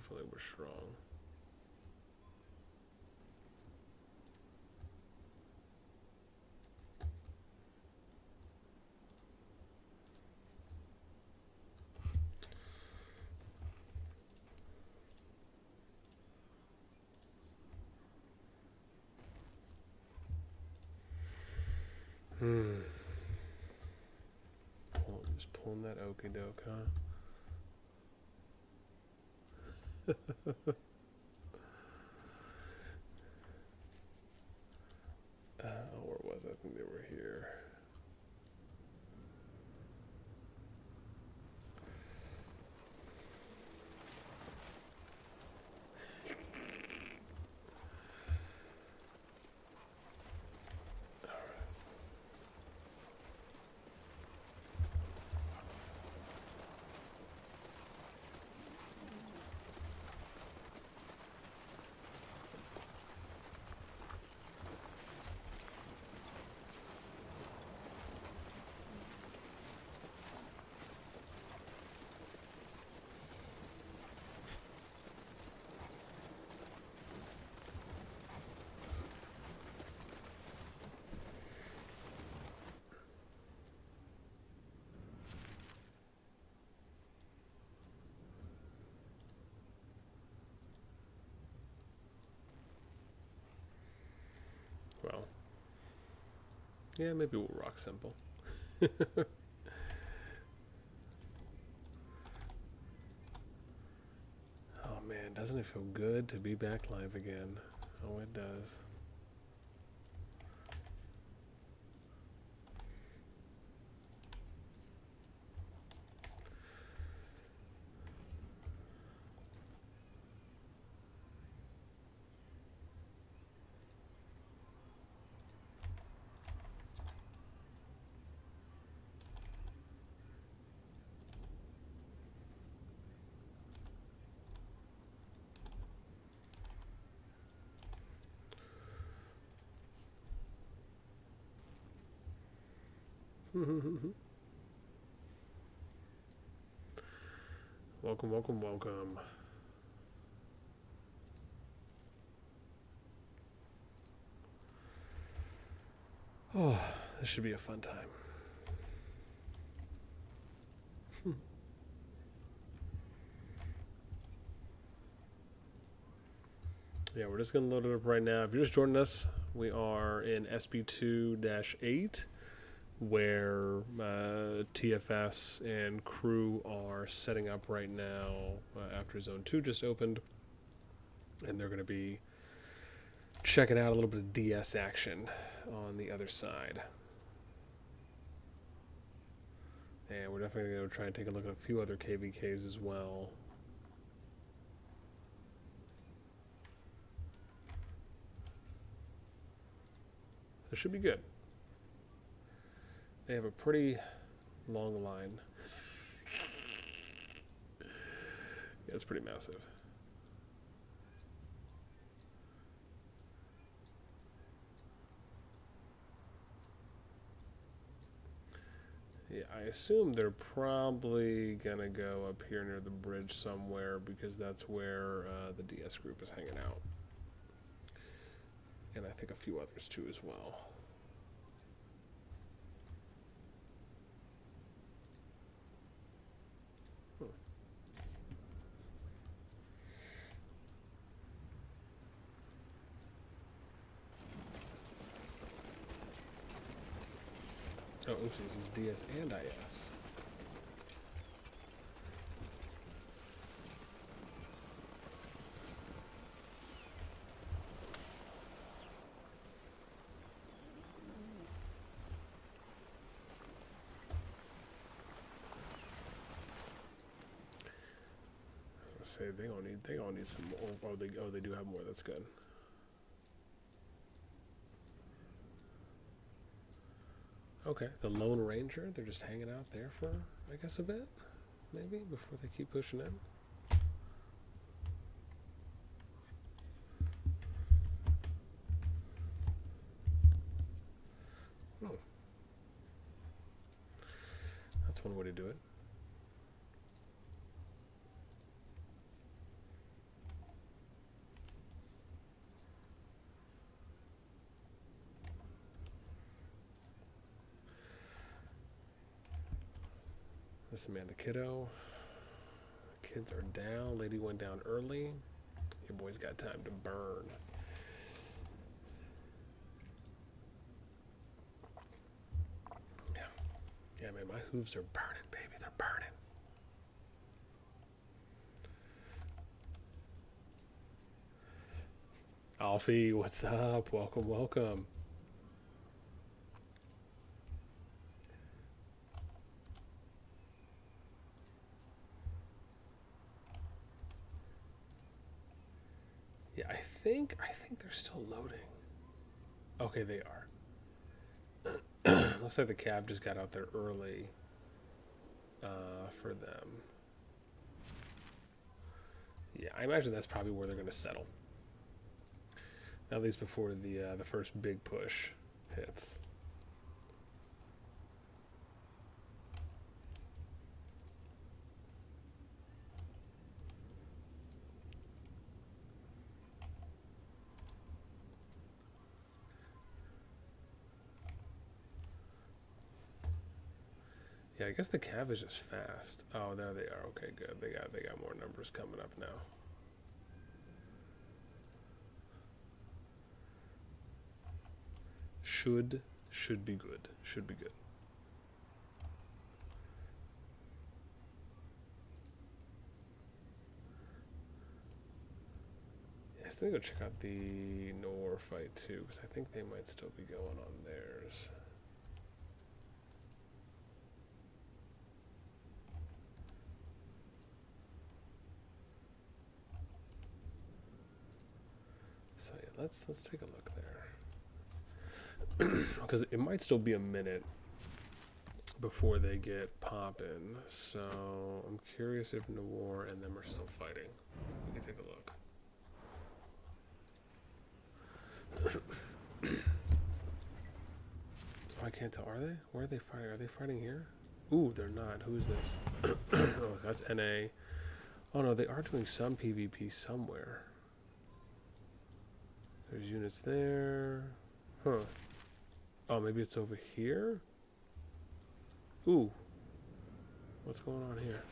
Hopefully we're strong. Just pulling that okie doke, huh? Where was I? I think they were here. Well, yeah, maybe we'll rock simple. Oh man, doesn't it feel good to be back live again? Oh, it does. Welcome, welcome, welcome. Oh, this should be a fun time. Yeah, we're just going to load it up right now. If you're just joining us, we are in SB2-8, where TFS and crew are setting up right now after Zone 2 just opened. And they're going to be checking out a little bit of DS action on the other side. And we're definitely going to try and take a look at a few other KvKs as well. So it should be good. They have a pretty long line. Yeah, it's pretty massive. Yeah, I assume they're probably going to go up here near the bridge somewhere because that's where the DS group is hanging out. And I think a few others too as well. Oh, oopsies, it's DS and IS. Say they gonna need some more. Oh, they do have more. That's good. Okay, the Lone Ranger. They're just hanging out there for, I guess, a bit, maybe before they keep pushing in. Oh, that's one way to do it. Listen, man, the kiddo. Kids are down. Lady went down early. Your boy's got time to burn. Yeah. Yeah, man, my hooves are burning, baby. They're burning. Alfie, what's up? Welcome, welcome. Yeah, I think they're still loading. Okay, they are. Looks like the cab just got out there early for them. Yeah, I imagine that's probably where they're going to settle. At least before the first big push hits. Yeah, I guess the cav is just fast. Oh, there they are. Okay, good. They got more numbers coming up now. Should be good. Should be good. Yeah, I still go check out the NOIR fight too, because I think they might still be going on theirs. So yeah, let's take a look there. Because it might still be a minute before they get popping. So I'm curious if NOIR and them are still fighting. We can take a look. Oh, I can't tell. Are they? Where are they fighting? Are they fighting here? Ooh, they're not. Who's this? Oh, that's NA. Oh no, they are doing some PvP somewhere. There's units there. Huh. Oh, maybe it's over here? Ooh. What's going on here?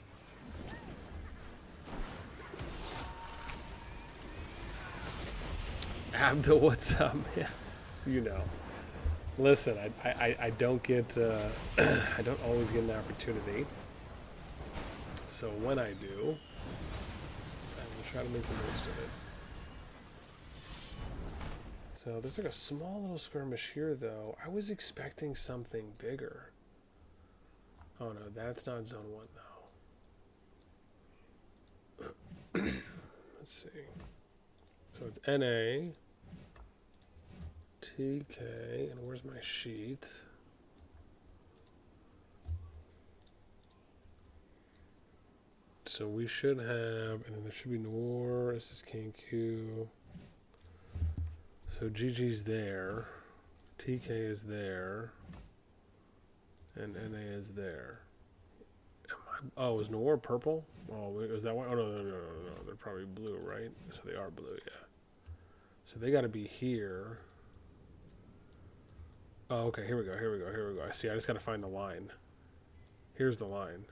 Abdul, what's up, man? You know. Listen, I don't get, I don't always get an opportunity. So when I do, I will try to make the most of it. So there's like a small little skirmish here, though. I was expecting something bigger. Oh no, that's not zone 1 though. Let's see. So it's NA, TK, and where's my sheet? So we should have, and then there should be NOIR, this is KQ. So GG's there, TK is there, and NA is there. Oh, is NOIR purple? Oh, is that one? Oh, no, they're probably blue, right? So they are blue, yeah. So they got to be here. Oh, okay, here we go. I see, I just got to find the line. Here's the line.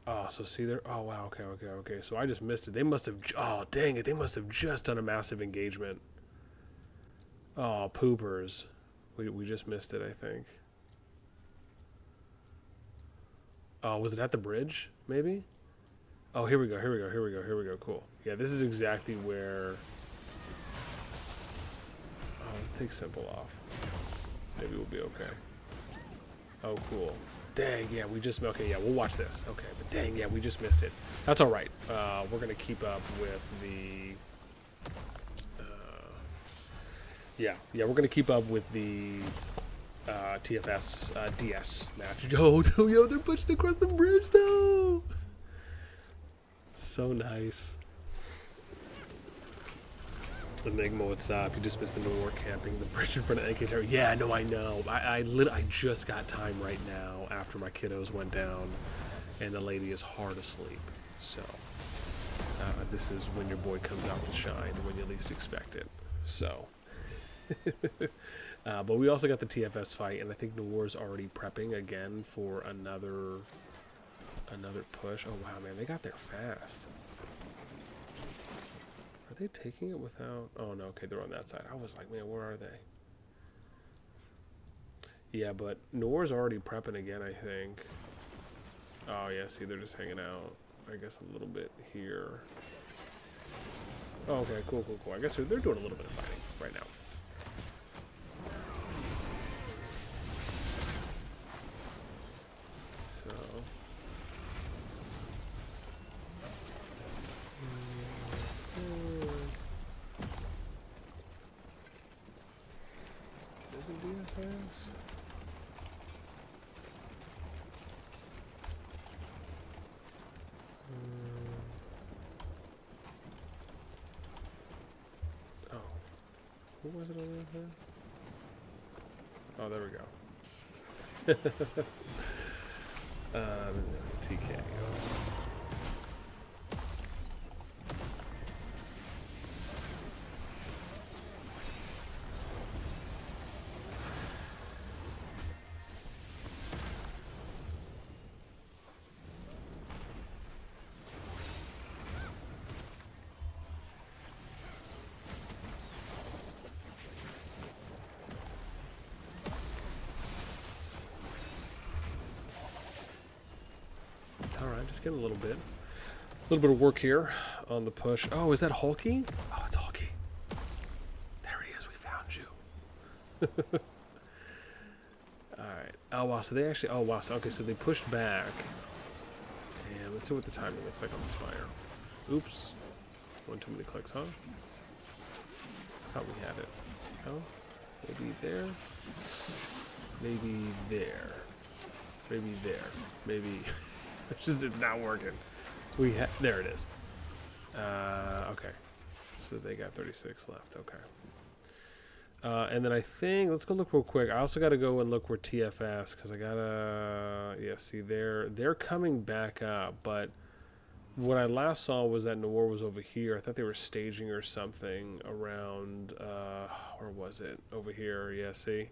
Oh, so see there? Oh, wow, okay. So I just missed it. They must have, oh, dang it, they must have just done a massive engagement. Oh, poopers. We just missed it, I think. Oh, was it at the bridge, maybe? Oh, here we go, cool. Yeah, this is exactly where... Oh, let's take simple off. Maybe we'll be okay. Oh, cool. Dang, yeah, we just... Okay, yeah, we'll watch this. Okay, but dang, yeah, we just missed it. That's all right. We're going to keep up with the... Yeah, we're going to keep up with the TFS DS match. Yo, they're pushing across the bridge, though! So nice. Enigma, what's up? You just missed the NOIR camping the bridge in front of NK Tower. Yeah, no, I know. I just got time right now after my kiddos went down, and the lady is hard asleep. So this is when your boy comes out to shine, when you least expect it. So But we also got the TFS fight, and I think NOIR's already prepping again for another push. Oh wow, man, they got there fast. Are they taking it without? Oh no, okay, they're on that side. I was like, man, where are they? Yeah, but NOIR's already prepping again, I think. Oh yeah, see, they're just hanging out. I guess a little bit here. Oh, okay, cool. I guess they're doing a little bit of fighting right now. So. Isn't DFS? Oh. Who was it on there? Oh, there we go. TK. Alright, just getting a little bit of work here on the push. Oh, is that Hulky? Oh, it's Hulky. There he is, we found you. Alright. Oh wow, so they actually, oh wow, so, okay, so they pushed back. And let's see what the timing looks like on the Spire. Oops. One too many clicks, huh? I thought we had it. Oh, maybe there. Maybe there. Maybe there. Maybe... it's not working. There it is. Okay. So they got 36 left. Okay. And then I think, let's go look real quick. I also got to go and look where TFS, because I gotta, yeah, see, they're coming back up, but what I last saw was that NOIR was over here. I thought they were staging or something around, where was it? Over here, yeah, see?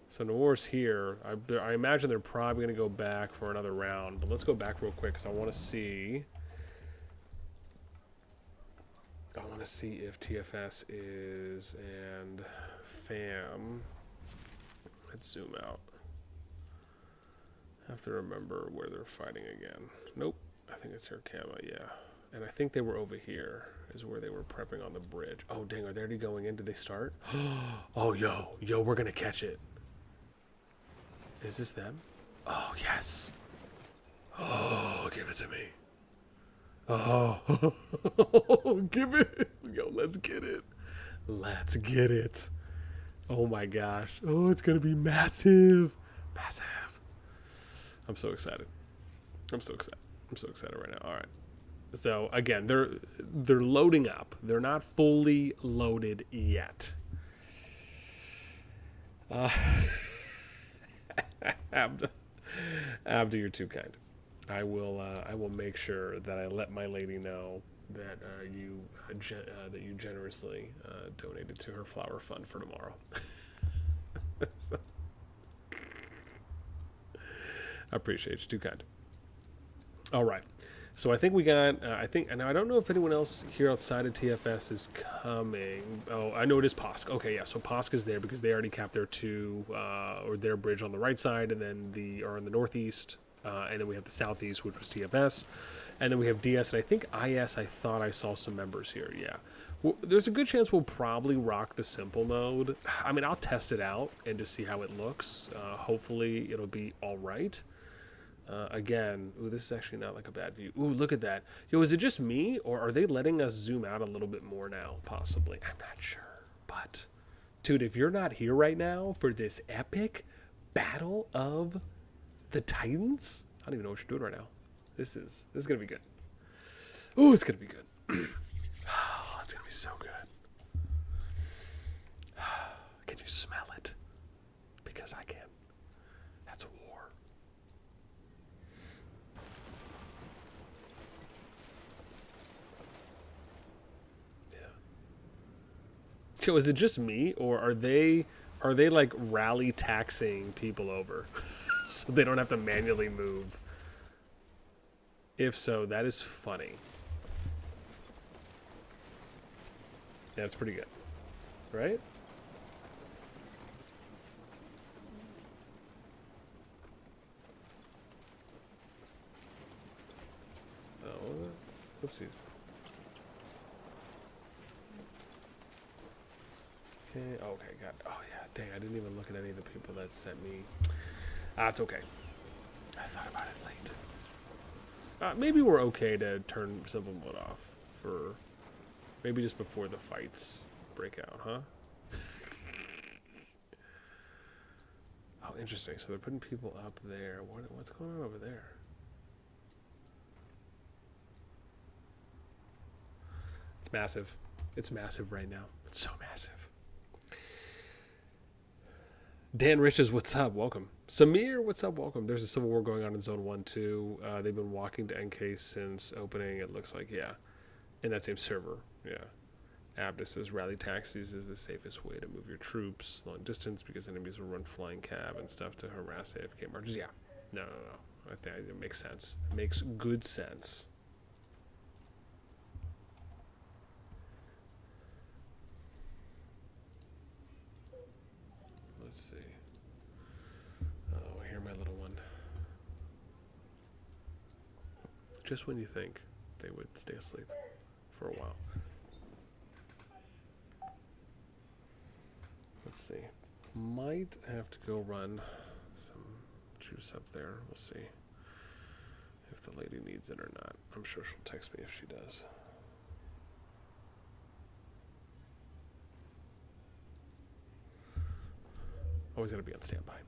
So NOIR's here. I imagine they're probably going to go back for another round. But let's go back real quick because I want to see. If TFS is and Fam. Let's zoom out. I have to remember where they're fighting again. Nope. I think it's Kama, yeah. And I think they were over here is where they were prepping on the bridge. Oh, dang. Are they already going in? Did they start? Oh, yo, we're going to catch it. Is this them? Oh, yes. Oh, give it to me. Oh, give it. Yo, let's get it. Let's get it. Oh, my gosh. Oh, it's going to be massive. Massive. I'm so excited. I'm so excited right now. All right. So, again, they're loading up. They're not fully loaded yet. Abdu, you're too kind. I will make sure that I let my lady know that you generously donated to her flower fund for tomorrow. So, I appreciate you. Too kind. All right. So I think we got, and I don't know if anyone else here outside of TFS is coming. Oh, I know it is PoSK. Okay, yeah, so PoSK is there because they already capped their their bridge on the right side, and then are in the northeast, and then we have the southeast, which was TFS, and then we have DS, and I think IS, I thought I saw some members here, yeah. Well, there's a good chance we'll probably rock the simple mode. I mean, I'll test it out and just see how it looks. Hopefully it'll be all right. Again, ooh, this is actually not like a bad view. Ooh, look at that. Yo, is it just me, or are they letting us zoom out a little bit more now? Possibly. I'm not sure. But, dude, if you're not here right now for this epic battle of the Titans, I don't even know what you're doing right now. This is going to be good. Ooh, it's going to be good. Oh, it's going to be so good. Can you smell it? Because I can. That's war. Yo, is it just me, or are they like rally taxing people over so they don't have to manually move? If so, that is funny. Yeah, it's pretty good, right? Oh, oopsies. Okay, got it. Oh yeah, dang, I didn't even look at any of the people that sent me. It's okay. I thought about it late. Maybe we're okay to turn civil mode off for maybe just before the fights break out, huh? Oh, interesting. So they're putting people up there. What's going on over there? It's massive. It's massive right now. It's so massive. Dan Riches, what's up? Welcome. Samir, what's up? Welcome. There's a civil war going on in Zone 1, too. They've been walking to NK since opening, it looks like, yeah. In that same server, yeah. Abdus says rally taxis is the safest way to move your troops long distance because enemies will run flying cab and stuff to harass AFK marches. Yeah. No. I think it makes sense. It makes good sense. Let's see. Oh, here, my little one. Just when you think they would stay asleep for a while. Let's see. Might have to go run some juice up there. We'll see if the lady needs it or not. I'm sure she'll text me if she does. Always got to be on standby.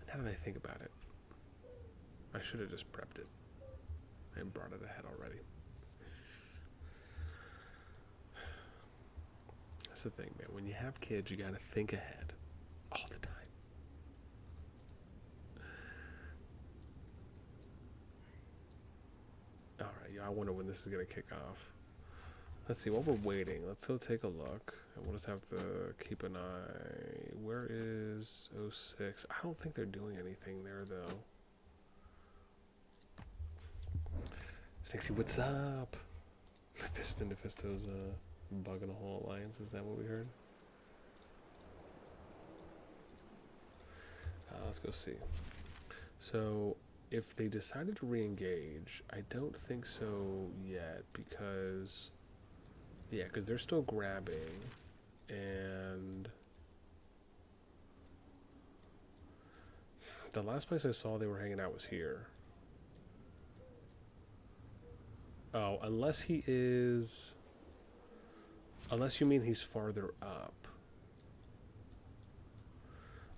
Now that I think about it, I should have just prepped it and brought it ahead already. That's the thing, man. When you have kids, you gotta think ahead all the time. All right, I wonder when this is gonna kick off. Let's see. While we're waiting, let's go take a look. And we'll just have to keep an eye. Where is 06? I don't think they're doing anything there, though. Stixie, what's up? Mephisto's bugging a whole alliance. Is that what we heard? Let's go see. So, if they decided to re-engage, I don't think so yet because... Yeah, because they're still grabbing, and the last place I saw they were hanging out was here. Oh, unless he is... Unless you mean he's farther up.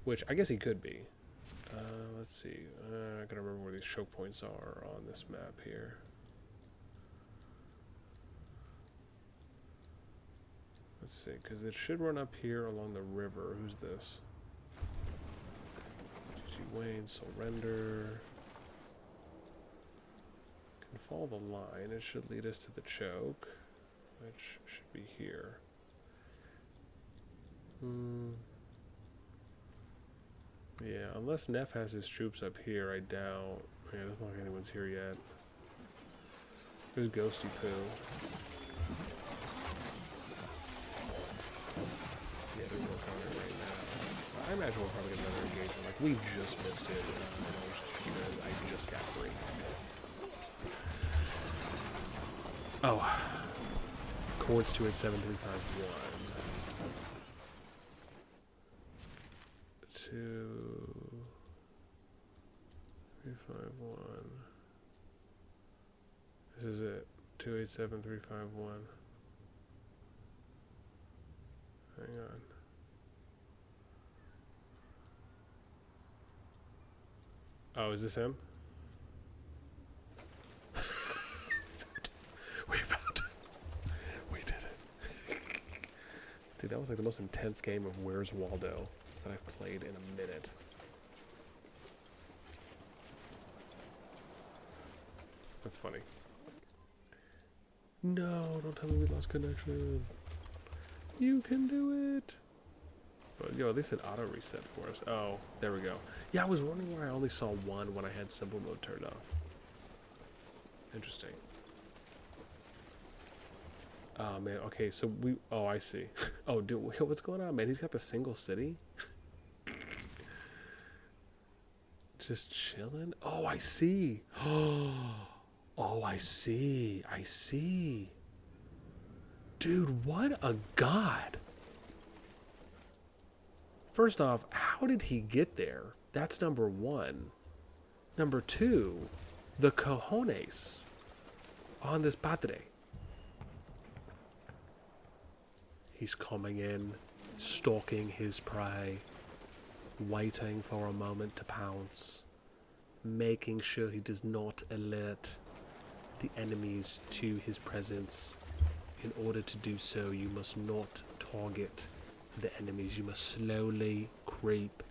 Which, I guess he could be. Let's see. I gotta remember where these choke points are on this map here. Let's see, because it should run up here along the river. Who's this? GG Wayne, surrender. Can follow the line. It should lead us to the choke, which should be here. Yeah, unless Neff has his troops up here, I doubt. Yeah, it doesn't look like anyone's here yet. There's Ghosty Poo. Yeah, they're working on it right now. I imagine we'll probably get another engagement. Like, we just missed it. I just got free. Oh. Chords 287351. 2351. This is it. 287351. Hang on. Oh, is this him? We found it. We did it. Dude, that was like the most intense game of Where's Waldo that I've played in a minute. That's funny. No, don't tell me we lost connection. You can do it. Oh, yo, they said auto reset for us. Oh, there we go. Yeah, I was wondering why I only saw one when I had simple mode turned off. Interesting. Oh man, okay, so we, oh, I see. Oh, dude, what's going on, man? He's got the single city? Just chilling? Oh, I see. Oh, I see. I see. Dude, what a god. First off, how did he get there? That's number one. Number two, the cojones on this padre. He's coming in, stalking his prey, waiting for a moment to pounce, making sure he does not alert the enemies to his presence. In order to do so, you must not target the enemies. You must slowly creep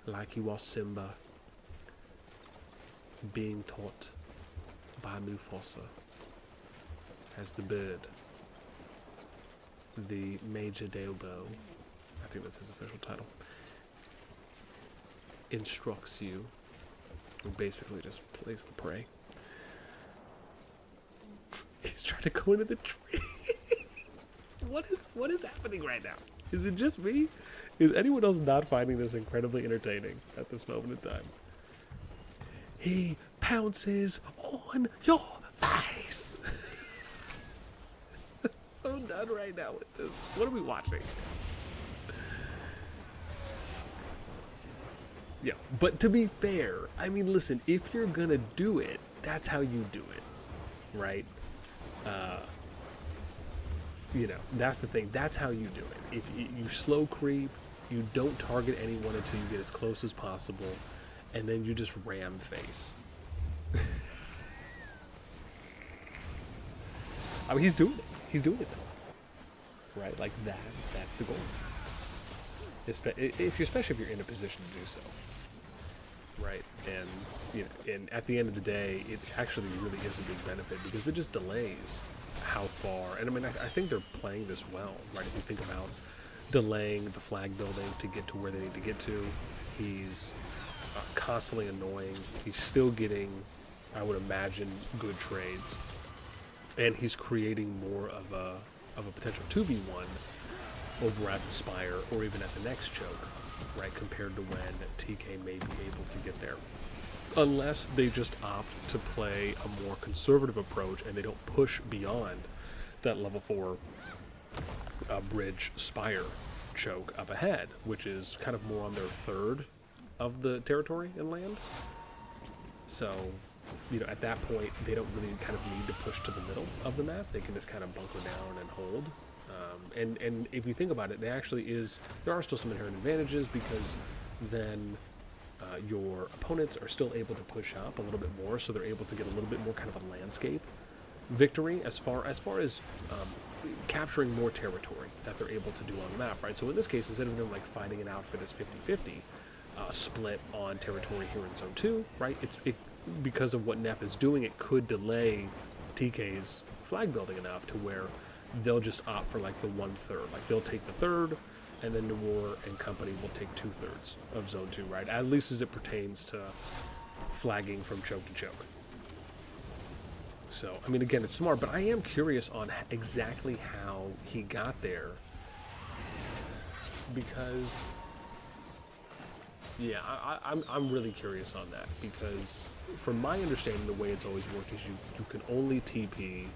like you are Simba, being taught by Mufasa as the bird. The Major Daobo, I think that's his official title, instructs you, who basically just plays the prey. He's trying to go into the tree. What is happening right now? Is it just me? Is anyone else not finding this incredibly entertaining at this moment in time? He pounces on your face. So done right now with this. What are we watching? Yeah, but to be fair, I mean, listen, if you're gonna do it, that's how you do it, right? You know, that's the thing. That's how you do it. If you slow creep, you don't target anyone until you get as close as possible, and then you just ram face. I mean, he's doing it. He's doing it though, right? Like that's the goal. Especially if you're in a position to do so, right? And you know, and at the end of the day, it actually really is a big benefit because it just delays how far. And I mean, I think they're playing this well, right? If you think about delaying the flag building to get to where they need to get to, he's constantly annoying. He's still getting, I would imagine, good trades, and he's creating more of a potential 2v1 over at the Spire or even at the next choke, right? Compared to when TK may be able to get there. Unless they just opt to play a more conservative approach and they don't push beyond that level 4 bridge Spire choke up ahead, which is kind of more on their third of the territory and land. So, you know, at that point, they don't really kind of need to push to the middle of the map. They can just kind of bunker down and hold. And if you think about it, there are still some inherent advantages because then your opponents are still able to push up a little bit more, so they're able to get a little bit more kind of a landscape victory as far as capturing more territory that they're able to do on the map, right? So in this case, instead of them like fighting it out for this 50-50 split on territory here in Zone 2, right? Because of what Neff is doing, it could delay TK's flag building enough to where they'll just opt for like the 1/3. Like they'll take the third, and then NOIR and company will take 2/3 of Zone 2, right? At least as it pertains to flagging from choke to choke. So, I mean, again, it's smart, but I am curious on exactly how he got there. Because, yeah, I'm really curious on that. Because from my understanding, the way it's always worked is you can only TP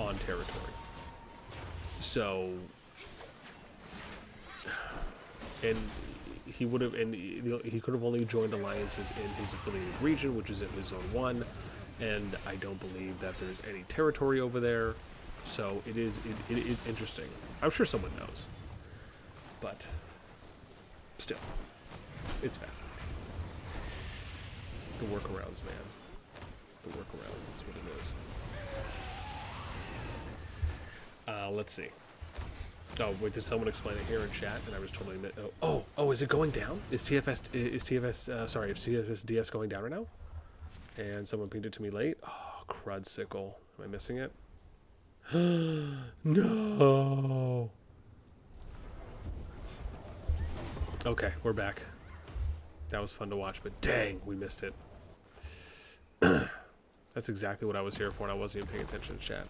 on territory. So, and he would have, and he could have only joined alliances in his affiliated region, which is in his Zone 1, and I don't believe that there's any territory over there. So it is interesting. I'm sure someone knows, but still, it's fascinating. It's the workarounds, man. It's the workarounds. It's what it is. Let's see. Oh, wait, did someone explain it here in chat? And I was totally... Oh, is it going down? Is TFS, sorry, is TFS DS going down right now? And someone pinged it to me late. Oh, crud sickle. Am I missing it? No! Okay, we're back. That was fun to watch, but dang, we missed it. That's exactly what I was here for, and I wasn't even paying attention to chat.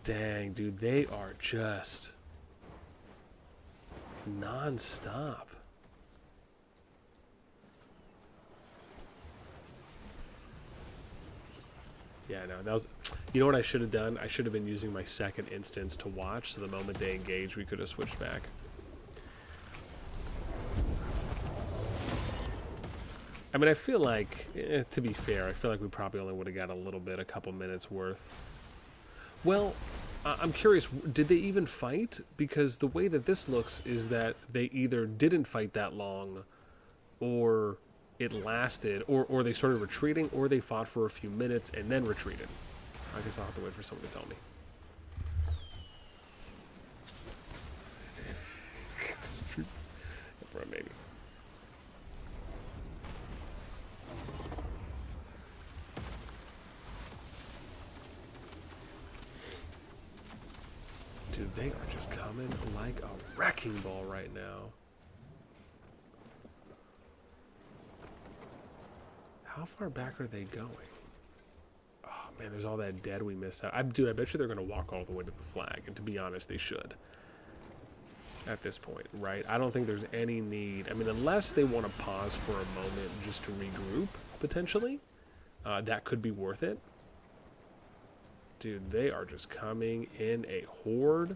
Dang, dude, they are just non-stop. Yeah, no, that was... You know what I should have done? I should have been using my second instance to watch, so the moment they engage, we could have switched back. I mean, I feel like, to be fair, I feel like we probably only would have got a couple minutes worth. Well, I'm curious, did they even fight? Because the way that this looks is that they either didn't fight that long, or it lasted, or they started retreating, or they fought for a few minutes and then retreated. I guess I'll have to wait for someone to tell me. For a maybe. Dude, they are just coming like a wrecking ball right now. How far back are they going? Oh man, there's all that dead we missed out. Dude, I bet you they're going to walk all the way to the flag. And to be honest, they should. At this point, right? I don't think there's any need. I mean, unless they want to pause for a moment just to regroup, potentially. That could be worth it. Dude, they are just coming in a horde.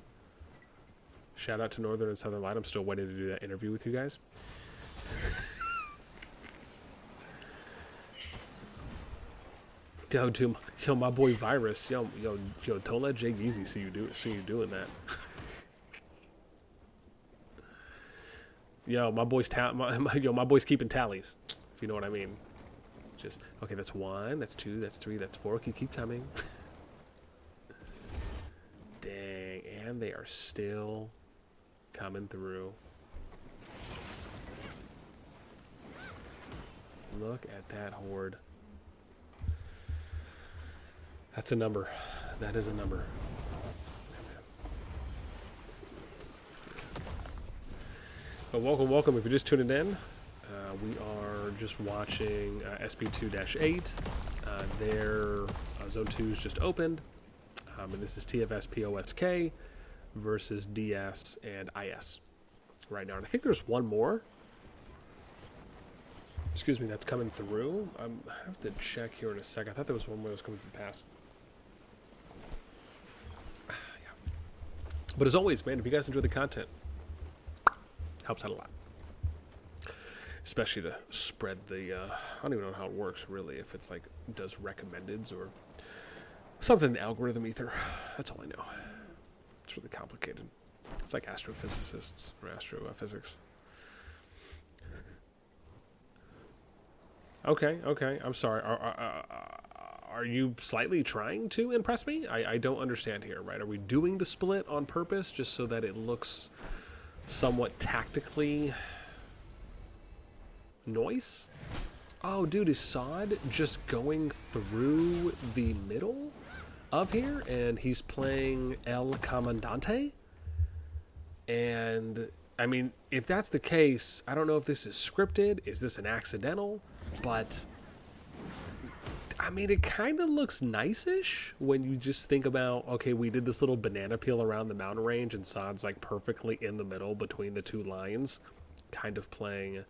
Shout out to Northern and Southern Light. I'm still waiting to do that interview with you guys. Yo, my boy Virus. Yo, don't let Jake Easy see you doing that. Yo, my boy's my boy's keeping tallies, if you know what I mean. Just okay. That's 1. That's 2. That's 3. That's 4. Keep coming. Dang, and they are still coming through. Look at that horde. That's a number. That is a number. But welcome. If you're just tuning in, we are just watching SB2-8. Their Zone 2's just opened. And this is TFS PoSK versus DS and IS right now. And I think there's one more. Excuse me, that's coming through. I have to check here in a sec. I thought there was one more that was coming from past. Yeah. But as always, man, if you guys enjoy the content, helps out a lot. Especially to spread the, I don't even know how it works, really, if it's like, does recommendeds or something in the algorithm ether. That's all I know. It's really complicated. It's like astrophysicists or astrophysics. Okay. I'm sorry. Are you slightly trying to impress me? I don't understand here, right? Are we doing the split on purpose just so that it looks somewhat tactically nice? Oh, dude, is Sod just going through the middle of here? And he's playing El Comandante? And, I mean, if that's the case, I don't know if this is scripted. Is this an accidental? But, I mean, it kind of looks nice-ish when you just think about, okay, we did this little banana peel around the mountain range, and Sod's, like, perfectly in the middle between the two lines, kind of playing,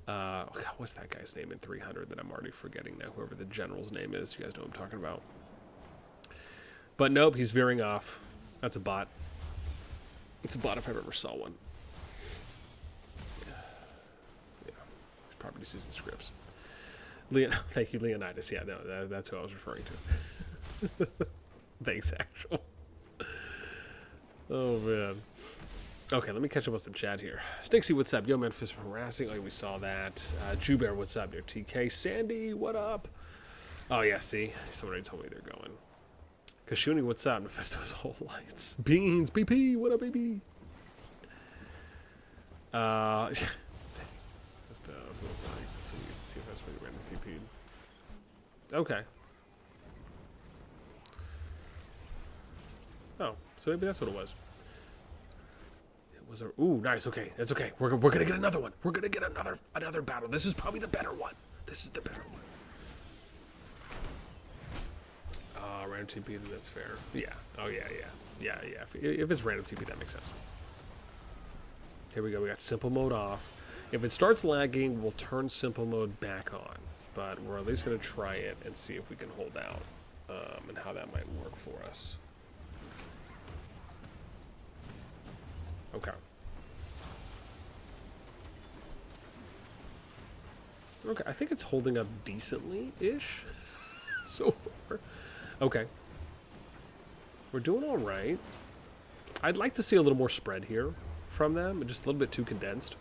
God, what's that guy's name in 300 that I'm already forgetting now, whoever the general's name is. You guys know what I'm talking about. But nope, he's veering off. That's a bot. It's a bot if I've ever saw one. Yeah. He's probably just using scripts. Thank you, Leonidas. Yeah, no, that's who I was referring to. Thanks, actual. Oh, man. Okay, let me catch up with some chat here. Stinksy, what's up? Yo, Memphis harassing. Oh, we saw that. Jubear, what's up? Your TK. Sandy, what up? Oh, yeah, see? Somebody told me they're going. Kashuni, what's up? Mephisto's whole lights. Beans, BP, what up, baby? Just, let's see if that's what you ran the TP'd. Okay. Oh, so maybe that's what it was. It was a... Ooh, nice, okay. That's okay. We're gonna get another one. We're gonna get another battle. This is probably the better one. This is the better one. Random TP, that's fair. Yeah. Oh, yeah. If it's random TP, that makes sense. Here we go. We got simple mode off. If it starts lagging, we'll turn simple mode back on. But we're at least going to try it and see if we can hold out and how that might work for us. Okay. Okay, I think it's holding up decently-ish so far. Okay. We're doing all right. I'd like to see a little more spread here from them. Just a little bit too condensed.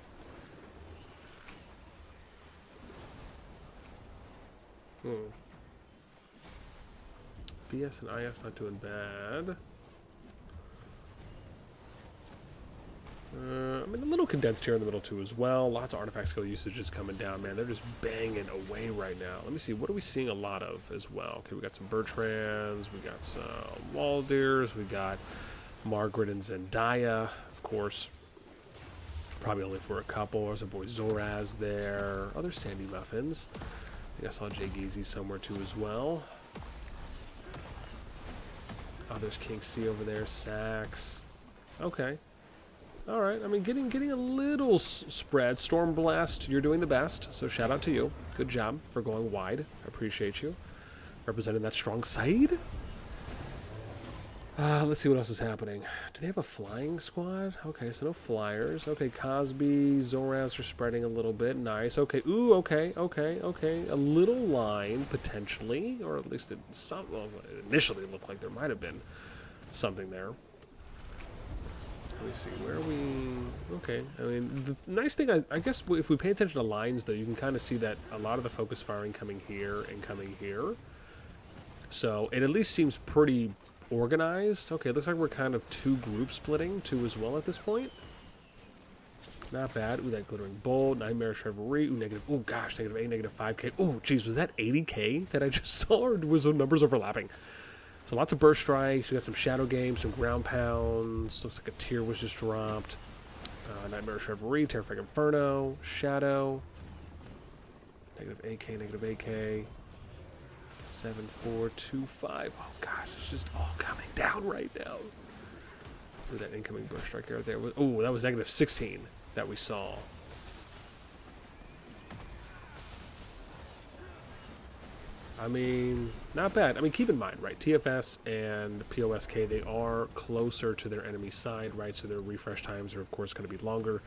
BS and IS not doing bad. I mean, a little condensed here in the middle too as well. Lots of artifact skill usage is coming down, man. They're just banging away right now. Let me see. What are we seeing a lot of as well? Okay, we got some Bertrands. We got some Waldeers. We got Margaret and Zendaya, of course. Probably only for a couple. There's a boy Zoraz there. Other Sandy Muffins. I think I saw Jay Geezy somewhere too as well. Oh, there's King C over there. Sax. Okay. All right, I mean, getting a little spread. Stormblast, you're doing the best, so shout out to you. Good job for going wide. I appreciate you. Representing that strong side. Let's see what else is happening. Do they have a flying squad? Okay, so no flyers. Okay, Cosby, Zoraz are spreading a little bit. Nice. Okay, ooh, okay. A little line, potentially, or at least it initially looked like there might have been something there. Let me see, where are we? Okay, I mean, the nice thing, I guess, if we pay attention to lines, though, you can kind of see that a lot of the focus firing coming here and coming here. So, it at least seems pretty organized. Okay, it looks like we're kind of two group splitting, too, as well, at this point. Not bad. Ooh, that Glittering Bolt, Nightmarish Reverie, ooh, negative, ooh, gosh, -8, -5k. Ooh, geez, was that 80k that I just saw, or was those numbers overlapping? So lots of burst strikes. We got some shadow games, some ground pounds. Looks like a tier was just dropped. Nightmarish Reverie, Terrifying Inferno, Shadow. -8k, -8k. 7425. Oh gosh, it's just all coming down right now. Ooh, that incoming burst strike right there. Oh, that was -16 that we saw. I mean, not bad. I mean, keep in mind, right, TFS and PoSK, they are closer to their enemy side, right, so their refresh times are, of course, going to be longer.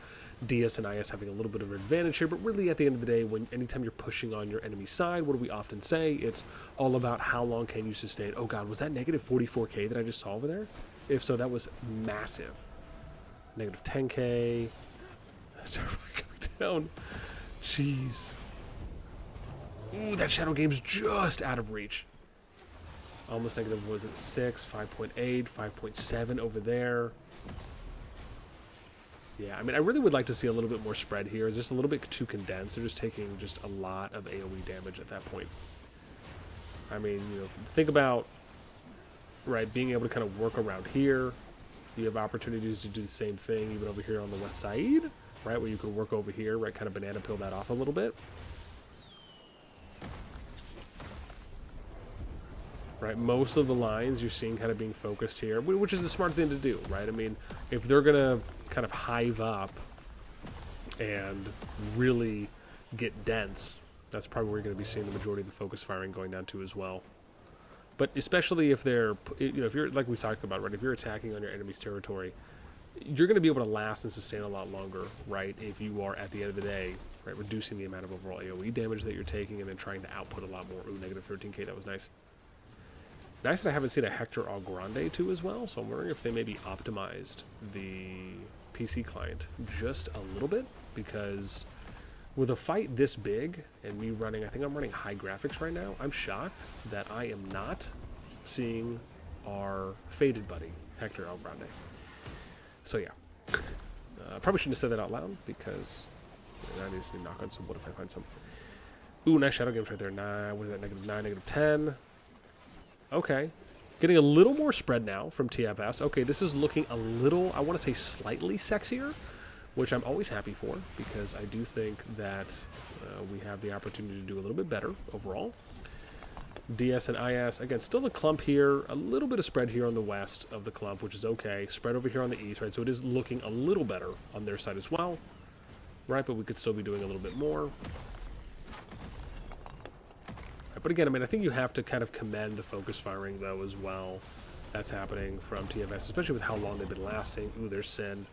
DS and IS having a little bit of an advantage here, but really, at the end of the day, anytime you're pushing on your enemy side, what do we often say? It's all about how long can you sustain. Oh, God, was that -44k that I just saw over there? If so, that was massive. -10k. Coming down. Jeez. Ooh, that Shadow Game's just out of reach. Almost negative, was it 6, 5.8, 5.7 over there. Yeah, I mean, I really would like to see a little bit more spread here. It's just a little bit too condensed. They're just taking just a lot of AoE damage at that point. I mean, you know, think about, right, being able to kind of work around here. You have opportunities to do the same thing even over here on the west side, right, where you can work over here, right, kind of banana peel that off a little bit. Right, most of the lines you're seeing kind of being focused here, which is the smart thing to do, right? I mean, if they're going to kind of hive up and really get dense, that's probably where you're going to be seeing the majority of the focus firing going down to as well. But especially if they're, you know, if you're, like we talked about, right, if you're attacking on your enemy's territory, you're going to be able to last and sustain a lot longer, right, if you are, at the end of the day, right, reducing the amount of overall AoE damage that you're taking and then trying to output a lot more. Ooh, -13k, that was nice. Nice that I haven't seen a Hector Al Grande too as well, so I'm wondering if they maybe optimized the PC client just a little bit, because With a fight this big and me running, I think I'm running high graphics right now, I'm shocked that I am not seeing our faded buddy, Hector El Grande. So yeah, probably shouldn't have said that out loud because I need to knock on some wood if I find some. Ooh, nice shadow games right there. 9, what is that, -9, -10. Okay. Getting a little more spread now from TFS. Okay, this is looking a little, I want to say slightly sexier, which I'm always happy for because I do think that we have the opportunity to do a little bit better overall. DS and IS, again, still the clump here, a little bit of spread here on the west of the clump, which is okay. Spread over here on the east, right? So it is looking a little better on their side as well, right? But we could still be doing a little bit more. But again, I mean, I think you have to kind of commend the focus firing, though, as well. That's happening from TFS, especially with how long they've been lasting. Ooh, there's Sin.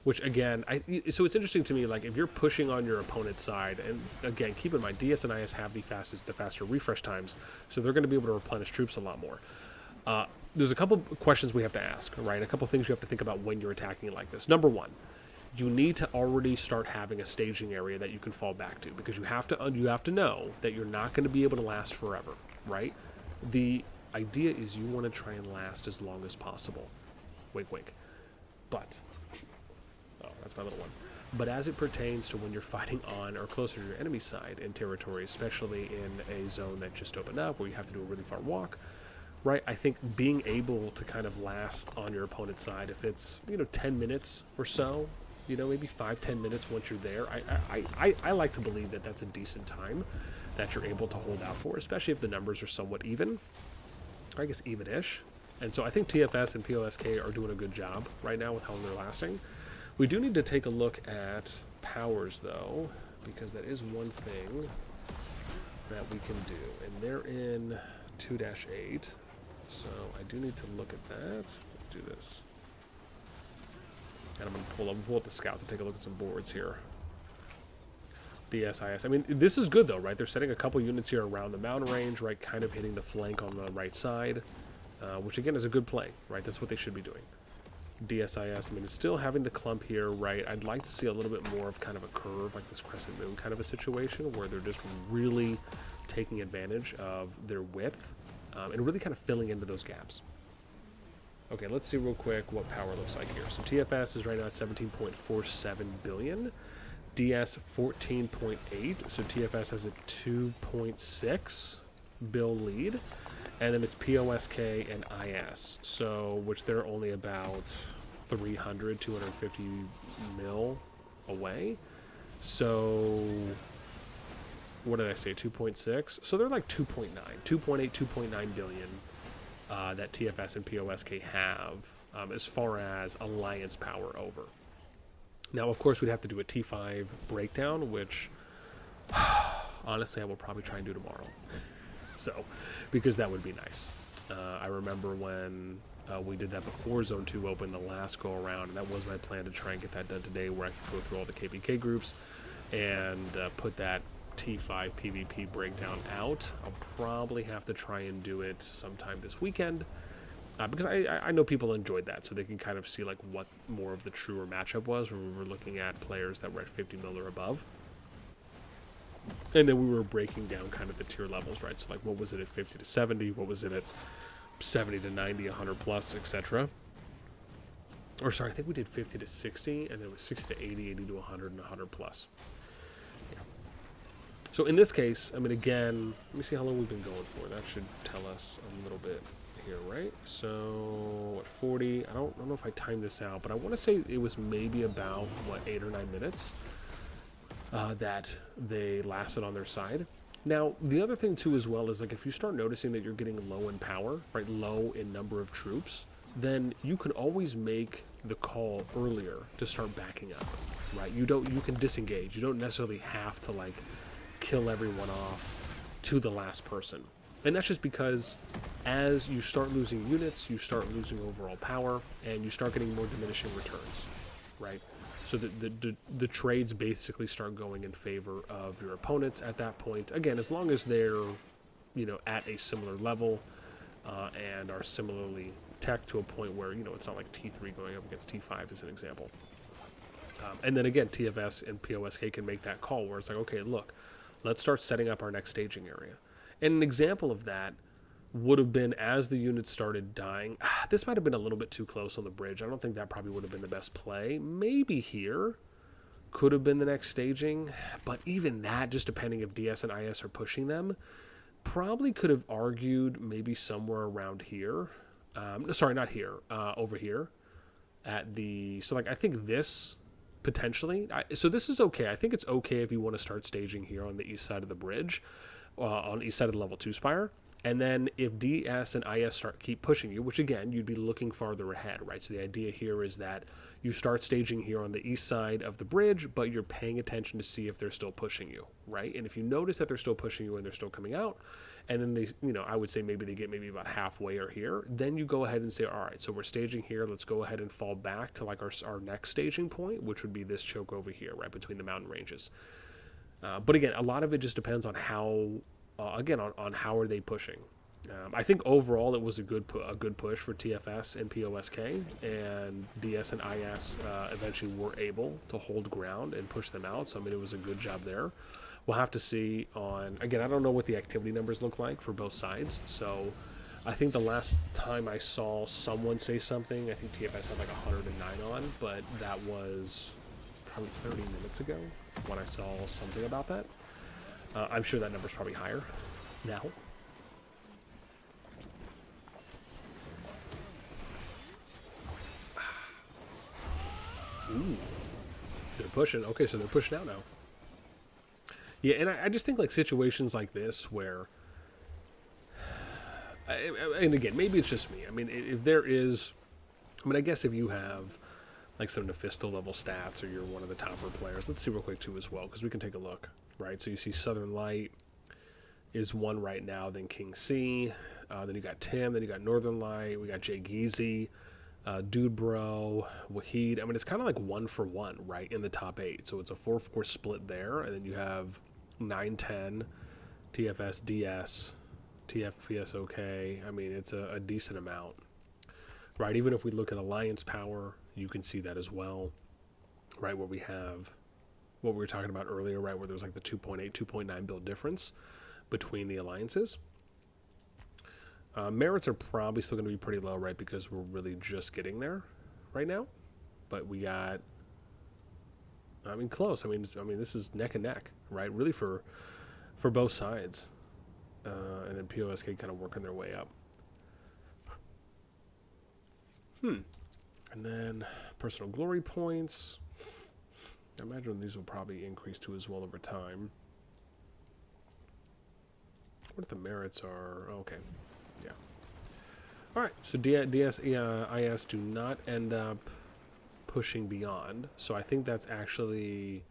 Which, again, so it's interesting to me, like, if you're pushing on your opponent's side, and again, keep in mind, DS and IS have the faster refresh times, so they're going to be able to replenish troops a lot more. There's a couple questions we have to ask, right? A couple things you have to think about when you're attacking like this. Number one, you need to already start having a staging area that you can fall back to, because you have to know that you're not going to be able to last forever, right? The idea is you want to try and last as long as possible. Wink, wink. But... oh, that's my little one. But as it pertains to when you're fighting on or closer to your enemy's side in territory, especially in a zone that just opened up where you have to do a really far walk, right? I think being able to kind of last on your opponent's side, if it's, 10 minutes or so, maybe 5-10 minutes once you're there, I like to believe that that's a decent time that you're able to hold out for, especially if the numbers are somewhat even, or I guess even-ish. And so I think TFS and PoSK are doing a good job right now with how they're lasting. We do need to take a look at powers, though, because that is one thing that we can do. And they're in 2-8, so I do need to look at that. Let's do this. And I'm going to pull up the scout to take a look at some boards here. DSIS. I mean, this is good, though, right? They're setting a couple units here around the mountain range, right? Kind of hitting the flank on the right side, which, again, is a good play, right? That's what they should be doing. DSIS, I mean, it's still having the clump here, right? I'd like to see a little bit more of kind of a curve, like this crescent moon kind of a situation, where they're just really taking advantage of their width and really kind of filling into those gaps. Okay, let's see real quick what power looks like here. So TFS is right now at 17.47 billion. DS 14.8, so TFS has a 2.6 bill lead. And then it's PoSK and IS, so which they're only about 250 mil away. So what did I say, 2.6? So they're like 2.9, 2.8, 2.9 billion that TFS and PoSK have as far as alliance power over. Now, of course, we'd have to do a T5 breakdown, which honestly I will probably try and do tomorrow. So, because that would be nice. I remember when we did that before Zone 2 opened the last go around, and that was my plan to try and get that done today, where I could go through all the KvK groups and put that T5 PvP breakdown out. I'll probably have to try and do it sometime this weekend, because I know people enjoyed that, so they can kind of see like what more of the truer matchup was when we were looking at players that were at 50 mil or above. And then we were breaking down kind of the tier levels, right? So like, what was it at 50 to 70? What was it at 70 to 90, 100 plus, etc.? Or sorry, I think we did 50 to 60, and then it was 60 to 80, 80 to 100, and 100 plus. Yeah. So in this case, I mean, again, let me see how long we've been going for. That should tell us a little bit here, right? So, what, 40? I don't know if I timed this out, but I want to say it was maybe about, what, 8 or 9 minutes. That they lasted on their side. Now, the other thing too as well is like if you start noticing that you're getting low in power, right, low in number of troops, then you can always make the call earlier to start backing up, right? You can disengage. You don't necessarily have to like kill everyone off to the last person. And that's just because as you start losing units, you start losing overall power, and you start getting more diminishing returns, right? So the trades basically start going in favor of your opponents at that point. Again, as long as they're, at a similar level and are similarly tech to a point where, it's not like T3 going up against T5 as an example. And then again, TFS and PoSK can make that call where it's like, okay, look, let's start setting up our next staging area. And an example of that would have been as the units started dying. This might have been a little bit too close on the bridge. I don't think that probably would have been the best play. Maybe here could have been the next staging, but even that, just depending if DS and IS are pushing them, probably could have argued maybe somewhere around here. Sorry, not here, over here at the, so like I think this potentially, so this is okay. I think it's okay if you want to start staging here on the east side of the bridge, on the east side of the level 2 spire. And then if DS and IS keep pushing you, which again, you'd be looking farther ahead, right? So the idea here is that you start staging here on the east side of the bridge, but you're paying attention to see if they're still pushing you, right? And if you notice that they're still pushing you and they're still coming out, and then they, you know, I would say maybe they get maybe about halfway or here, then you go ahead and say, all right, so we're staging here. Let's go ahead and fall back to like our next staging point, which would be this choke over here, right between the mountain ranges. But again, a lot of it just depends on how, again, on how are they pushing. I think overall it was a good push for TFS and PoSK, and DS and IS eventually were able to hold ground and push them out. So I mean, it was a good job there. We'll have to see on, again, I don't know what the activity numbers look like for both sides. So I think the last time I saw someone say something, I think TFS had like 109 on, but that was probably 30 minutes ago when I saw something about that. I'm sure that number's probably higher now. Ooh, they're pushing. Okay, so they're pushing out now. Yeah, and I just think like situations like this where, and again, maybe it's just me. I mean, if there is, I mean, I guess if you have like some Mephisto level stats or you're one of the topper players, let's see real quick too as well, because we can take a look, right? So you see Southern Light is one right now, then King C, then you got Tim, then you got Northern Light, we got Jay Geezy, Dude Bro, Wahid. I mean, it's kind of like 1 for 1, right, in the top 8. So it's a 4-4 split there, and then you have 9-10, TFS, DS, TFPS, okay. I mean, it's a decent amount, right? Even if we look at Alliance Power, you can see that as well, right, where we have what we were talking about earlier, right, where there's like the 2.8, 2.9 build difference between the alliances. Merits are probably still going to be pretty low, right, because we're really just getting there right now. But we got, I mean, close. I mean, this is neck and neck, right, really for both sides. And then PoSK kind of working their way up. And then personal glory points. I imagine these will probably increase too as well over time. What if the merits are, okay. Yeah. All right. So DS, IS do not end up pushing beyond. So I think that's actually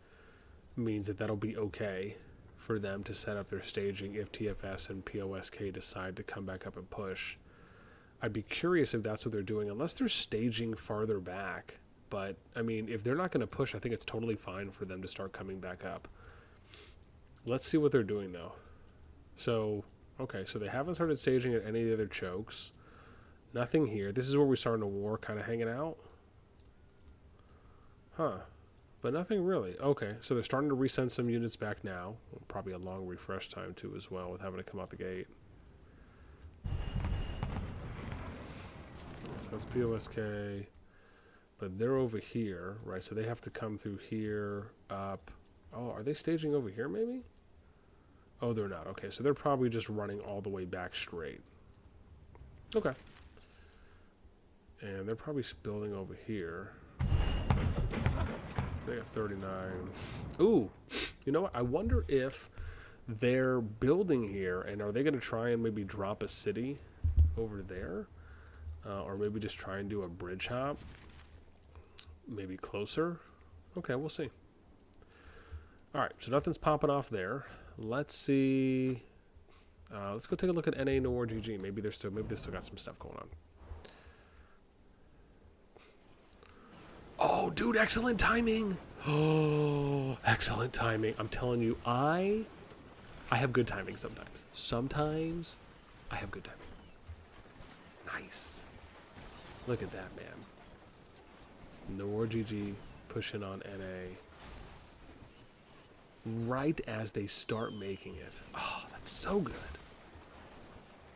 means that that'll be okay for them to set up their staging if TFS and PoSK decide to come back up and push. I'd be curious if that's what they're doing, unless they're staging farther back. But, I mean, if they're not going to push, I think it's totally fine for them to start coming back up. Let's see what they're doing, though. So, okay, so they haven't started staging at any of the other chokes. Nothing here. This is where we started a war kind of hanging out. Huh. But nothing really. Okay, so they're starting to resend some units back now. Probably a long refresh time, too, as well, with having to come out the gate. So that's PoSK. But they're over here, right? So they have to come through here, up. Oh, are they staging over here, maybe? Oh, they're not. Okay, so they're probably just running all the way back straight. Okay. And they're probably building over here. They got 39. Ooh, you know what? I wonder if they're building here, and are they going to try and maybe drop a city over there? Or maybe just try and do a bridge hop? Maybe closer? Okay, we'll see. Alright, so nothing's popping off there. Let's see. Let's go take a look at NOIR GG. Maybe they still got some stuff going on. Oh, dude, excellent timing. Oh, excellent timing. I'm telling you, I have good timing sometimes. Sometimes I have good timing. Nice. Look at that, man. NOIR GG push in on NA right as they start making it. Oh, that's so good.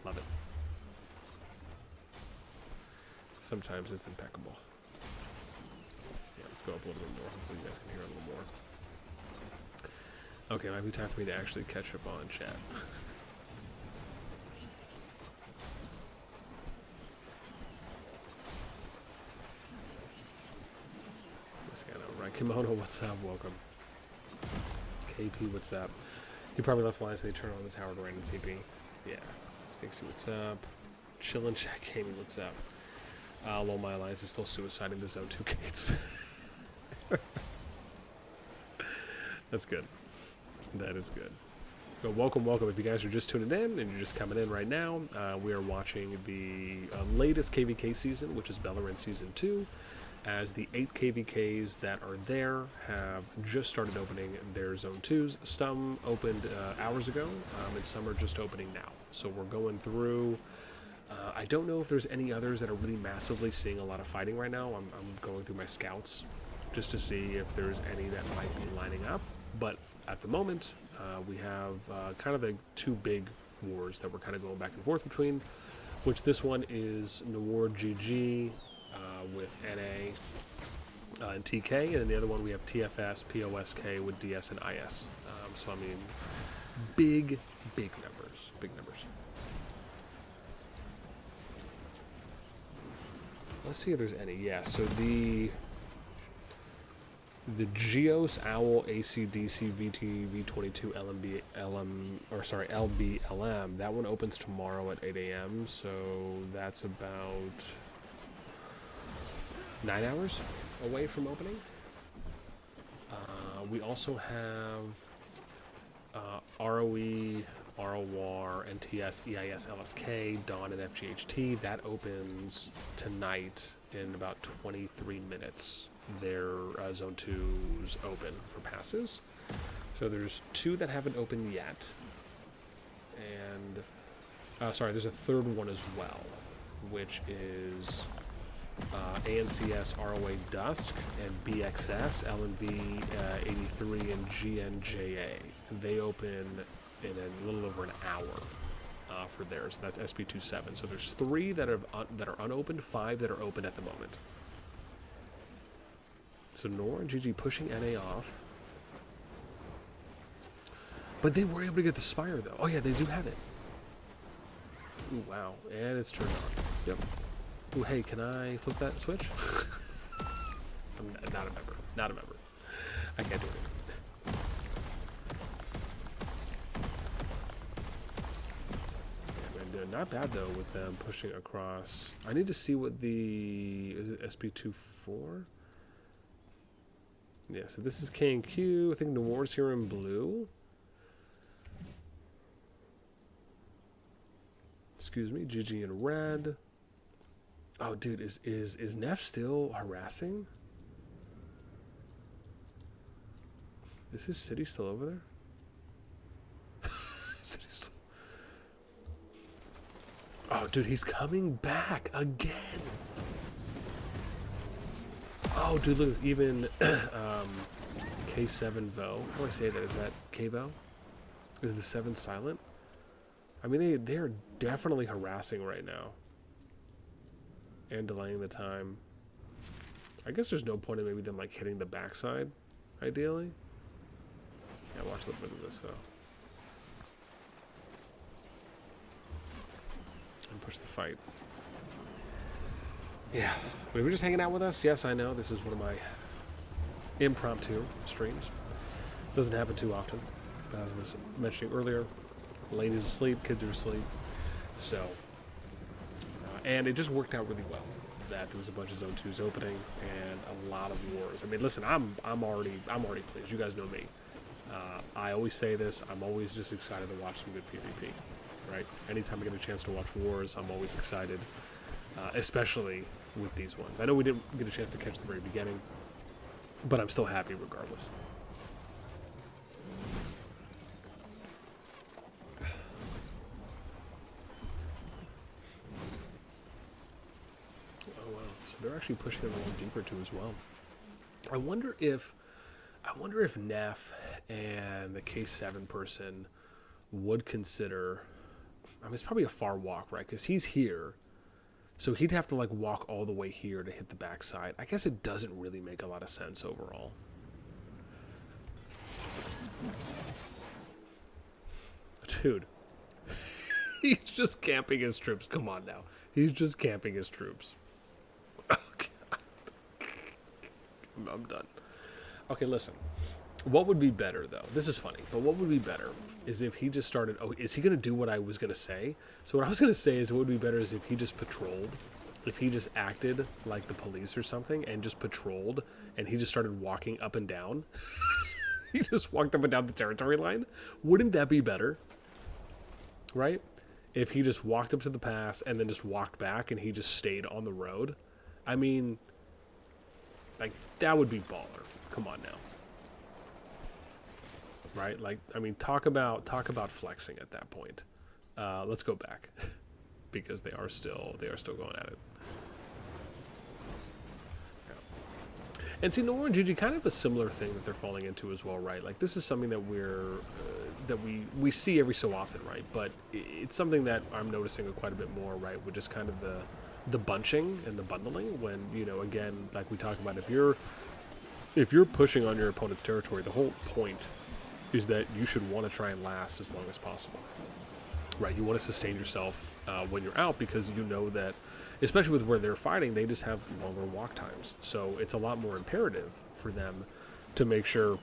Love it. Sometimes it's impeccable. Yeah, let's go up a little bit more. Hopefully you guys can hear a little more. Okay, might be time for me to actually catch up on chat. Right, Kimono, what's up? Welcome. KP, what's up? He probably left the line so they turn on the tower to random TP. Yeah. Stixie, what's up? Chillin' Check Gaming, what's up? Lol, my alliance is still suiciding the Zone 2 gates. That's good. That is good. So welcome, welcome. If you guys are just tuning in and you're just coming in right now, we are watching the latest KvK season, which is Beleren Season 2. As the 8 KvKs that are there have just started opening their Zone 2s. Some opened hours ago, and some are just opening now. So we're going through. I don't know if there's any others that are really massively seeing a lot of fighting right now. I'm going through my scouts just to see if there's any that might be lining up. But at the moment, we have kind of the two big wars that we're kind of going back and forth between, which this one is NOIR GG, with NA and TK, and then the other one we have TFS, PoSK with DS and IS. So I mean, big numbers, big numbers. Let's see if there's any. Yeah, so the Geos Owl ACDC VT V22 LBLM, that one opens tomorrow at 8 a.m. So that's about 9 hours away from opening. We also have ROE, ROR, NTS, EIS, LSK, Dawn, and FGHT. That opens tonight in about 23 minutes. Their Zone 2's open for passes. So there's 2 that haven't opened yet. And, sorry, there's a third one as well, which is ANCS ROA Dusk and BXS, LNV 83, and GNJA. They open in a little over an hour for theirs. That's SB2 7. So there's 3 that are unopened, 5 that are open at the moment. So NOIR and GG pushing NA off. But they were able to get the Spire though. Oh yeah, they do have it. Ooh, wow. And it's turned on. Yep. Ooh, hey, can I flip that switch? I'm not a member. Not a member. I can't do it. Yeah, man, not bad, though, with them pushing across. I need to see what the... Is it SB24? Yeah, so this is K and Q. I think NOIR's here in blue. Excuse me, GG in red. Oh, dude, is Neff still harassing? Is his city still over there? Still... Oh, dude, he's coming back again. Oh, dude, look, it's even K7 Vo. How do I say that? Is that KVO? Is the 7 silent? I mean, they're definitely harassing right now. And delaying the time. I guess there's no point in maybe them like hitting the backside, ideally. Yeah, watch a little bit of this though. And push the fight. Yeah, but if you're just hanging out with us, yes, I know this is one of my impromptu streams. Doesn't happen too often. As I was mentioning earlier, Lady's asleep, kids are asleep, so. And it just worked out really well that there was a bunch of Zone 2s opening and a lot of wars. I mean, listen, I'm already pleased. You guys know me. I always say this. I'm always just excited to watch some good PvP, right? Anytime I get a chance to watch wars, I'm always excited, especially with these ones. I know we didn't get a chance to catch the very beginning, but I'm still happy regardless. They're actually pushing it a little deeper too as well. I wonder if Neff and the K7 person would consider. I mean, it's probably a far walk, right? Because he's here, so he'd have to like walk all the way here to hit the backside. I guess it doesn't really make a lot of sense overall. Dude, he's just camping his troops. Come on now, he's just camping his troops. Oh God, I'm done. Okay, listen. What would be better, though? This is funny, but what would be better is if he just started... Oh, is he going to do what I was going to say? So what I was going to say is what would be better is if he just patrolled, if he just acted like the police or something and just patrolled, and he just started walking up and down. He just walked up and down the territory line. Wouldn't that be better? Right? If he just walked up to the pass and then just walked back and he just stayed on the road. I mean, like, that would be baller. Come on now. Right? Like, I mean, talk about flexing at that point. Let's go back because they are still going at it. Yeah. And see, NOIR and GG kind of a similar thing that they're falling into as well, right? Like, this is something that we see every so often, right? But it's something that I'm noticing quite a bit more, right? With just kind of the bunching and the bundling when, you know, again, like we talked about, if you're pushing on your opponent's territory, the whole point is that you should want to try and last as long as possible, right? You want to sustain yourself when you're out because you know that, especially with where they're fighting, they just have longer walk times. So it's a lot more imperative for them to make sure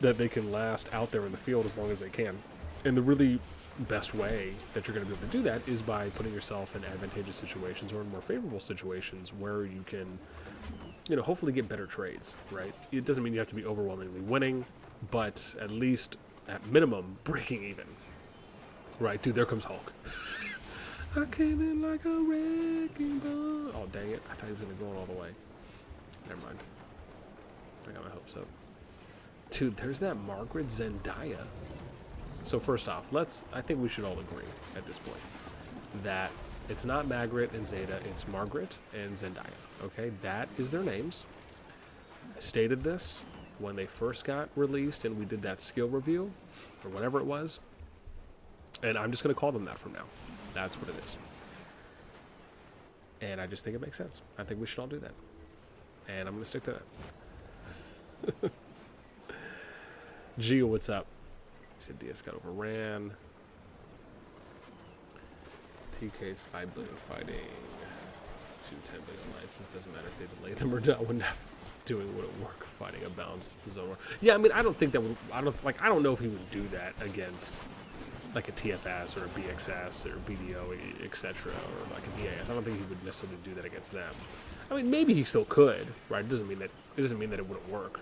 that they can last out there in the field as long as they can. And the really best way that you're going to be able to do that is by putting yourself in advantageous situations or in more favorable situations where you can, you know, hopefully get better trades, right? It doesn't mean you have to be overwhelmingly winning, but at least, at minimum, breaking even. Right, dude, there comes Hulk. I came in like a wrecking ball. Oh, dang it. I thought he was going to go all the way. Never mind. I got my hopes up. Dude, there's that Margaret Zendaya. So first off, I think we should all agree at this point that it's not Margaret and Zeta, it's Margaret and Zendaya. Okay, that is their names. I stated this when they first got released and we did that skill review, or whatever it was. And I'm just going to call them that from now. That's what it is. And I just think it makes sense. I think we should all do that. And I'm going to stick to that. Gio, what's up? He said DS got overran. TK's 5 billion fighting. 10 billion alliances. Doesn't matter if they delay them or not. When doing would it work fighting a balance zone? Yeah, I mean, I don't think that would. I don't know if he would do that against like a TFS or a BXS or BDO, etc., or like an EAS. I don't think he would necessarily do that against them. I mean, maybe he still could, right? It doesn't mean that it wouldn't work,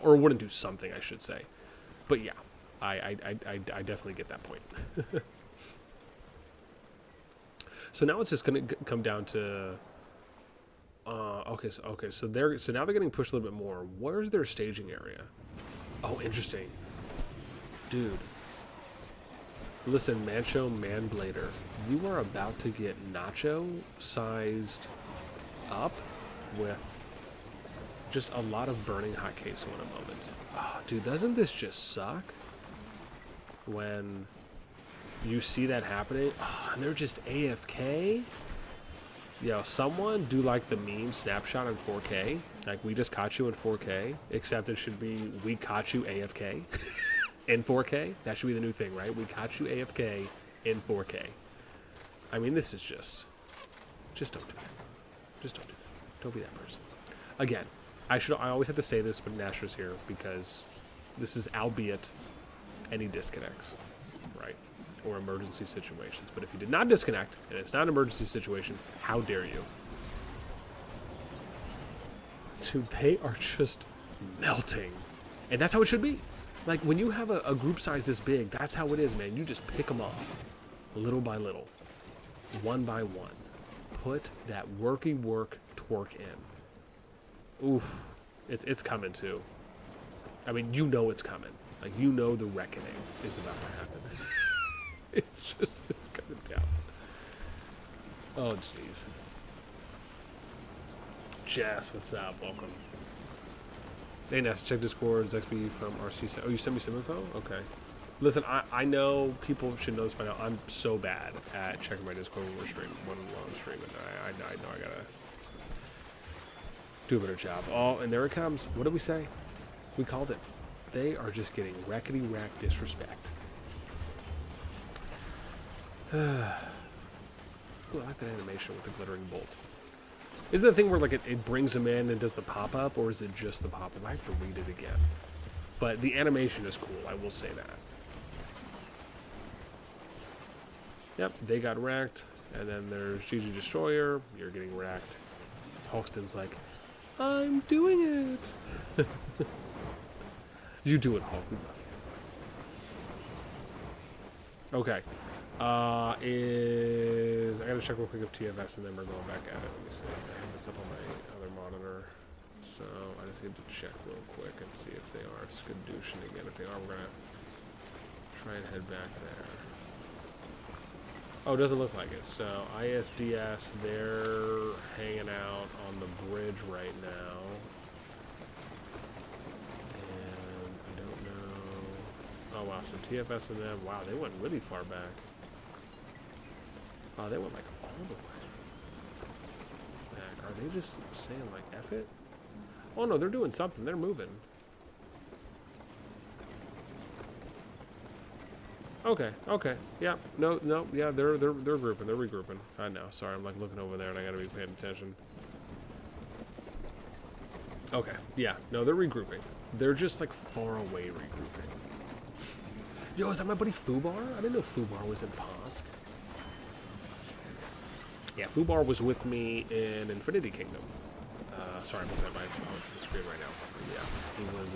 or wouldn't do something, I should say. But yeah, I definitely get that point. So now it's just going to come down to. Okay, so now they're getting pushed a little bit more. Where's their staging area? Oh, interesting, dude. Listen, Mancho Manblader, you are about to get Nacho sized up with just a lot of burning hot queso in a moment. Oh, dude, doesn't this just suck when you see that happening? Oh, and they're just AFK? Yo, someone do like the meme snapshot in 4K. Like, we just caught you in 4K, except it should be we caught you AFK. In 4K? That should be the new thing, right? We caught you AFK in 4K. I mean, this is just don't do that. Just don't do that. Don't be that person. Again, I always have to say this when Nastra's here because this is albeit any disconnects, right? Or emergency situations. But if you did not disconnect and it's not an emergency situation, how dare you? Dude, they are just melting. And that's how it should be. Like, when you have a group size this big, that's how it is, man. You just pick them off, little by little, one by one. Put that worky work twerk in. Oof, it's coming too. I mean, you know it's coming. Like, you know the reckoning is about to happen. It's coming down. Oh, jeez. Jess, what's up? Welcome. Hey, Ness, check Discord's XP from RC. Oh, you sent me some info? Okay. Listen, I know people should know this by now. I'm so bad at checking my Discord when we're streaming, when I'm streaming. I know I gotta do a better job. Oh, and there it comes. What did we say? We called it. They are just getting rackety-rack disrespect. Ooh, I like that animation with the glittering bolt. Is it the thing where like it brings them in and does the pop-up, or is it just the pop-up? I have to read it again. But the animation is cool, I will say that. Yep, they got wrecked. And then there's GG Destroyer. You're getting wrecked. Hoxton's like, I'm doing it. You do it, Hulk. We love you. Okay. I gotta check real quick of TFS and then we're going back at it. Let me see. I have this up on my other monitor. So I just need to check real quick and see if they are skadooshin again. If they are, we're gonna try and head back there. Oh, it doesn't look like it. So ISDS, they're hanging out on the bridge right now. And I don't know. Oh wow, so TFS and them, wow, they went really far back. Oh, they went like all the way back. Are they just saying like F it? Oh no, they're doing something. They're moving. Okay, okay. Yeah. No, yeah, they're grouping. They're regrouping. I know. Sorry, I'm like looking over there and I gotta be paying attention. Okay. Yeah. No, they're regrouping. They're just like far away regrouping. Yo, is that my buddy Fubar? I didn't know Fubar was in PoSK. Yeah, Fubar was with me in Infinity Kingdom. Sorry, I'm looking at my screen right now. Yeah, he was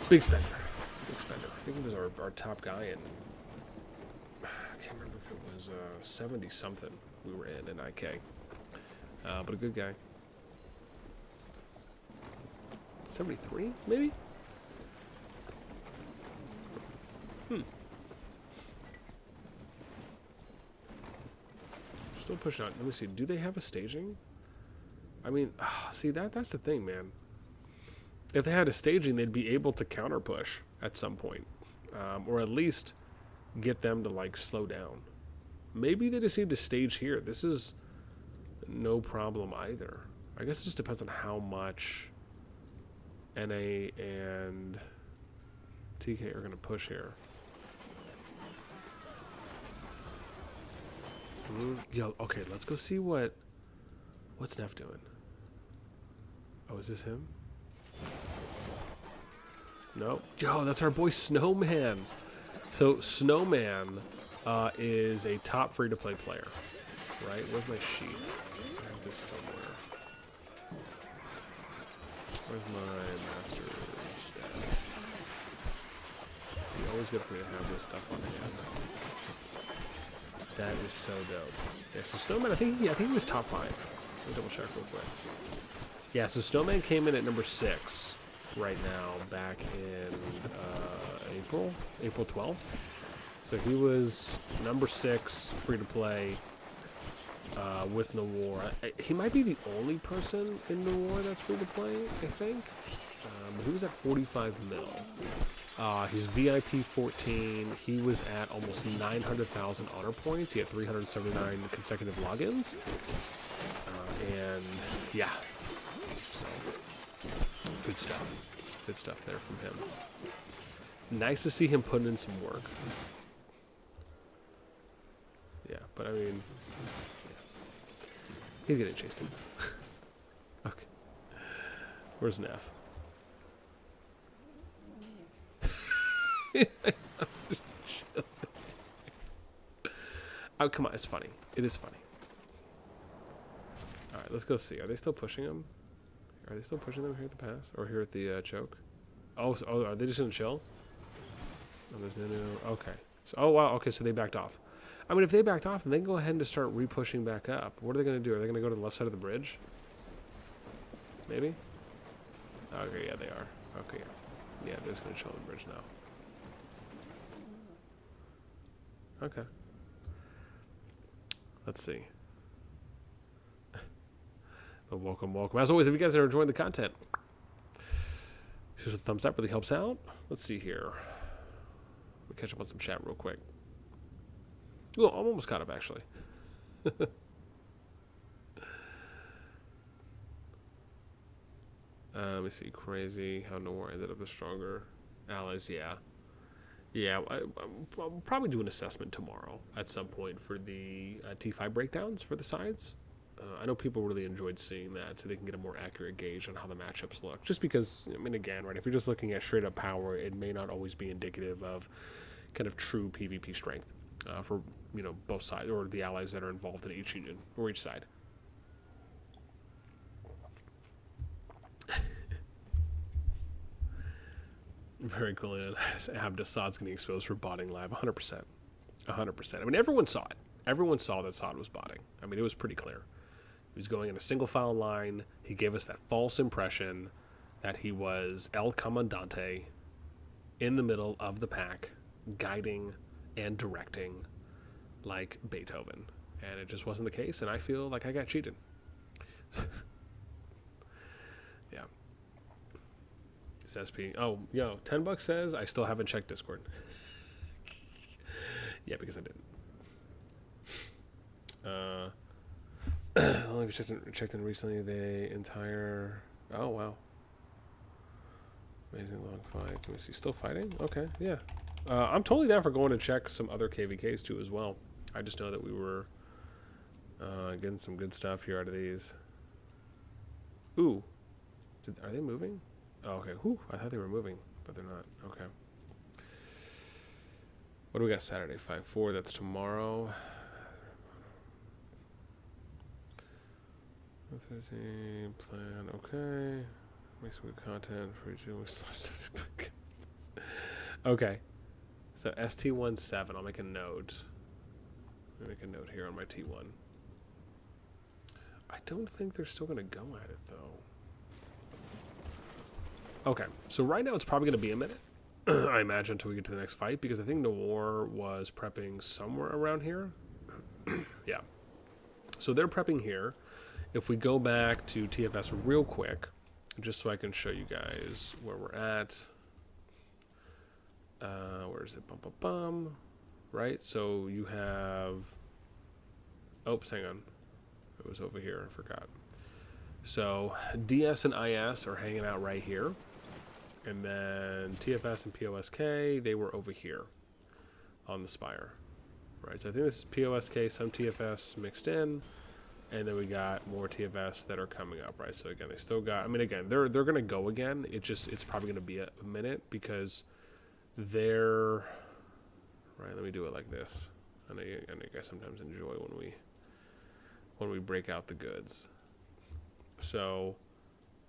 big spender. Big spender. I think he was our top guy in, I can't remember if it was 70-something we were in IK. But a good guy. 73, maybe? Still pushing on. Let me see. Do they have a staging? I mean, see, that's the thing, man. If they had a staging, they'd be able to counter push at some point. Or at least get them to, like, slow down. Maybe they just need to stage here. This is no problem either. I guess it just depends on how much NA and TK are going to push here. Yo, okay, let's go see what's Neff doing. Oh, is this him? No. Yo, that's our boy Snowman. So Snowman is a top free-to-play player, right? Where's my sheet? I have this somewhere. Where's my master stats? It's always good for me to have this stuff on hand. That is so dope. Yeah, so Snowman, I think he was top 5. Let me double check real quick. Yeah, so Snowman came in at number 6 right now, back in April 12th. So he was number 6, free to play, with NOIR. He might be the only person in NOIR that's free to play, I think. He was at 45 mil. He's VIP 14. He was at almost 900,000 honor points. He had 379 consecutive logins. And yeah, so good stuff. Good stuff there from him. Nice to see him putting in some work. Yeah, but I mean, yeah. He's getting chased him. Okay. Where's Neff? Oh, come on, it's funny. It is funny. Alright, let's go see. Are they still pushing him? Are they still pushing them here at the pass? Or here at the choke? Oh, are they just gonna chill? Oh, there's no. Okay. So, oh, wow. Okay, so they backed off. I mean, if they backed off, then they can go ahead and just start re-pushing back up. What are they gonna do? Are they gonna go to the left side of the bridge? Maybe? Okay, yeah, they are. Okay, yeah. Yeah, they're just gonna chill on the bridge now. Okay. Let's see. But welcome. As always, if you guys are enjoying the content, Here's a thumbs up, really helps out. Let's see here. We'll catch up on some chat real quick. Oh, I'm almost caught up, actually. Let me see. Crazy how NOIR ended up as stronger allies. Yeah, I'll probably do an assessment tomorrow at some point for the T5 breakdowns for the sides. I know people really enjoyed seeing that, so they can get a more accurate gauge on how the matchups look. Just because, I mean, again, right, if you're just looking at straight up power, it may not always be indicative of kind of true PvP strength for, you know, both sides, or the allies that are involved in each union, or each side. Very cool. Abdasad's getting exposed for botting live. 100%. 100%. I mean, everyone saw it. Everyone saw that Sod was botting. I mean, it was pretty clear. He was going in a single file line. He gave us that false impression that he was El Comandante in the middle of the pack, guiding and directing like Beethoven. And it just wasn't the case, and I feel like I got cheated. Yeah. It's SP. Oh, yo, $10 says I still haven't checked Discord. Yeah, because I didn't. Only checked in recently. The entire. Oh wow. Amazing long fight. Let me see. Still fighting? Okay, yeah. I'm totally down for going to check some other KvKs too as well. I just know that we were getting some good stuff here out of these. Ooh, are they moving? Oh, okay. Whew, I thought they were moving, but they're not. Okay. What do we got Saturday? 5-4. That's tomorrow. 13 plan. Okay. Make some good content for each of. Okay. So ST17. I'll make a note. I'll make a note here on my T1. I don't think they're still going to go at it though. Okay, so right now it's probably going to be a minute, I imagine, until we get to the next fight, because I think NOIR was prepping somewhere around here. Yeah. So they're prepping here. If we go back to TFS real quick, just so I can show you guys where we're at. Where is it? Right, so you have... Oops, hang on. It was over here, I forgot. So DS and IS are hanging out right here. And then TFS and PoSK, they were over here on the spire. Right, so I think this is PoSK, some TFS mixed in, and then we got more TFS that are coming up, right? So again, they still got, I mean, again, they're gonna go again. It's probably gonna be a minute because they're, right, let me do it like this. I know you guys sometimes enjoy when we break out the goods. So,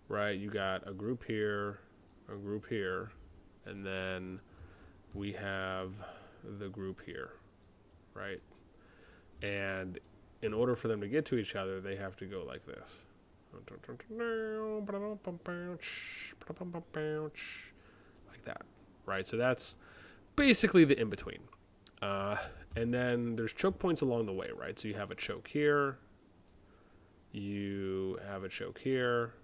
right, you got a group here, and then we have the group here, right? And in order for them to get to each other, they have to go like this. Like that, right? So that's basically the in-between. And then there's choke points along the way, right? So you have a choke here, you have a choke here,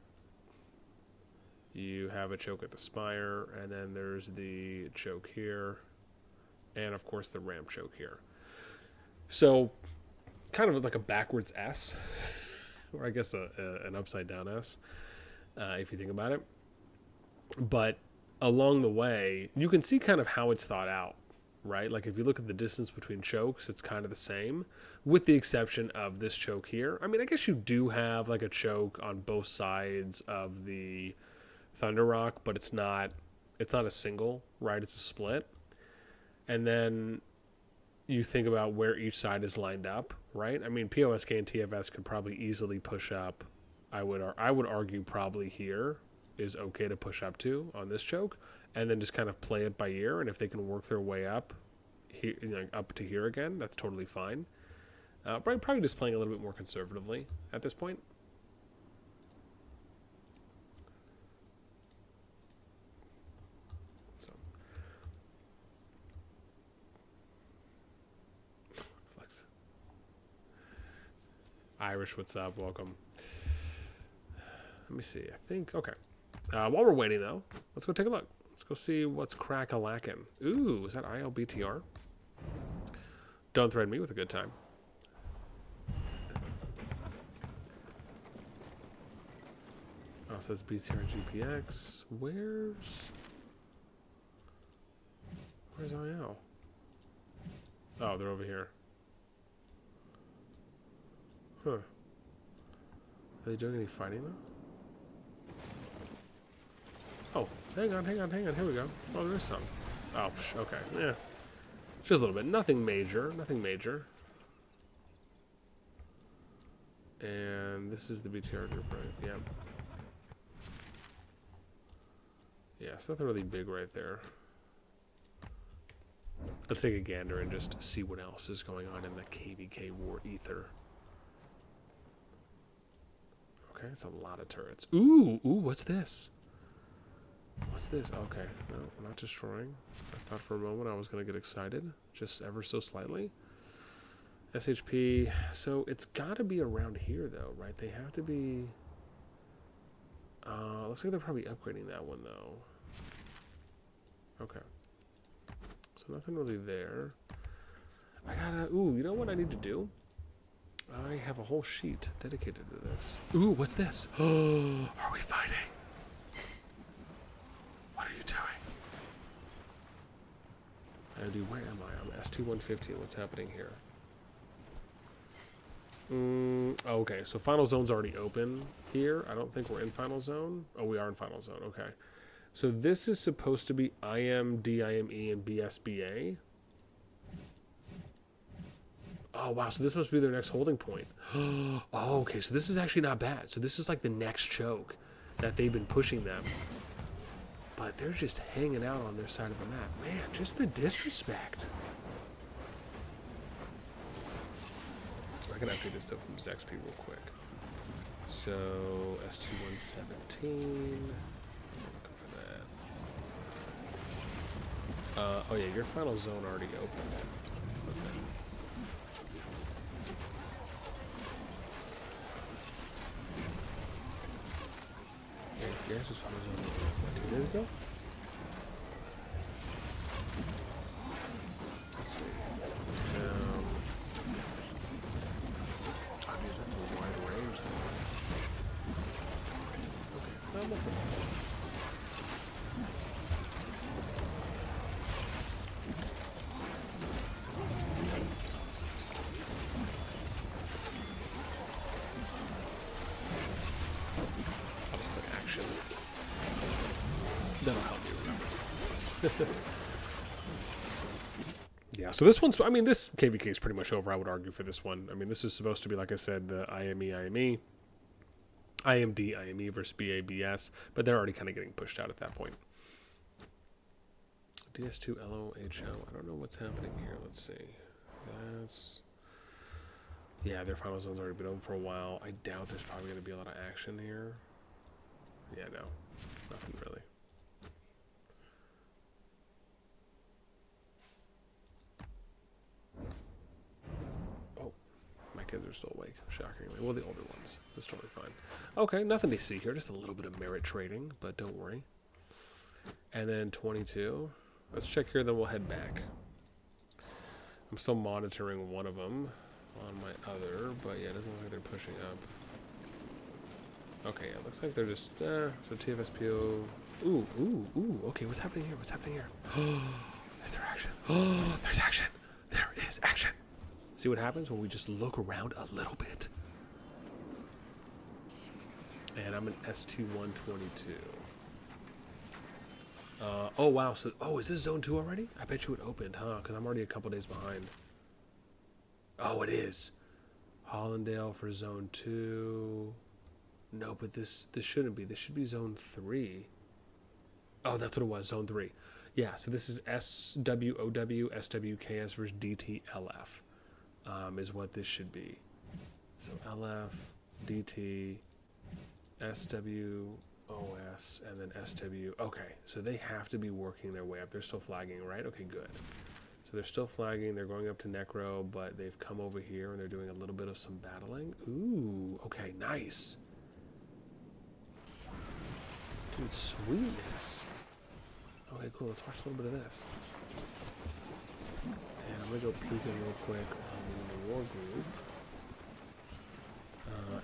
you have a choke at the spire, and then there's the choke here, and of course the ramp choke here. So kind of like a backwards S, or I guess an upside down S, if you think about it. But along the way, you can see kind of how it's thought out, right? Like if you look at the distance between chokes, it's kind of the same, with the exception of this choke here. I mean, I guess you do have like a choke on both sides of the Thunder Rock, but it's not a single, right? It's a split. And then you think about where each side is lined up, right? I mean, PoSK and TFS could probably easily push up. I would argue probably here is okay to push up to on this choke, and then just kind of play it by ear. And if they can work their way up here, you know, up to here again, that's totally fine. Probably just playing a little bit more conservatively at this point. Irish, what's up? Welcome. Let me see. I think, okay. While we're waiting, though, let's go take a look. Let's go see what's crack-a-lackin'. Ooh, is that ILBTR? Don't threaten me with a good time. Oh, it says BTR GPX. Where's IL? Oh, they're over here. Huh. Are they doing any fighting, though? Oh, hang on. Here we go. Oh, there's some. Oh, okay. Yeah. Just a little bit. Nothing major. And this is the BTR group, right? Yeah. Yeah, it's nothing really big right there. Let's take a gander and just see what else is going on in the KvK war ether. Okay, it's a lot of turrets. Ooh, what's this? What's this? Okay, no, I'm not destroying. I thought for a moment I was going to get excited, just ever so slightly. SHP, so it's got to be around here though, right? They have to be... looks like they're probably upgrading that one though. Okay. So nothing really there. I gotta... Ooh, you know what I need to do? I have a whole sheet dedicated to this. Ooh, what's this? Oh, are we fighting? What are you doing? Where am I? I'm ST-150. What's happening here? Okay, so Final Zone's already open here. I don't think we're in Final Zone. Oh, we are in Final Zone. Okay. So this is supposed to be IM, DIME, and BSBA. Oh, wow. So this must be their next holding point. Oh, okay. So this is actually not bad. So this is like the next choke that they've been pushing them. But they're just hanging out on their side of the map. Man, just the disrespect. I can update this stuff from ZXP real quick. So, ST-117. Looking for that. Oh yeah, your Final Zone already opened. Okay. Yeah, this is Final Zone. 2 days ago? Let's see. That's a wide range. Okay, I'm looking. I'll just put action. That'll help you remember. Yeah, so this one's, I mean, this KvK is pretty much over, I would argue, for this one. I mean, this is supposed to be, like I said, the IMD, IME versus BABS, but they're already kind of getting pushed out at that point. DS2 LOHO, I don't know what's happening here. Let's see. That's... Yeah, their Final Zone's already been open for a while. I doubt there's probably going to be a lot of action here. Yeah, no. Nothing really. Kids are still awake, shockingly. Well, the older ones. That's totally fine. Okay, nothing to see here. Just a little bit of merit trading, but don't worry. And then 22. Let's check here, then we'll head back. I'm still monitoring one of them on my other, but yeah, it doesn't look like they're pushing up. Okay, yeah, it looks like they're just, so TFS PO. Ooh, okay, what's happening here? Is there action? Oh, there's action. There is action. See what happens when we just look around a little bit. And I'm an ST-122. Oh, wow. So, is this Zone 2 already? I bet you it opened, huh? Because I'm already a couple days behind. Oh, it is. Hollandale for Zone 2. No, but this shouldn't be. This should be Zone 3. Oh, that's what it was. Zone 3. Yeah, so this is SWOW, SWKS versus DTLF. Is what this should be. So LF, DT, SWOS, and then SW. Okay, so they have to be working their way up. They're still flagging, right? Okay, good. So they're still flagging. They're going up to Necro, but they've come over here and they're doing a little bit of some battling. Ooh, okay, nice. Dude, sweetness. Okay, cool. Let's watch a little bit of this. And I'm going to go peeking real quick on the war group.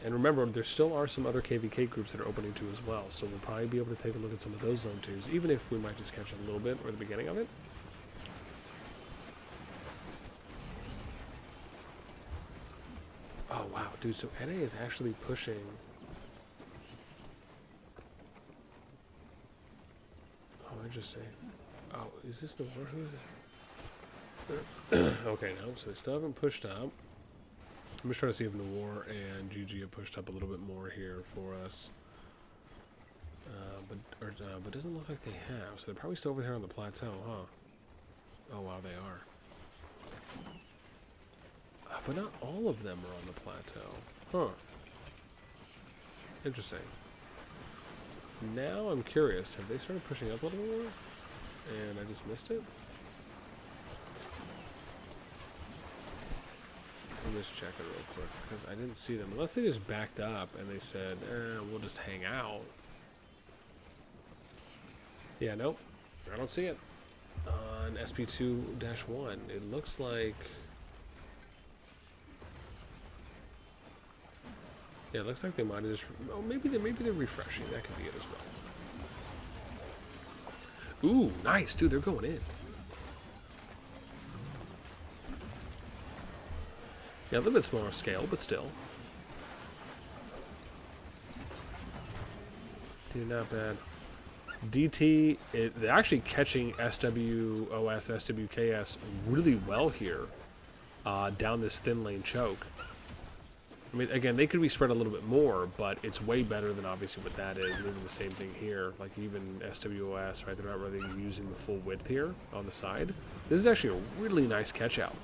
And remember, there still are some other KvK groups that are opening too as well, so we'll probably be able to take a look at some of those Zone 2s, even if we might just catch a little bit or the beginning of it. Oh, wow, dude, so NA is actually pushing... Oh, interesting. Oh, is this NOIR? Who is it? Okay, no, so they still haven't pushed up. I'm just trying to see if NOIR and GG have pushed up a little bit more here for us. But it doesn't look like they have, so they're probably still over here on the plateau, huh? Oh, wow, they are. But not all of them are on the plateau. Huh. Interesting. Now I'm curious, have they started pushing up a little more? And I just missed it? Let me just check it real quick, because I didn't see them. Unless they just backed up and they said, we'll just hang out. Yeah, nope. I don't see it. On SB2-1, it looks like... Yeah, it looks like they might have just... Oh, maybe they're refreshing. That could be it as well. Ooh, nice, dude. They're going in. Yeah, a little bit smaller scale, but still. Dude, not bad. DT, they're actually catching SWOS, SWKS really well here down this thin lane choke. I mean, again, they could be spread a little bit more, but it's way better than obviously what that is. Even the same thing here, like even SWOS, right? They're not really using the full width here on the side. This is actually a really nice catch out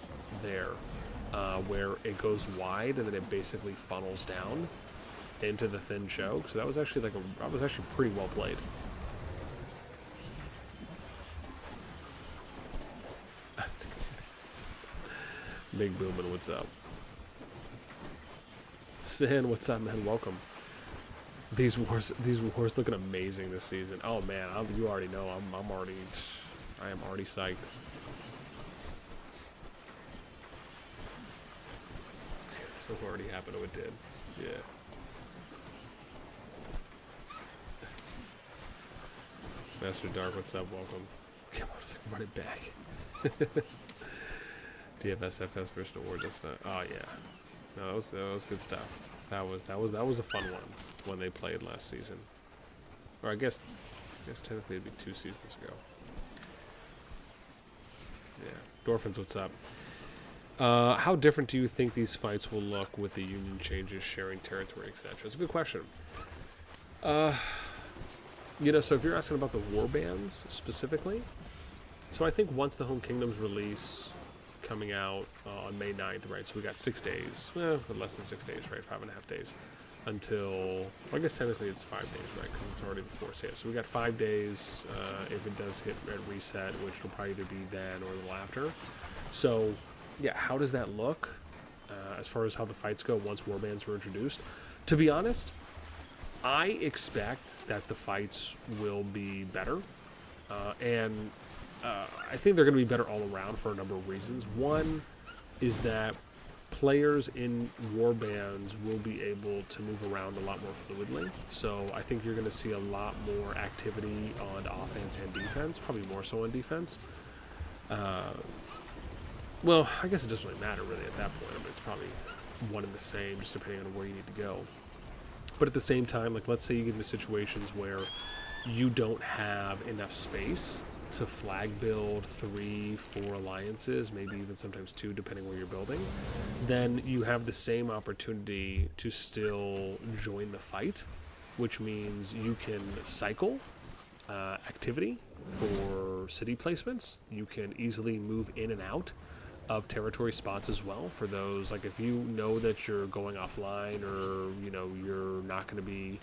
there, where it goes wide and then it basically funnels down into the thin choke. So that was actually that was actually pretty well played. Big Boomin', what's up? Sin, what's up, man? Welcome. These wars looking amazing this season. Oh man, you already know. I am already psyched. So already happened. Oh, it did. Yeah. Master Dark, what's up? Welcome. Come on, let's run it back. TFS, FS versus NOIR, just oh yeah. No, that was good stuff. That was a fun one when they played last season. Or I guess technically it'd be 2 seasons ago. Yeah. Dorphins, what's up? How different do you think these fights will look with the union changes, sharing territory, etc.? It's a good question. You know, so if you're asking about the war bands specifically, so I think once the Home Kingdoms release coming out on May 9th, right? So we got 6 days, less than 6 days, right? 5.5 days until, well, I guess technically it's 5 days, right? Because it's already before sale. So we got 5 days if it does hit red reset, which will probably either be then or a little after. So, yeah, how does that look as far as how the fights go once warbands were introduced? To be honest, I expect that the fights will be better, and I think they're going to be better all around for a number of reasons. One is that players in warbands will be able to move around a lot more fluidly. So I think you're going to see a lot more activity on offense and defense, probably more so on defense. Well, I guess it doesn't really matter really at that point. I mean, it's probably one and the same, just depending on where you need to go. But at the same time, like let's say you get into situations where you don't have enough space to flag build 3, 4 alliances, maybe even sometimes 2, depending where you're building, then you have the same opportunity to still join the fight, which means you can cycle activity for city placements. You can easily move in and out of territory spots as well for those, like if you know that you're going offline or you know you're not going to be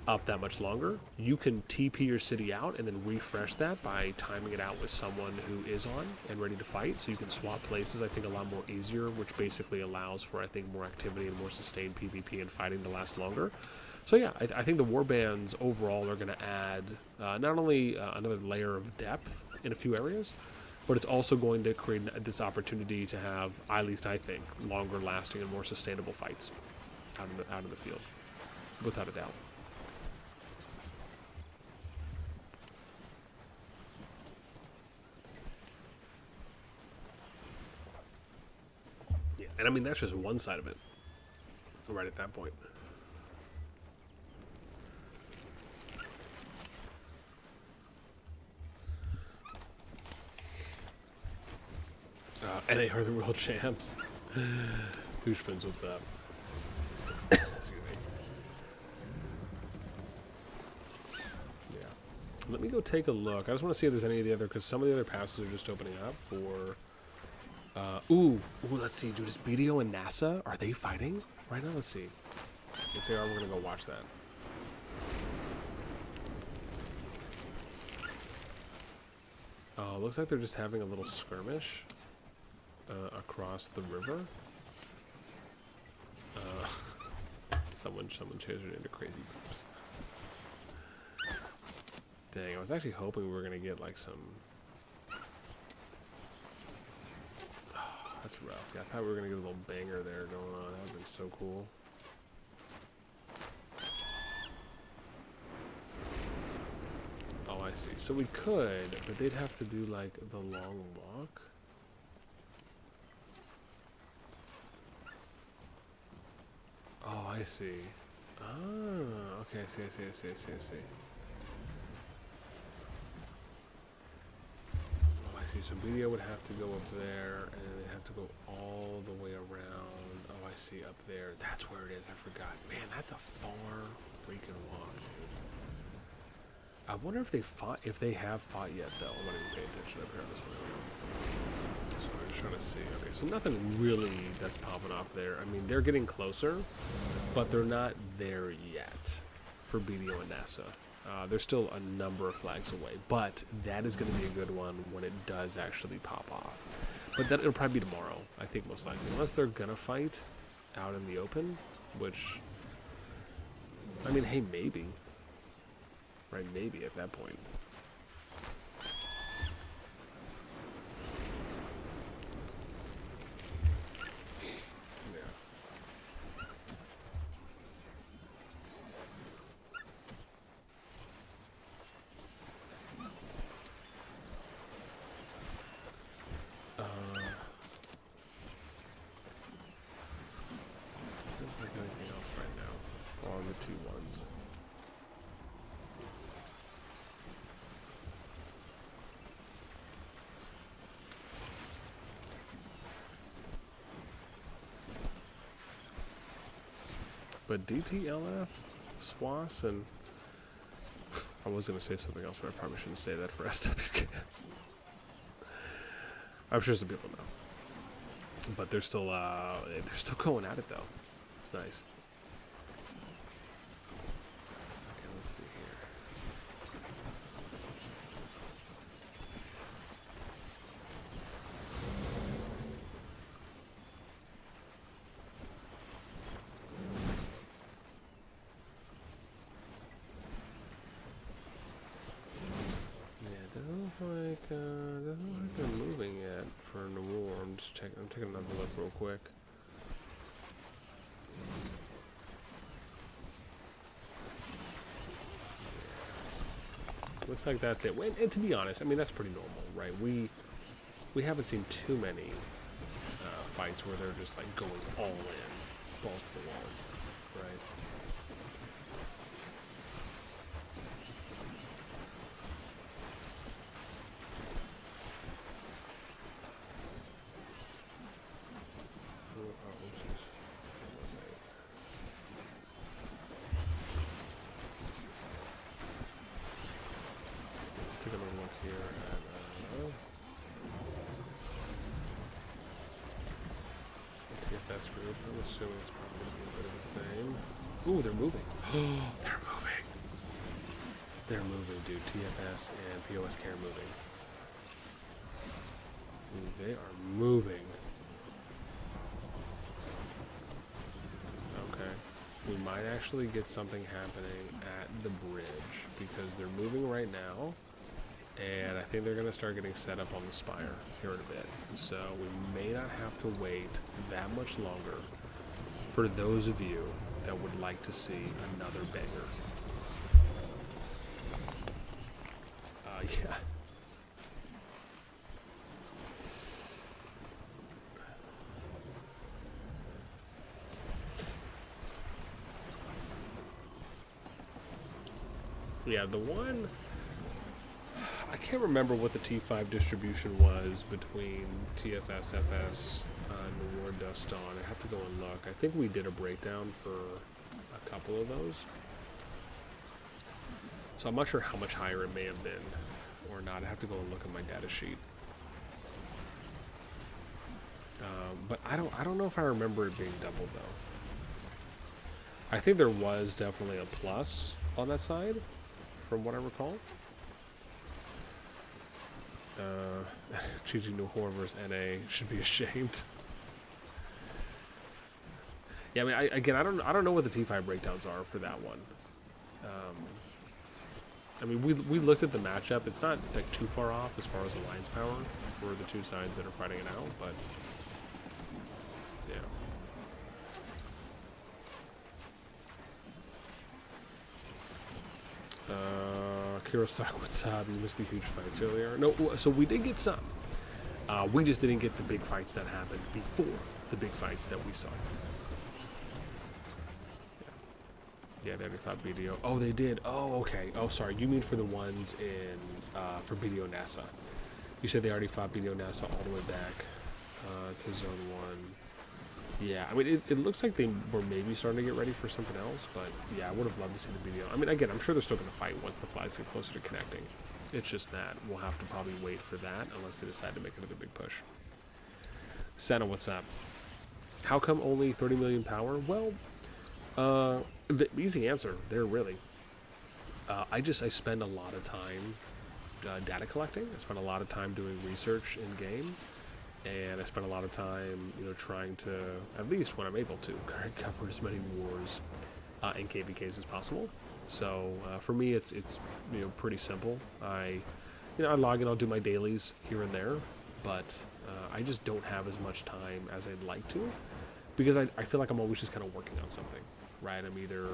up that much longer, you can TP your city out and then refresh that by timing it out with someone who is on and ready to fight, so you can swap places, I think, a lot more easier, which basically allows for, I think, more activity and more sustained PvP and fighting to last longer. So yeah, I think the warbands overall are going to add not only another layer of depth in a few areas, but it's also going to create this opportunity to have, at least I think, longer lasting and more sustainable fights out in the field, without a doubt. Yeah, and I mean that's just one side of it. Right at that point. And they are the world champs. Hushman's, what's up? Excuse me. Yeah. Let me go take a look. I just want to see if there's any of the other, because some of the other passes are just opening up for... Ooh, let's see, dude, is BDO and NASA, are they fighting right now? Let's see. If they are, we're going to go watch that. Oh, looks like they're just having a little skirmish across the river. Someone changed it into crazy groups. Dang, I was actually hoping we were going to get like some... That's rough. Yeah, I thought we were going to get a little banger there going on. That would have been so cool. Oh, I see. So we could, but they'd have to do, like, the long walk. Oh, I see. Ah, okay, I see. See, so BDO would have to go up there, and then they'd have to go all the way around. Oh, I see, up there. That's where it is. I forgot. Man, that's a far freaking walk, dude. I wonder if they fought, if they have fought yet, though. I won't even pay attention up here on this one. So I'm just trying to see. Okay, so nothing really that's popping off there. I mean, they're getting closer, but they're not there yet for BDO and NASA. There's still a number of flags away, but that is going to be a good one when it does actually pop off. But it'll probably be tomorrow, I think, most likely. Unless they're going to fight out in the open, which, I mean, hey, maybe. Right, maybe at that point. But DTLF, SWAS, and I was going to say something else, but I probably shouldn't say that for SWKs. I'm sure some people know. But they're still going at it, though. It's nice. Okay, let's see here. Doesn't look like they're moving yet for Noir. I'm taking another look real quick. Looks like that's it. And to be honest, I mean that's pretty normal, right? We haven't seen too many fights where they're just like going all in, balls to the walls, right? Take a little look here at the TFS group. I'm assuming it's probably going to be a bit of the same. Ooh, they're moving. They're moving. They're moving, dude. TFS and PoSK are moving. Ooh, they are moving. Okay. We might actually get something happening at the bridge because they're moving right now, and I think they're going to start getting set up on the spire here in a bit. So we may not have to wait that much longer for those of you that would like to see another banger. Yeah. Yeah, the one, I can't remember what the T5 distribution was between TFS, FS, NOIR, Dust On. I have to go and look. I think we did a breakdown for a couple of those. So I'm not sure how much higher it may have been or not. I have to go and look at my data sheet. But I don't know if I remember it being doubled though. I think there was definitely a plus on that side, from what I recall. Choosing New Horror versus NA should be ashamed. Yeah, I mean, I don't know what the T5 breakdowns are for that one. I mean, we looked at the matchup. It's not like too far off as far as alliance power for the two sides that are fighting it out, but yeah. Kurosawa, what's up? You missed the huge fights earlier. No, so we did get some. We just didn't get the big fights that happened before the big fights that we saw. Yeah, they already thought BDO. Oh, they did. Oh, okay. Oh, sorry. You mean for the ones in for BDO NASA? You said they already fought BDO NASA all the way back to Zone 1. Yeah, I mean, it looks like they were maybe starting to get ready for something else, but yeah, I would have loved to see the BDO. I mean, again, I'm sure they're still going to fight once the flights get closer to connecting. It's just that we'll have to probably wait for that unless they decide to make another big push. Senna, what's up? How come only 30 million power? Well, the easy answer there, really. I spend a lot of time data collecting. I spend a lot of time doing research in game, and I spend a lot of time, trying to, at least when I'm able to, cover as many wars and KvKs as possible. So for me, it's pretty simple. I log in, I'll do my dailies here and there, but I just don't have as much time as I'd like to, because I feel like I'm always just kind of working on something. Right, I'm either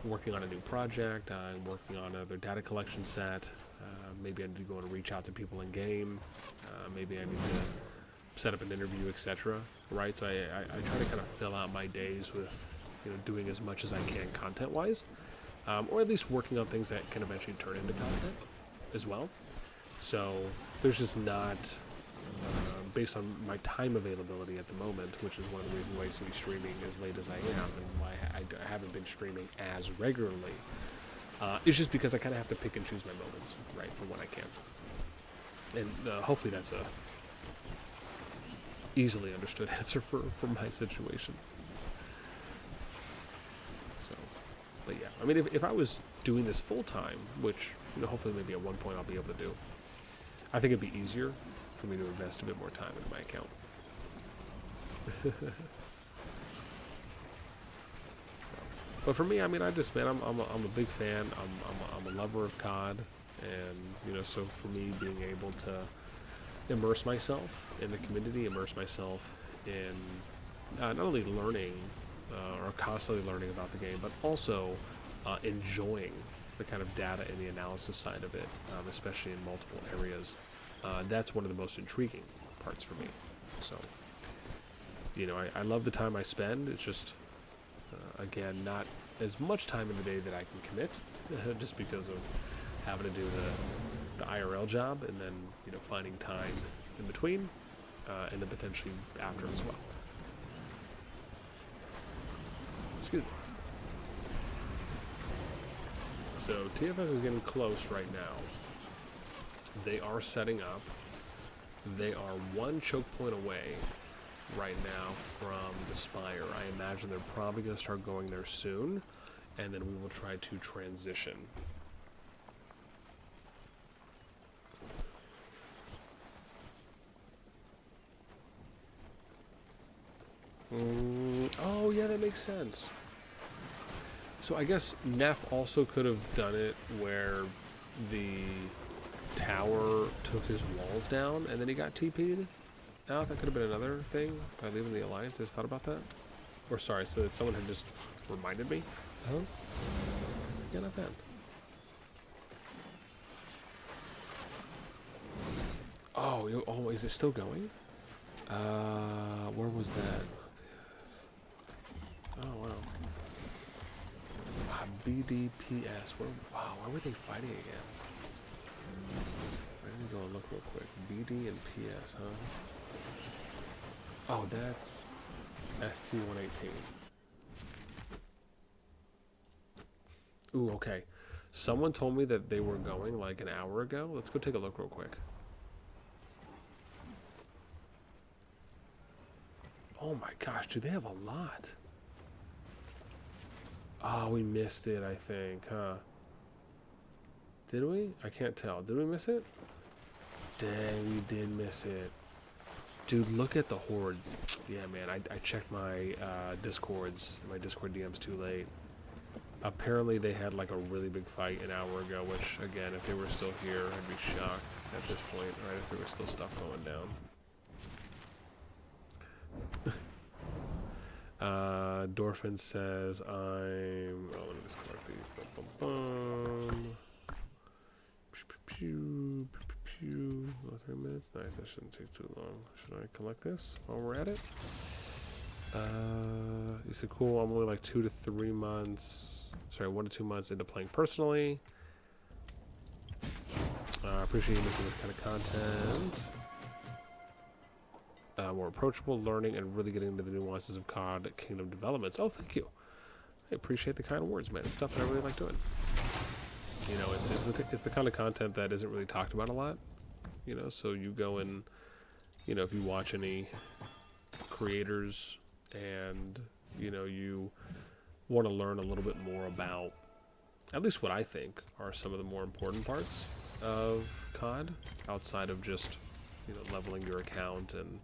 working on a new project, I'm working on another data collection set, maybe I need to go and reach out to people in game, maybe I need to set up an interview, etc. Right, so I try to kind of fill out my days with doing as much as I can content-wise, or at least working on things that can eventually turn into content as well. So there's just not, based on my time availability at the moment, which is one of the reasons why you see me streaming as late as I am and why I haven't been streaming as regularly, it's just because I kind of have to pick and choose my moments, right, for when I can. And hopefully that's a easily understood answer for my situation. So, but yeah, I mean, if I was doing this full time, which hopefully maybe at one point I'll be able to do, I think it'd be easier for me to invest a bit more time into my account. But for me, I mean, I'm a big fan. I'm a lover of CoD, and so for me, being able to immerse myself in the community, immerse myself in not only learning or constantly learning about the game, but also enjoying the kind of data and the analysis side of it, especially in multiple areas. That's one of the most intriguing parts for me. So, I love the time I spend. It's just, again, not as much time in the day that I can commit, just because of having to do the IRL job and then, finding time in between, and then potentially after as well. Excuse me. So TFS is getting close right now. They are setting up. They are one choke point away right now from the Spire. I imagine they're probably going to start going there soon, and then we will try to transition. Oh, yeah, that makes sense. So I guess Neff also could have done it where the tower took his walls down and then he got TP'd out. That could have been another thing by leaving the alliance. I just thought about that. Or sorry, so that someone had just reminded me. Oh, yeah, not bad. Oh, is it still going? Where was that? Oh, wow. BDPS. Where were they fighting again? Let me go and look real quick. BD and PS, huh? Oh, that's ST-118. Ooh, okay. Someone told me that they were going like an hour ago. Let's go take a look real quick. Oh my gosh, do they have a lot? Oh, we missed it, I think, huh? Did we? I can't tell. Did we miss it? Dang, we did miss it. Dude, look at the horde. Yeah, man, I checked my Discords, my Discord DMs too late. Apparently they had like a really big fight an hour ago, which, again, if they were still here, I'd be shocked at this point, right? If there was still stuff going down. Dorfin says I'm... Oh, let me just collect these. Bum, bum, bum. Pew, pew, pew. Oh, 3 minutes. Nice, that shouldn't take too long. Should I collect this while we're at it? You said, cool, I'm only like 2 to 3 months. Sorry, 1 to 2 months into playing personally. I appreciate you making this kind of content. More approachable, learning, and really getting into the nuances of CoD Kingdom developments. Oh, thank you. I appreciate the kind words, man. It's stuff that I really like doing. You know, it's the kind of content that isn't really talked about a lot. You know, so you go and, you know, if you watch any creators and, you know, you want to learn a little bit more about, at least what I think are some of the more important parts of CoD, outside of just, you know, leveling your account and,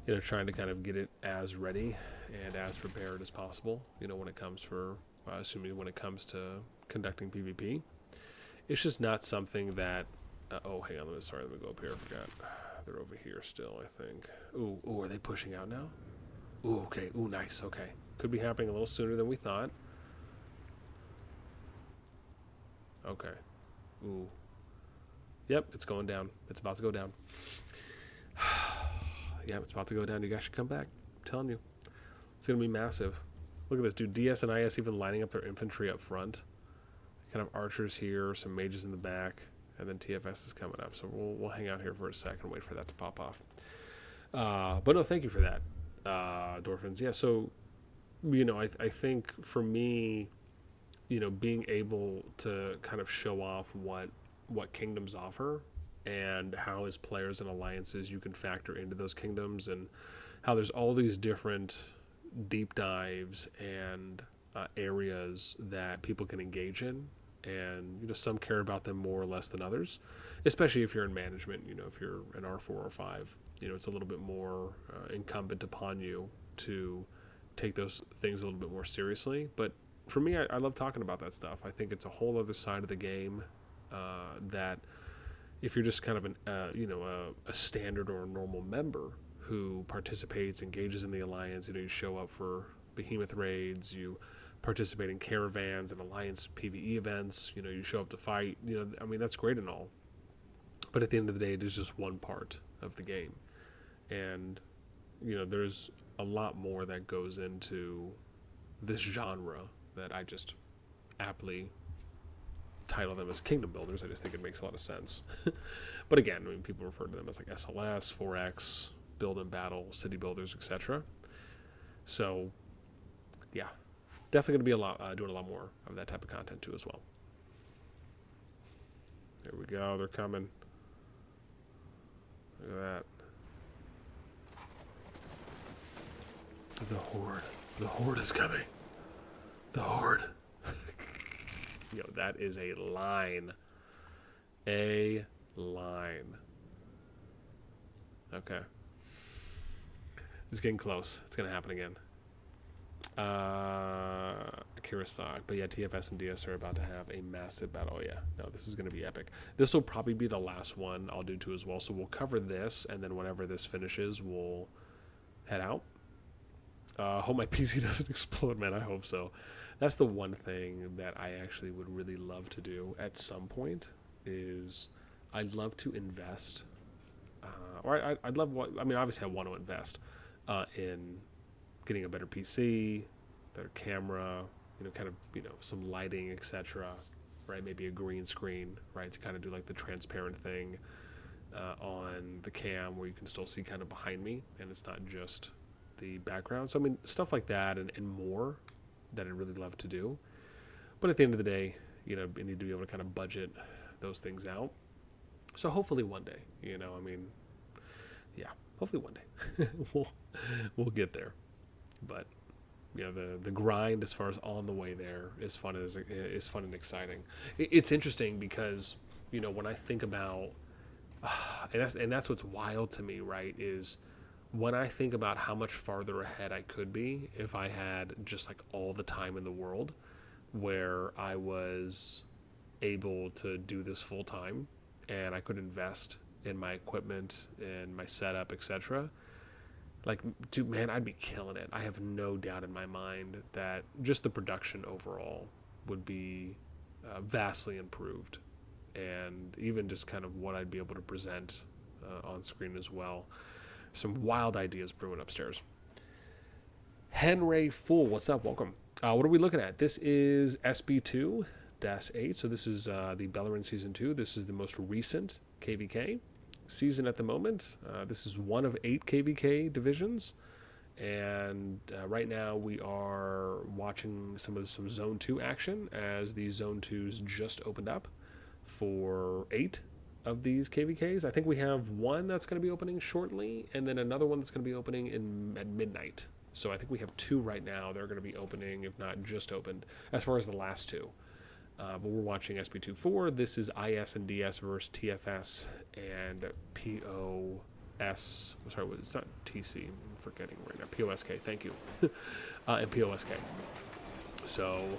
you know, trying to kind of get it as ready and as prepared as possible, you know, when it comes for, assuming when it comes to conducting PvP. It's just not something that, oh, hang on, let me go up here, I forgot. They're over here still, I think. Ooh, are they pushing out now? Ooh, okay, ooh, nice, okay. Could be happening a little sooner than we thought. Okay, ooh. Yep, it's going down. It's about to go down. Yeah, it's about to go down. You guys should come back. I'm telling you. It's going to be massive. Look at this, dude. DS and IS even lining up their infantry up front. Kind of archers here, some mages in the back, and then TFS is coming up. So we'll hang out here for a second, wait for that to pop off. But no, thank you for that, Dorfins. Yeah, so, you know, I think for me, you know, being able to kind of show off what kingdoms offer and how as players and alliances you can factor into those kingdoms, and how there's all these different deep dives and areas that people can engage in, and you know, some care about them more or less than others, especially if you're in management. You know, if you're an R4 or 5, you know, it's a little bit more incumbent upon you to take those things a little bit more seriously. But for me, I love talking about that stuff. I think it's a whole other side of the game that if you're just kind of a standard or a normal member who participates, engages in the alliance, you know, you show up for behemoth raids, you participate in caravans and alliance PvE events, you know, you show up to fight, you know, I mean, that's great and all, but at the end of the day, it is just one part of the game. And, you know, there's a lot more that goes into this genre that I just aptly title them as kingdom builders. I just think it makes a lot of sense. But again, I mean, people refer to them as like SLS, 4X, build and battle, city builders, etc. So, yeah, definitely going to be doing a lot more of that type of content too as well. There we go. They're coming. Look at that. The horde. The horde is coming. The horde. Yo, that is a line. A line. Okay. It's getting close. It's going to happen again. Kirasak. But yeah, TFS and DS are about to have a massive battle. Oh yeah, no, this is going to be epic. This will probably be the last one I'll do too as well. So we'll cover this, and then whenever this finishes, we'll head out. Hope my PC doesn't explode, man. I hope so. That's the one thing that I actually would really love to do at some point is I'd love to invest, or I'd love, I mean, obviously I want to invest in getting a better PC, better camera, kind of, some lighting, etc. Right? Maybe a green screen, right? To kind of do like the transparent thing on the cam where you can still see kind of behind me and it's not just the background. So, I mean, stuff like that and more that I'd really love to do. But at the end of the day, you need to be able to kind of budget those things out. So hopefully one day, I mean, yeah, hopefully one day we'll get there. But the grind as far as on the way there is fun and exciting. It's interesting because when I think about and that's what's wild to me, right? Is when I think about how much farther ahead I could be if I had just like all the time in the world, where I was able to do this full time and I could invest in my equipment and my setup, etc. Like, dude, man, I'd be killing it. I have no doubt in my mind that just the production overall would be vastly improved, and even just kind of what I'd be able to present on screen as well. Some wild ideas brewing upstairs. Henry Fool, what's up? Welcome. What are we looking at? This is SB2-8. So this is the Bellerin Season 2. This is the most recent KvK season at the moment. This is one of 8 KvK divisions. And right now we are watching some Zone 2 action as the Zone 2s just opened up for 8 of these KvKs. I think we have one that's going to be opening shortly, and then another one that's going to be opening at midnight. So I think we have 2 right now. They're going to be opening, if not just opened, as far as the last 2. But we're watching SB2-4. This is IS and DS versus TFS and POS. Sorry, it's not TC. I'm forgetting right now. PoSK. Thank you. And PoSK. So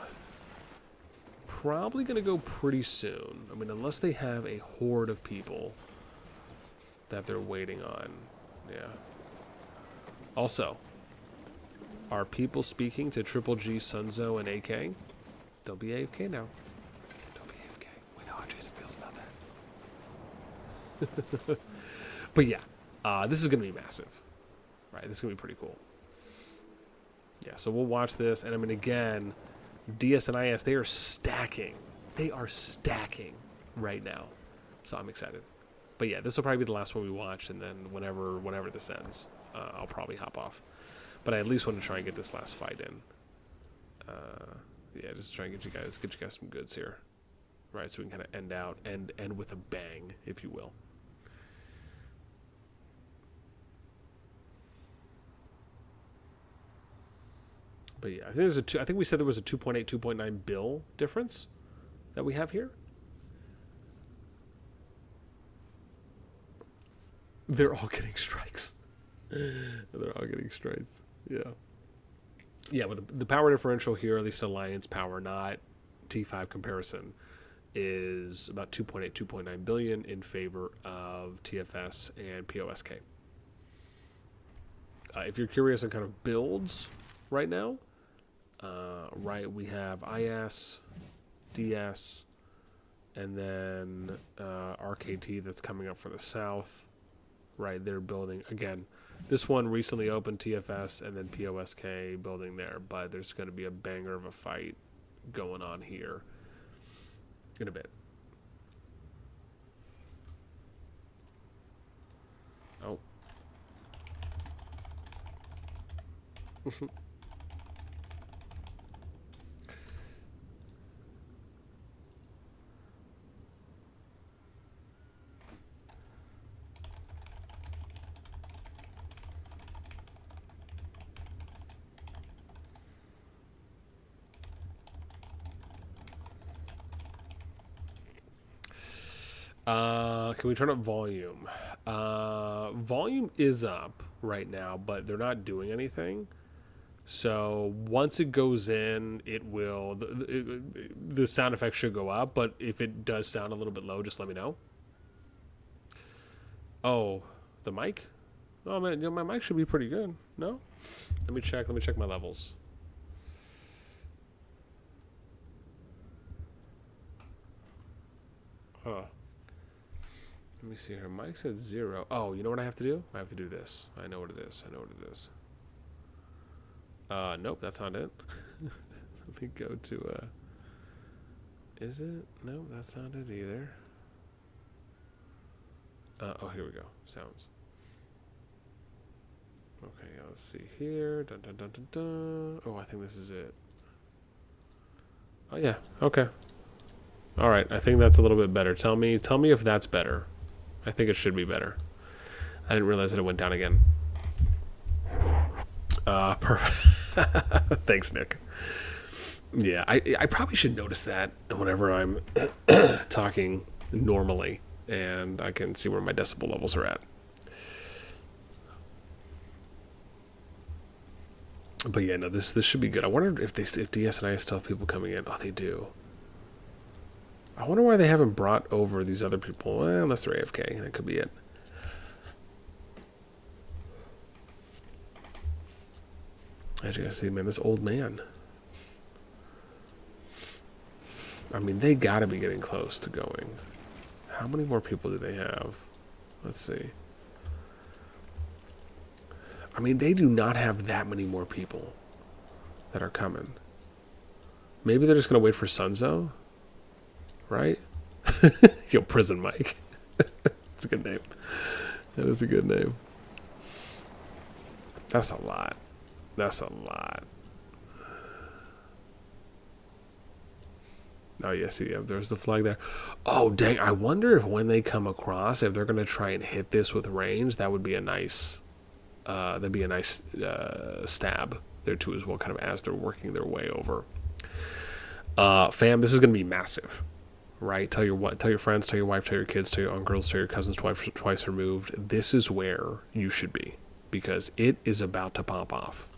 probably going to go pretty soon. I mean, unless they have a horde of people that they're waiting on. Yeah. Also, are people speaking to Triple G, Sunzo, and AK? They'll be AFK now. Don't be AFK. We know how Jason feels about that. But yeah, this is going to be massive. Right, this is going to be pretty cool. Yeah, so we'll watch this. And I mean, again, DS and IS, they are stacking. They are stacking right now. So I'm excited. But yeah, this will probably be the last one we watch. And then whenever this ends, I'll probably hop off. But I at least want to try and get this last fight in. Yeah, just try and get you guys some goods here, right? So we can kind of end with a bang, if you will. But yeah, I think we said there was a 2.8, 2.9 bill difference that we have here. They're all getting strikes. They're all getting strikes. Yeah. Yeah, but the power differential here, at least Alliance power, not T5 comparison, is about 2.8, 2.9 billion in favor of TFS and PoSK. If you're curious on kind of builds right now, right, we have IS, DS, and then RKT that's coming up for the south. Right, they're building, again, this one recently opened TFS and then PoSK building there, but there's going to be a banger of a fight going on here in a bit. Oh. Can we turn up volume? Volume is up right now, but they're not doing anything. So once it goes in, it will, the sound effect should go up, but if it does sound a little bit low, just let me know. Oh, the mic? Oh man, my mic should be pretty good. No? Let me check my levels. Huh. Let me see here. Mike's at 0. Oh, you know what I have to do? I have to do this. I know what it is. Nope, that's not it. Let me go to, is it? No, that's not it either. Oh, here we go. Sounds. Okay, let's see here. Dun, dun, dun, dun, dun. Oh, I think this is it. Oh, yeah. Okay. All right. I think that's a little bit better. Tell me if that's better. I think it should be better. I didn't realize that it went down again. Perfect. Thanks, Nick. Yeah, I probably should notice that whenever I'm talking normally, and I can see where my decibel levels are at. But yeah, no, this should be good. I wonder if DSNI still have people coming in. Oh, they do. I wonder why they haven't brought over these other people. Well, unless they're AFK, that could be it. As you guys see, man, this old man. I mean, they gotta be getting close to going. How many more people do they have? Let's see. I mean, they do not have that many more people that are coming. Maybe they're just gonna wait for Sunzo, right? Yo, Prison Mike. That's a good name. That is a good name. That's a lot. That's a lot. Oh, yeah, see, yeah, there's the flag there. Oh, dang, I wonder if when they come across, if they're going to try and hit this with range, that would be a nice, that'd be a nice stab there too as well, kind of as they're working their way over. Fam, this is going to be massive, right? Tell your friends, tell your wife, tell your kids, tell your uncles, tell your cousins twice removed. This is where you should be, because it is about to pop off.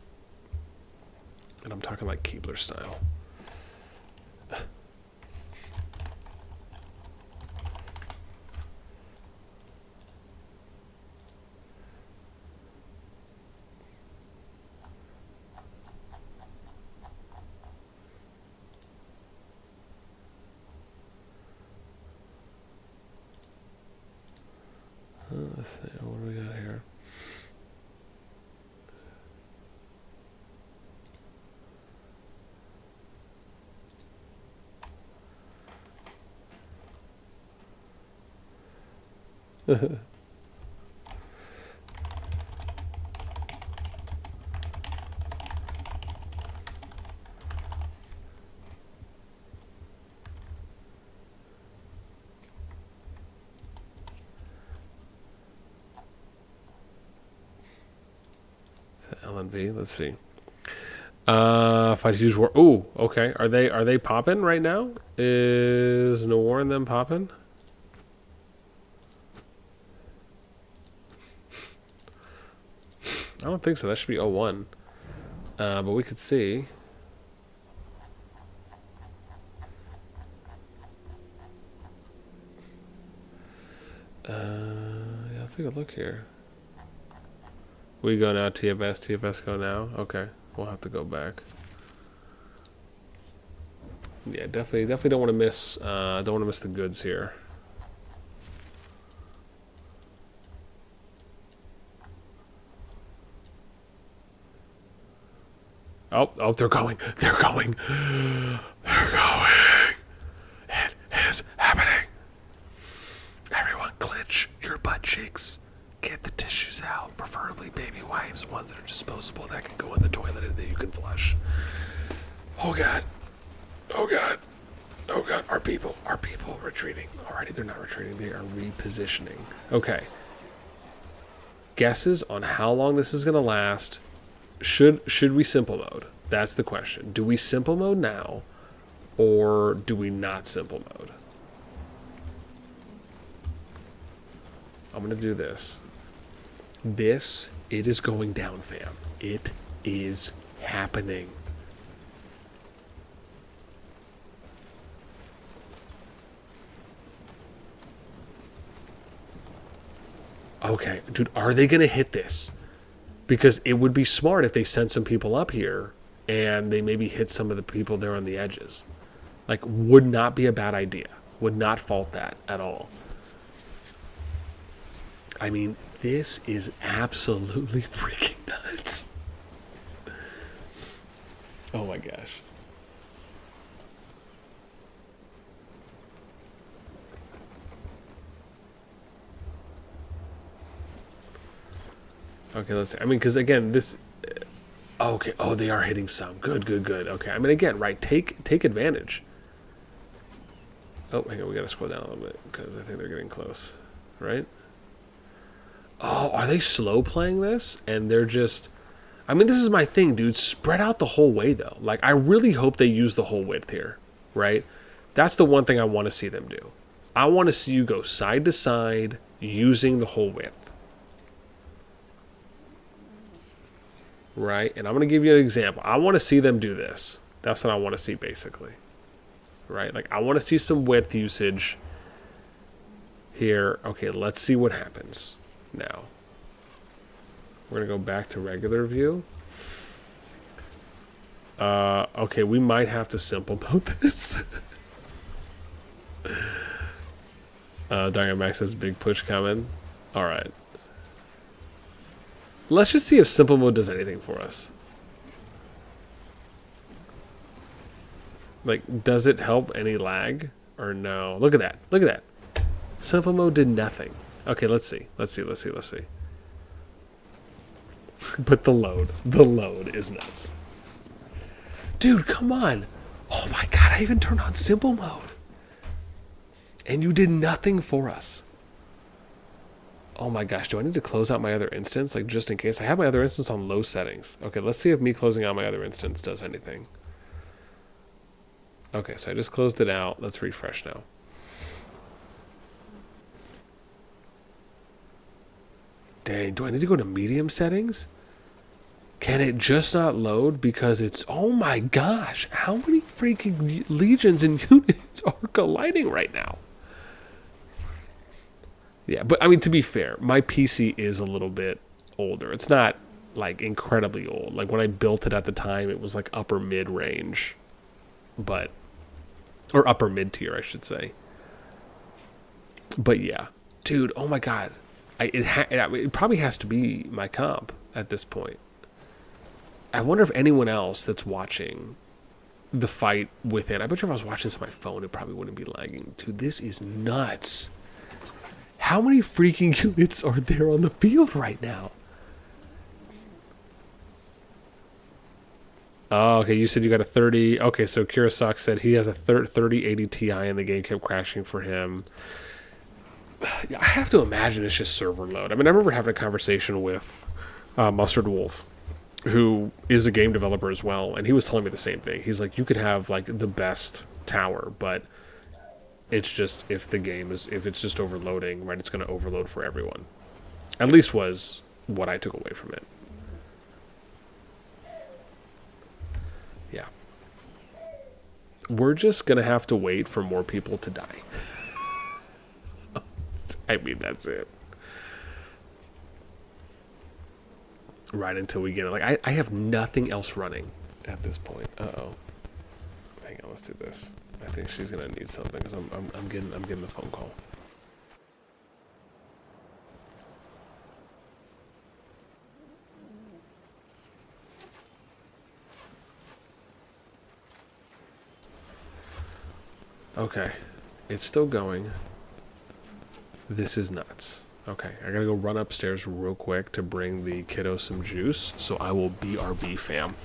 And I'm talking like Keebler style. Let's see, what do we got here? LNV, let's see. If I use war, ooh, okay. Are they popping right now? Is NOIR and them popping? I don't think so. That should be 01. But we could see. Yeah, let's take a look here. We go now, TFS go now. Okay, we'll have to go back. Yeah, definitely don't want to miss the goods here. Oh, they're going. They're going. They're going. It is happening. Everyone clench your butt cheeks. Get the tissues out, preferably baby wipes, ones that are disposable that can go in the toilet and that you can flush. Oh God. Oh God. Oh God. Our people retreating. Alrighty, they're not retreating. They are repositioning. Okay. Guesses on how long this is going to last. Should we simple mode? That's the question. Do we simple mode now, or do we not simple mode? I'm going to do this. It is going down, fam. It is happening? Okay, dude, are they going to hit this? Because it would be smart if they sent some people up here and they maybe hit some of the people there on the edges. Like, would not be a bad idea. Would not fault that at all. I mean, this is absolutely freaking nuts. Oh my gosh. Okay, let's see. I mean, because again, this... Okay, oh, they are hitting some. Good, good, good. Okay, I mean, again, right, take advantage. Oh, hang on, we gotta scroll down a little bit, because I think they're getting close. Right? Oh, are they slow playing this? And they're just... I mean, this is my thing, dude. Spread out the whole way, though. Like, I really hope they use the whole width here, right? That's the one thing I want to see them do. I want to see you go side to side using the whole width. Right? And I'm going to give you an example. I want to see them do this. That's what I want to see, basically. Right? Like, I want to see some width usage here. Okay, let's see what happens now. We're going to go back to regular view. Okay, we might have to simple mode this. Dynamax Max says big push coming. Alright. Let's just see if simple mode does anything for us. Like, does it help any lag? Or no? Look at that. Look at that. Simple mode did nothing. Okay, let's see. Let's see. But the load is nuts. Dude, come on. Oh my god, I even turned on simple mode. And you did nothing for us. Oh my gosh, do I need to close out my other instance? Like, just in case. I have my other instance on low settings. Okay, let's see if me closing out my other instance does anything. Okay, so I just closed it out. Let's refresh now. Dang, do I need to go to medium settings? Can it just not load because it's... Oh my gosh, how many freaking legions and units are colliding right now? Yeah, but I mean, to be fair, my PC is a little bit older. It's not like incredibly old. Like when I built it at the time, it was like upper mid range, but... Or upper mid tier, I should say. But yeah, dude, oh my god. It probably has to be my comp at this point. I wonder if anyone else that's watching the fight within... I bet you if I was watching this on my phone, it probably wouldn't be lagging. Dude, this is nuts. How many freaking units are there on the field right now? Oh, okay, you said you got a 30. Okay, so Kirasak said he has a 3080 Ti and the game kept crashing for him. I have to imagine it's just server load. I mean, I remember having a conversation with Mustard Wolf, who is a game developer as well, and he was telling me the same thing. He's like, you could have like the best tower, but it's just if it's just overloading, right, it's going to overload for everyone. At least was what I took away from it. Yeah. We're just going to have to wait for more people to die. I mean, that's it. Right until we get it. Like, I have nothing else running at this point. Uh-oh. Hang on, let's do this. I think she's gonna need something because I'm getting the phone call. Okay, it's still going. This is nuts. Okay, I gotta go run upstairs real quick to bring the kiddo some juice, so I will BRB fam.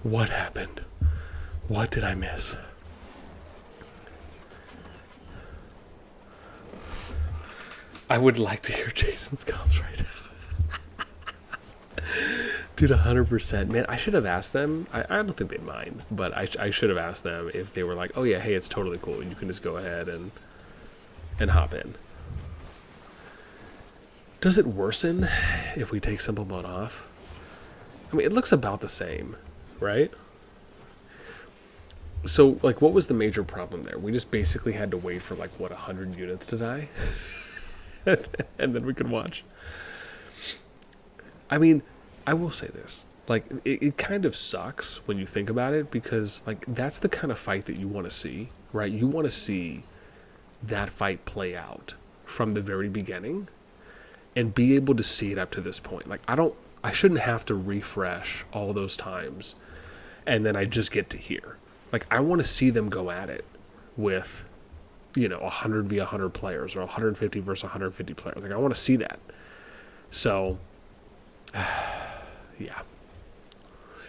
What happened? What did I miss? I would like to hear Jason's comms right now. Dude, 100%. Man, I should have asked them. I don't think they'd mind, but I should have asked them if they were like, oh yeah, hey, it's totally cool. You can just go ahead and hop in. Does it worsen if we take simple mode off? I mean, it looks about the same, right? So, like, what was the major problem there? We just basically had to wait for, like, what, 100 units to die? And then we could watch. I mean, I will say this. Like, it kind of sucks when you think about it because, like, that's the kind of fight that you want to see, right? You want to see that fight play out from the very beginning and be able to see it up to this point. Like, I shouldn't have to refresh all those times and then I just get to here. Like, I want to see them go at it with, 100 v 100 players or 150 versus 150 players. Like, I want to see that. So, yeah.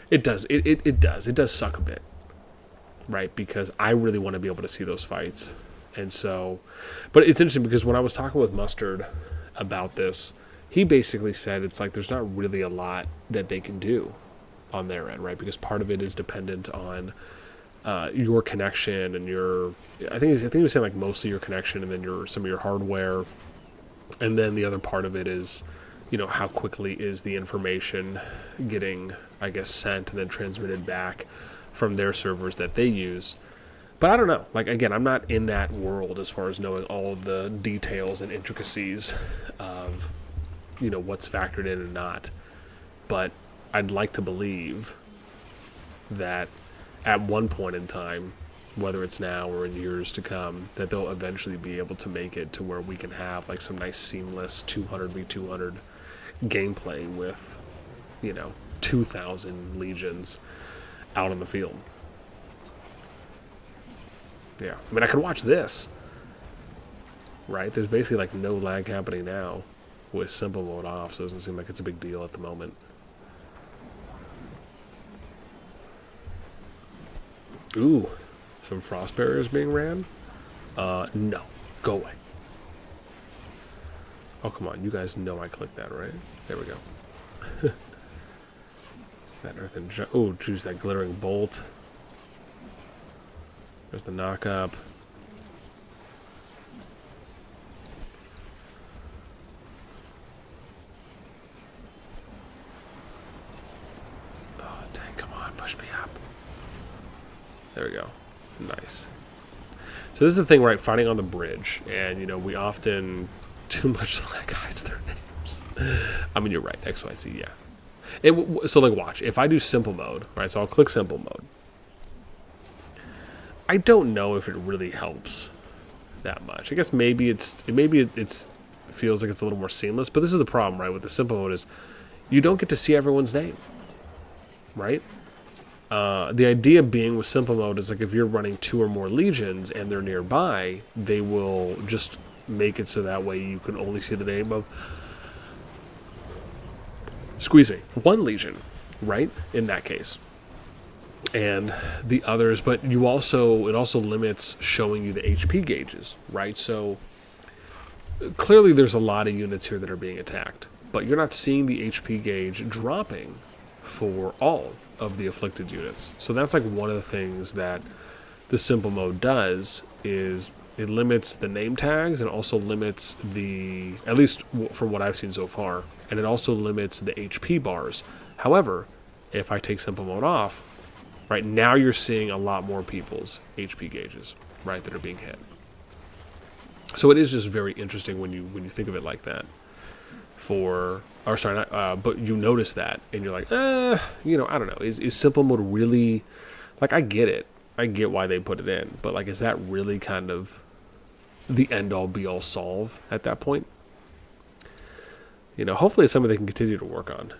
It does. It does. It does suck a bit, right? Because I really want to be able to see those fights. And so, but it's interesting because when I was talking with Mustard about this, he basically said it's like there's not really a lot that they can do on their end, right? Because part of it is dependent on your connection and your, I think he was saying like mostly your connection and then some of your hardware, and then the other part of it is, how quickly is the information getting, I guess, sent and then transmitted back from their servers that they use. But I don't know. Like, again, I'm not in that world as far as knowing all of the details and intricacies of, what's factored in and not. But I'd like to believe that at one point in time, whether it's now or in years to come, that they'll eventually be able to make it to where we can have like some nice seamless 200 v 200 gameplay with, 2,000 legions out on the field. Yeah, I mean, I could watch this, right? There's basically like no lag happening now with simple mode off, so it doesn't seem like it's a big deal at the moment. Ooh, some frost barriers being ran? No, go away. Oh, come on, you guys know I clicked that, right? There we go. That earth and oh, choose that glittering bolt. There's the knock up. Oh, dang, come on, push me up. There we go. Nice. So this is the thing, right? Fighting on the bridge. And, we often too much lag hides their names. I mean, you're right. XYZ, yeah. So, like, watch. If I do simple mode, right? So I'll click simple mode. I don't know if it really helps that much. I guess maybe it feels like it's a little more seamless. But this is the problem, right? With the simple mode is you don't get to see everyone's name, right? The idea being with simple mode is like if you're running 2 or more legions and they're nearby, they will just make it so that way you can only see the name of, squeeze me, 1 legion, right? In that case. And the others, but it also limits showing you the HP gauges, right? So clearly there's a lot of units here that are being attacked, but you're not seeing the HP gauge dropping for all of the afflicted units. So that's like one of the things that the simple mode does is it limits the name tags and also limits the, at least from what I've seen so far, and it also limits the HP bars. However, if I take simple mode off, right, now you're seeing a lot more people's HP gauges, right, that are being hit. So it is just very interesting when you think of it like that. But you notice that, and you're like, I don't know. Is simple mode really, like, I get it. I get why they put it in, but like, is that really kind of the end-all be-all solve at that point? Hopefully it's something they can continue to work on.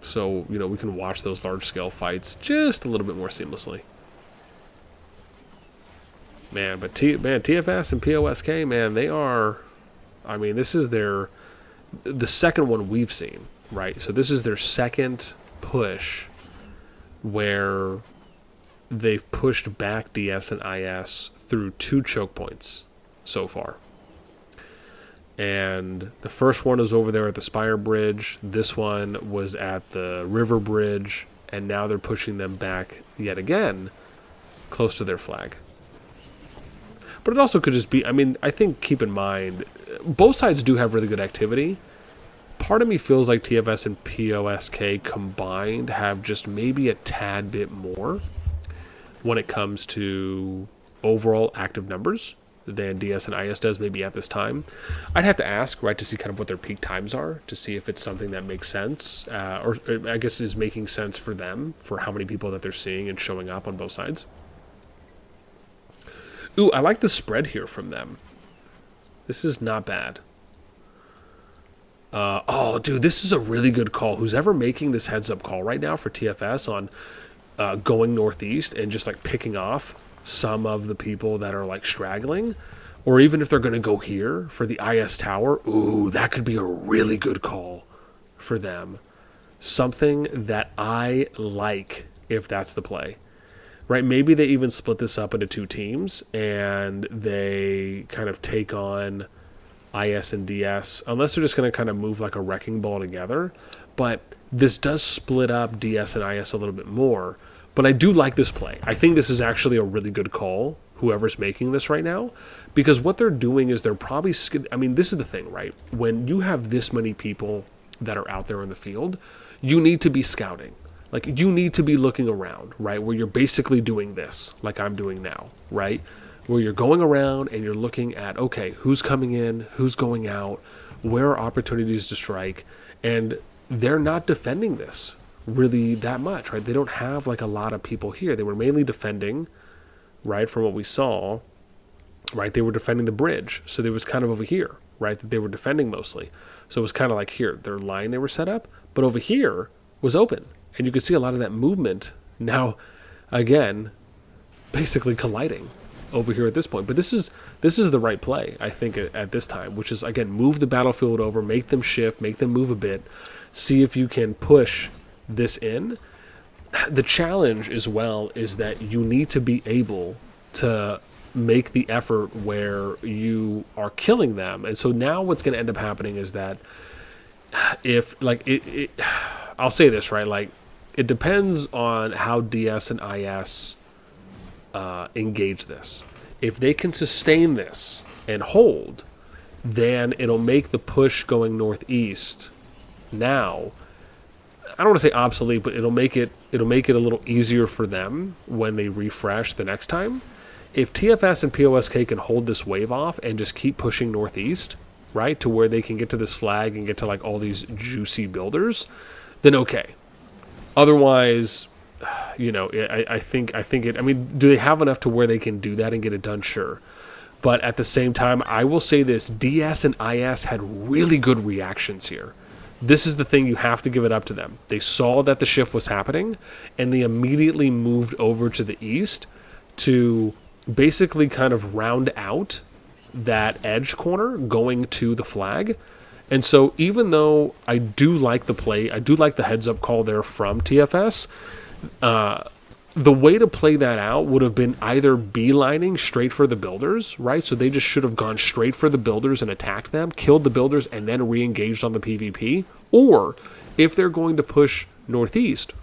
So, we can watch those large-scale fights just a little bit more seamlessly. Man, but TFS and PoSK, man, they are, I mean, this is the second one we've seen, right? So this is their second push where they've pushed back DS and IS through 2 choke points so far. And the first one is over there at the Spire Bridge. This one was at the River Bridge. And now they're pushing them back yet again close to their flag. But it also could just be, I mean, I think, keep in mind, both sides do have really good activity. Part of me feels like TFS and PoSK combined have just maybe a tad bit more when it comes to overall active numbers than DS and IS does maybe at this time. I'd have to ask, right, to see kind of what their peak times are, to see if it's something that makes sense, or I guess is making sense for them, for how many people that they're seeing and showing up on both sides. Ooh, I like the spread here from them. This is not bad. Oh, dude, this is a really good call. Who's ever making this heads-up call right now for TFS on going northeast and just, like, picking off some of the people that are, like, straggling, or even if they're going to go here for the IS tower, ooh, that could be a really good call for them. Something that I like if that's the play. Right, maybe they even split this up into 2 teams, and they kind of take on IS and DS, unless they're just going to kind of move like a wrecking ball together. But this does split up DS and IS a little bit more. But I do like this play. I think this is actually a really good call, whoever's making this right now, because what they're doing is they're probably, I mean, this is the thing, right? When you have this many people that are out there in the field, you need to be scouting. Like, you need to be looking around, right? Where you're basically doing this, like I'm doing now, right? Where you're going around and you're looking at, okay, who's coming in, who's going out, where are opportunities to strike, and they're not defending this really that much, right? They don't have, like, a lot of people here. They were mainly defending, right, from what we saw, right? They were defending the bridge, so there was kind of over here, right, that they were defending mostly. So it was kind of like here, their line they were set up, but over here was open. And you can see a lot of that movement now, again, basically colliding over here at this point. But this is the right play, I think, at this time, which is, again, move the battlefield over, make them shift, make them move a bit, see if you can push this in. The challenge as well is that you need to be able to make the effort where you are killing them. And so now what's going to end up happening is that if, like, I'll say this, right, like, it depends on how DS and IS engage this. If they can sustain this and hold, then it'll make the push going northeast now, I don't want to say obsolete, but it'll make it a little easier for them when they refresh the next time. If TFS and PoSK can hold this wave off and just keep pushing northeast, right, to where they can get to this flag and get to, like, all these juicy builders, then okay. Otherwise, you know, I think it, I mean, do they have enough to where they can do that and get it done? Sure. But at the same time, I will say this, DS and IS had really good reactions here. This is the thing, you have to give it up to them. They saw that the shift was happening, and they immediately moved over to the east to basically kind of round out that edge corner going to the flag. And so even though I do like the play, I do like the heads-up call there from TFS, the way to play that out would have been either beelining straight for the builders, right? So they just should have gone straight for the builders and attacked them, killed the builders, and then re-engaged on the PvP. Or if they're going to push northeast,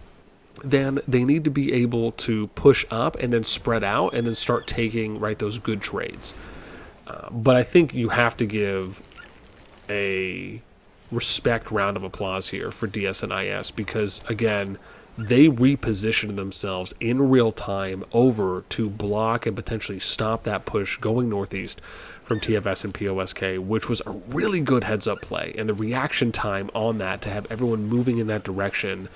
then they need to be able to push up and then spread out and then start taking, right, those good trades. But I think you have to give a respect round of applause here for DS and IS because, again, they repositioned themselves in real time over to block and potentially stop that push going northeast from TFS and PoSK, which was a really good heads-up play. And the reaction time on that to have everyone moving in that direction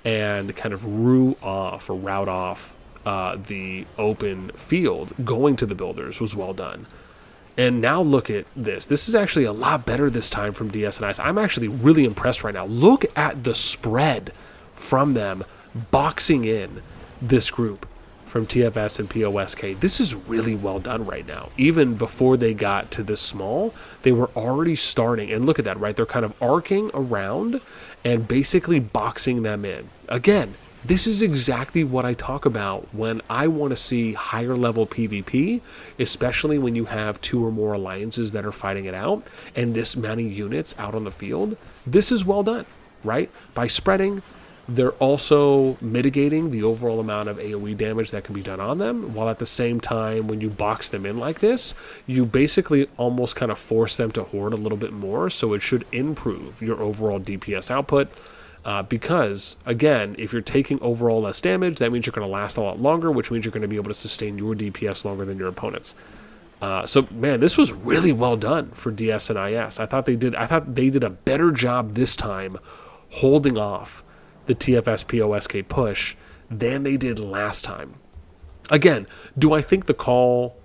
and kind of route off the open field going to the builders was well done. And now look at this. This is actually a lot better this time from DS and IS. I'm actually really impressed right now. Look at the spread from them boxing in this group from TFS and PoSK. This is really well done right now. Even before they got to this small, they were already starting. And look at that, right? They're kind of arcing around and basically boxing them in. Again, This is exactly what I talk about when I want to see higher level PvP, especially when you have 2 or more alliances that are fighting it out and this many units out on the field. This is well done, right? By spreading, they're also mitigating the overall amount of AoE damage that can be done on them, while at the same time, when you box them in like this, you basically almost kind of force them to hoard a little bit more, so it should improve your overall DPS output. Because, again, if you're taking overall less damage, that means you're going to last a lot longer, which means you're going to be able to sustain your DPS longer than your opponents. So, man, this was really well done for DS and IS. I thought they did a better job this time holding off the TFS PoSK push than they did last time. Again, do I think the call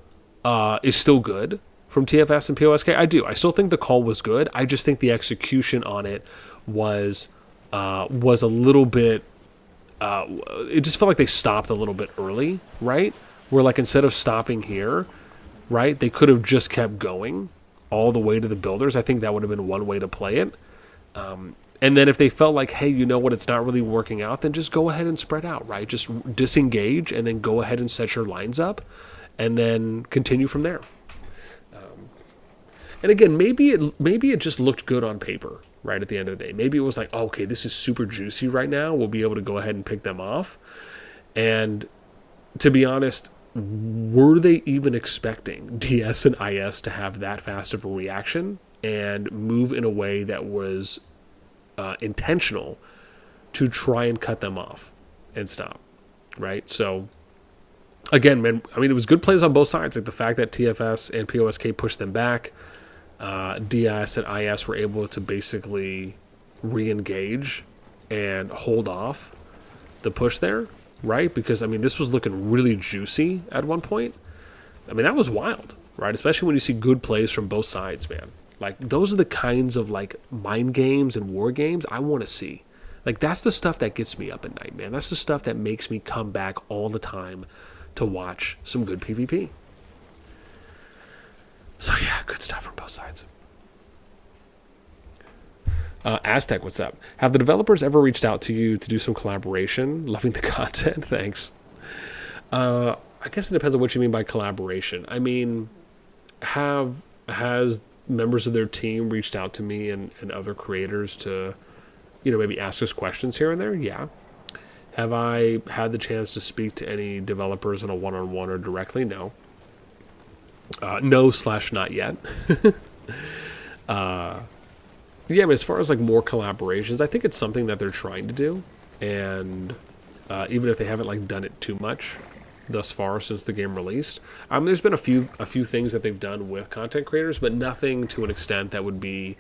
is still good from TFS and PoSK? I do. I still think the call was good. I just think the execution on it was a little bit, it just felt like they stopped a little bit early, right? Where, like, instead of stopping here, right, they could have just kept going all the way to the builders. I think that would have been one way to play it. And then if they felt like, hey, you know what, it's not really working out, then just go ahead and spread out, right? Just disengage and then go ahead and set your lines up and then continue from there. And again, maybe it just looked good on paper, right, at the end of the day. Maybe it was like, oh, okay, this is super juicy right now. We'll be able to go ahead and pick them off. And to be honest, were they even expecting DS and IS to have that fast of a reaction and move in a way that was intentional to try and cut them off and stop, right? So, again, man, I mean, it was good plays on both sides. Like the fact that TFS and PoSK pushed them back, DS and IS were able to basically re-engage and hold off the push there, right? Because, I mean, this was looking really juicy at one point. I mean, that was wild, right? Especially when you see good plays from both sides, man. Like, those are the kinds of, like, mind games and war games I want to see. Like, that's the stuff that gets me up at night, man. That's the stuff that makes me come back all the time to watch some good PvP. So, yeah, good stuff from both sides. Aztec, what's up? Have the developers ever reached out to you to do some collaboration? Loving the content. Thanks. I guess it depends on what you mean by collaboration. I mean, has members of their team reached out to me and other creators to, you know, maybe ask us questions here and there? Yeah. Have I had the chance to speak to any developers on a one-on-one or directly? No. No/not yet. Yeah, but as far as like more collaborations, I think it's something that they're trying to do, and even if they haven't like done it too much thus far since the game released, there's been a few things that they've done with content creators, but nothing to an extent that would be,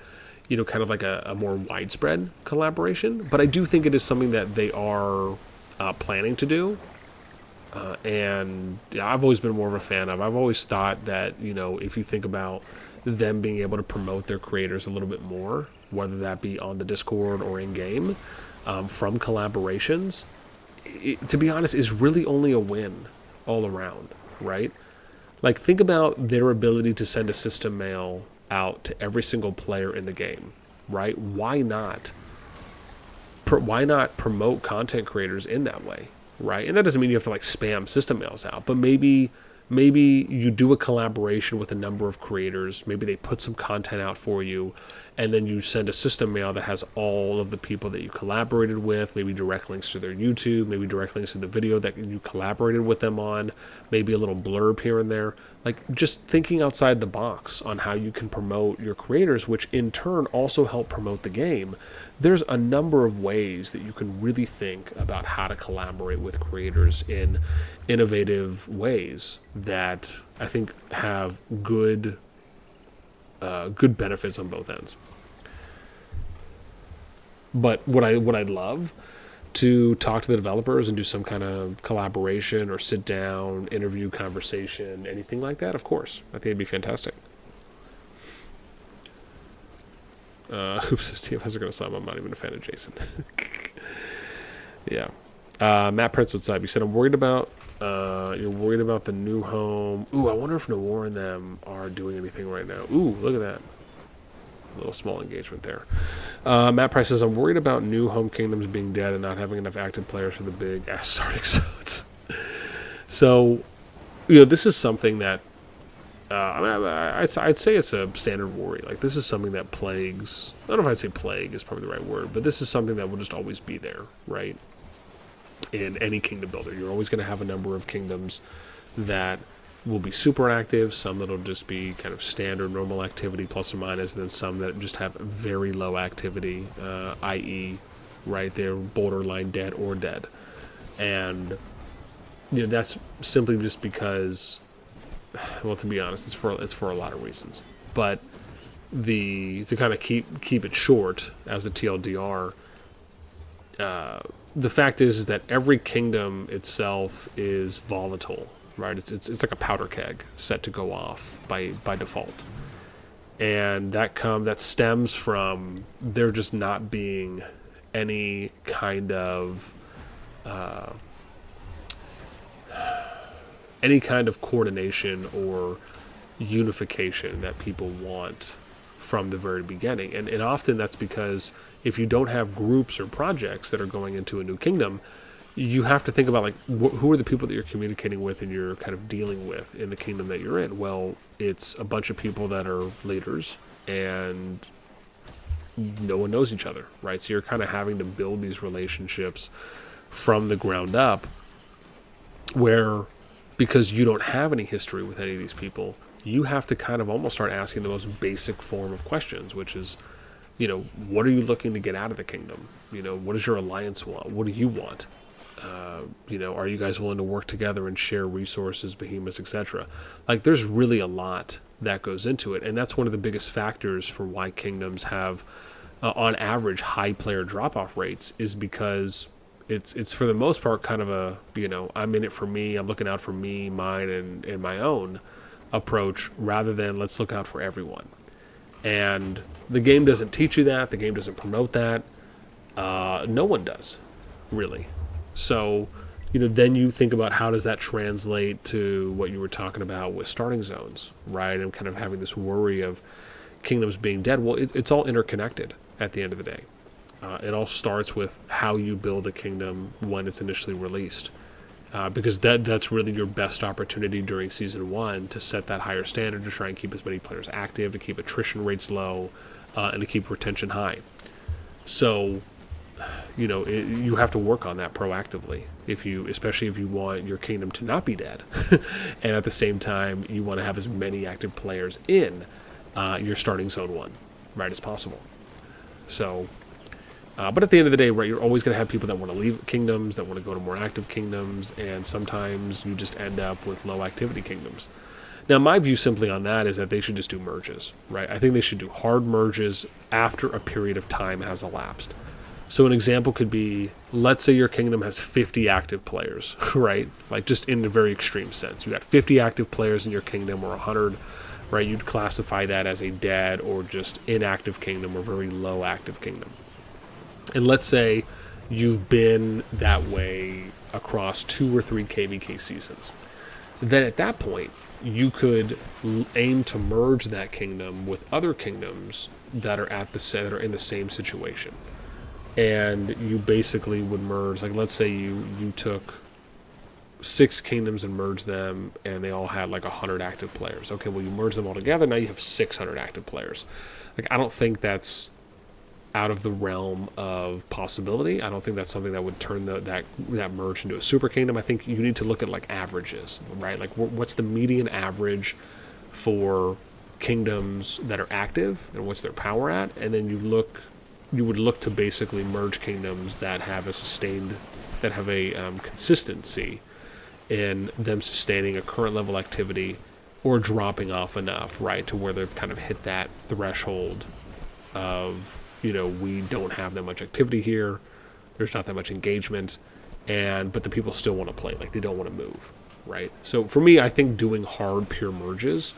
you know, kind of like a more widespread collaboration. But I do think it is something that they are planning to do. And yeah, I've always been more of a fan of. I've always thought that, you know, if you think about them being able to promote their creators a little bit more, whether that be on the Discord or in game, from collaborations, to be honest, is really only a win all around, right? Like, think about their ability to send a system mail out to every single player in the game, right? Why not promote content creators in that way? Right? And that doesn't mean you have to like spam system mails out, but maybe you do a collaboration with a number of creators. Maybe they put some content out for you, and then you send a system mail that has all of the people that you collaborated with, maybe direct links to their YouTube, maybe direct links to the video that you collaborated with them on, maybe a little blurb here and there. Like, just thinking outside the box on how you can promote your creators, which in turn also help promote the game. There's a number of ways that you can really think about how to collaborate with creators in innovative ways that I think have good benefits on both ends. But would I love to talk to the developers and do some kind of collaboration or sit down, interview, conversation, anything like that? Of course. I think it'd be fantastic. Who says TFS are going to slam? I'm not even a fan of Jason. Yeah. Matt Prince, what's up? You said, I'm worried about, you're worried about the new home. Ooh, I wonder if NOIR and them are doing anything right now. Ooh, look at that. little small engagement there. Matt Price says, I'm worried about new home kingdoms being dead and not having enough active players for the big ass starting zones. So, this is something that, I'd say it's a standard worry. Like, this is something that plagues, I don't know if I'd say plague is probably the right word, but this is something that will just always be there, right? In any kingdom builder, you're always going to have a number of kingdoms that will be super active, some that'll just be kind of standard normal activity plus or minus, and then some that just have very low activity, i.e., right, they're borderline dead or dead. And that's simply just because, well, to be honest, it's for a lot of reasons. But to kind of keep it short as a TLDR, the fact is that every kingdom itself is volatile, right? It's like a powder keg set to go off by default, and that stems from there just not being any kind of coordination or unification that people want from the very beginning. And often that's because if you don't have groups or projects that are going into a new kingdom, you have to think about, like, who are the people that you're communicating with and you're kind of dealing with in the kingdom that you're in. Well, it's a bunch of people that are leaders and no one knows each other, right? So you're kind of having to build these relationships from the ground up where, because you don't have any history with any of these people, you have to kind of almost start asking the most basic form of questions, which is, what are you looking to get out of the kingdom? What does your alliance want? What do you want? Are you guys willing to work together and share resources, behemoths, etc.? Like, there's really a lot that goes into it, and that's one of the biggest factors for why kingdoms have, on average, high player drop-off rates, is because it's for the most part kind of a, I'm in it for me, I'm looking out for me, mine, and my own approach, rather than let's look out for everyone. And the game doesn't teach you that. The game doesn't promote that. No one does, really. So, then you think about how does that translate to what you were talking about with starting zones, right? And kind of having this worry of kingdoms being dead. Well, it's all interconnected at the end of the day. It all starts with how you build a kingdom when it's initially released. Because that's really your best opportunity during Season 1 to set that higher standard, to try and keep as many players active, to keep attrition rates low, and to keep retention high. So, you have to work on that proactively, especially if you want your kingdom to not be dead. And at the same time, you want to have as many active players in your starting Zone 1, right, as possible. So, but at the end of the day, right, you're always going to have people that want to leave kingdoms, that want to go to more active kingdoms, and sometimes you just end up with low activity kingdoms. Now, my view simply on that is that they should just do merges, right? I think they should do hard merges after a period of time has elapsed. So an example could be, let's say your kingdom has 50 active players, right? Like, just in a very extreme sense. You got 50 active players in your kingdom, or 100, right? You'd classify that as a dead or just inactive kingdom or very low active kingdom. And let's say you've been that way across 2 or 3 KvK seasons. Then at that point, you could aim to merge that kingdom with other kingdoms that are that are in the same situation. And you basically would merge, like, let's say you took 6 kingdoms and merged them, and they all had like 100 active players. Okay, well, you merge them all together, now you have 600 active players. Like, I don't think that's out of the realm of possibility. I don't think that's something that would turn that merge into a super kingdom. I think you need to look at, like, averages, right? Like, what's the median average for kingdoms that are active, and what's their power at? And then you would look to basically merge kingdoms that have a consistency in them sustaining a current level activity or dropping off enough, right, to where they've kind of hit that threshold of, we don't have that much activity here, there's not that much engagement, but the people still want to play, like, they don't want to move, right? So for me, I think doing hard pure merges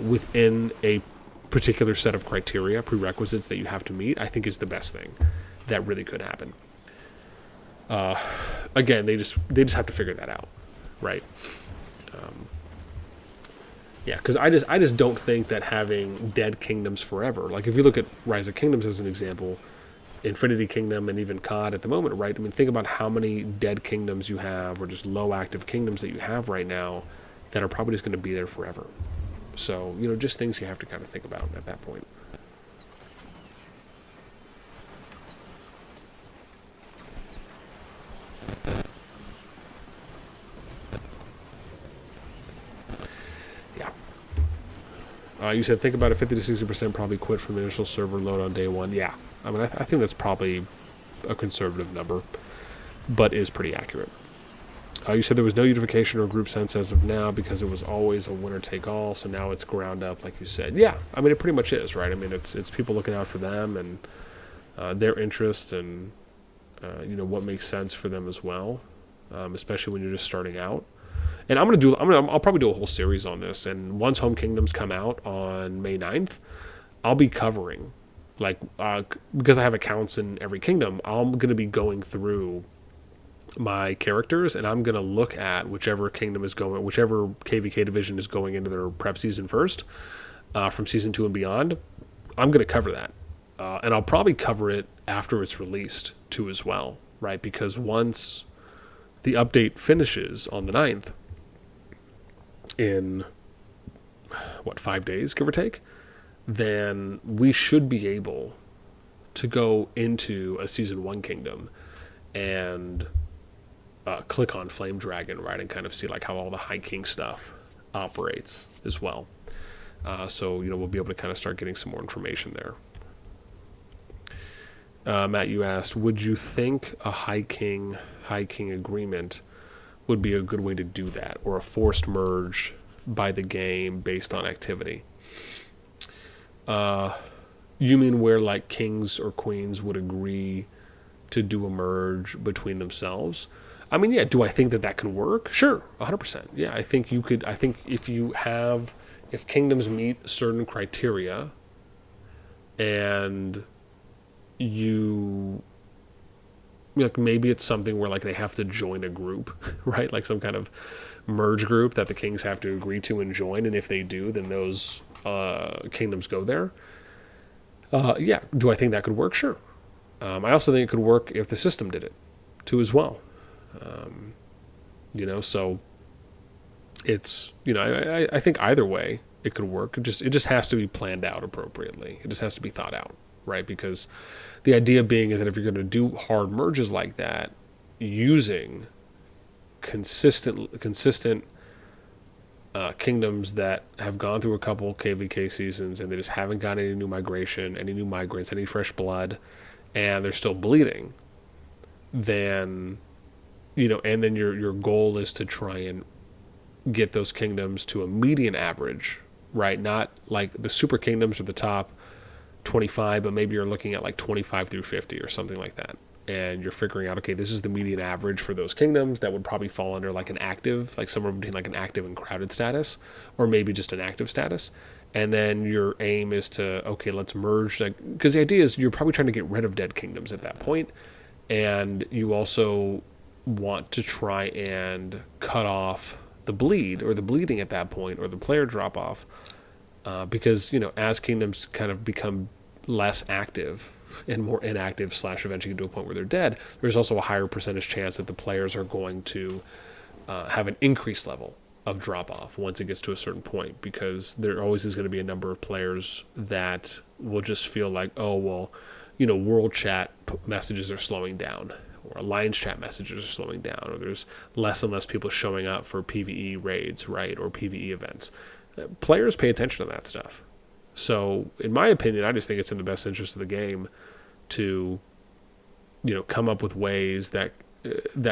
within a particular set of criteria, prerequisites that you have to meet, I think is the best thing that really could happen. Again, they just have to figure that out, right? Yeah, because I just don't think that having dead kingdoms forever. Like if you look at Rise of Kingdoms as an example, Infinity Kingdom and even CoD at the moment, right? I mean, think about how many dead kingdoms you have, or just low active kingdoms that you have right now, that are probably just going to be there forever. So just things you have to kind of think about at that point. You said think about it, 50 to 60% probably quit from the initial server load on day one. Yeah, I mean, I think that's probably a conservative number, but is pretty accurate. You said there was no unification or group sense as of now because it was always a winner take all, so now it's ground up, like you said. Yeah, I mean, it pretty much is, right? I mean, it's people looking out for them and their interests and what makes sense for them as well, especially when you're just starting out. And I'll probably do a whole series on this. And once Home Kingdoms come out on May 9th, I'll be covering, because I have accounts in every kingdom, I'm going to be going through my characters, and I'm going to look at whichever KvK division is going into their prep season first, from season 2 and beyond. I'm going to cover that. And I'll probably cover it after it's released too as well, right? Because once the update finishes on the 9th, in 5 days, give or take, then we should be able to go into a season 1 kingdom and click on Flame Dragon, right, and kind of see how all the High King stuff operates as well. So we'll be able to kind of start getting some more information there. Matt, you asked, would you think a High King agreement would be a good way to do that, or a forced merge by the game based on activity? You mean where kings or queens would agree to do a merge between themselves? I mean, yeah, do I think that could work? Sure, 100%. Yeah, I think you could. I think if kingdoms meet certain criteria and maybe it's something where they have to join a group, right? Like some kind of merge group that the kings have to agree to and join, and if they do, then those kingdoms go there. Yeah, do I think that could work? Sure. I also think it could work if the system did it too as well. So it's I think either way it could work. It just has to be planned out appropriately. It just has to be thought out, right? Because the idea being is that if you're going to do hard merges like that, using consistent kingdoms that have gone through a couple KvK seasons and they just haven't got any new migration, any new migrants, any fresh blood, and they're still bleeding, then and then your goal is to try and get those kingdoms to a median average, right? Not like the super kingdoms are the top 25, but maybe you're looking at 25 through 50 or something like that, and you're figuring out, okay, this is the median average for those kingdoms that would probably fall under an active, somewhere between an active and crowded status, or maybe just an active status. And then your aim is to, okay, let's merge, because the idea is you're probably trying to get rid of dead kingdoms at that point, and you also want to try and cut off the bleed or the bleeding at that point, or the player drop off, because as kingdoms kind of become less active and more inactive / eventually get to a point where they're dead, there's also a higher percentage chance that the players are going to have an increased level of drop off once it gets to a certain point, because there always is going to be a number of players that will just feel like, oh well, world chat messages are slowing down, or alliance chat messages are slowing down, or there's less and less people showing up for PvE raids, right, or PvE events. Players pay attention to that stuff. So, in my opinion, I just think it's in the best interest of the game to, come up with ways that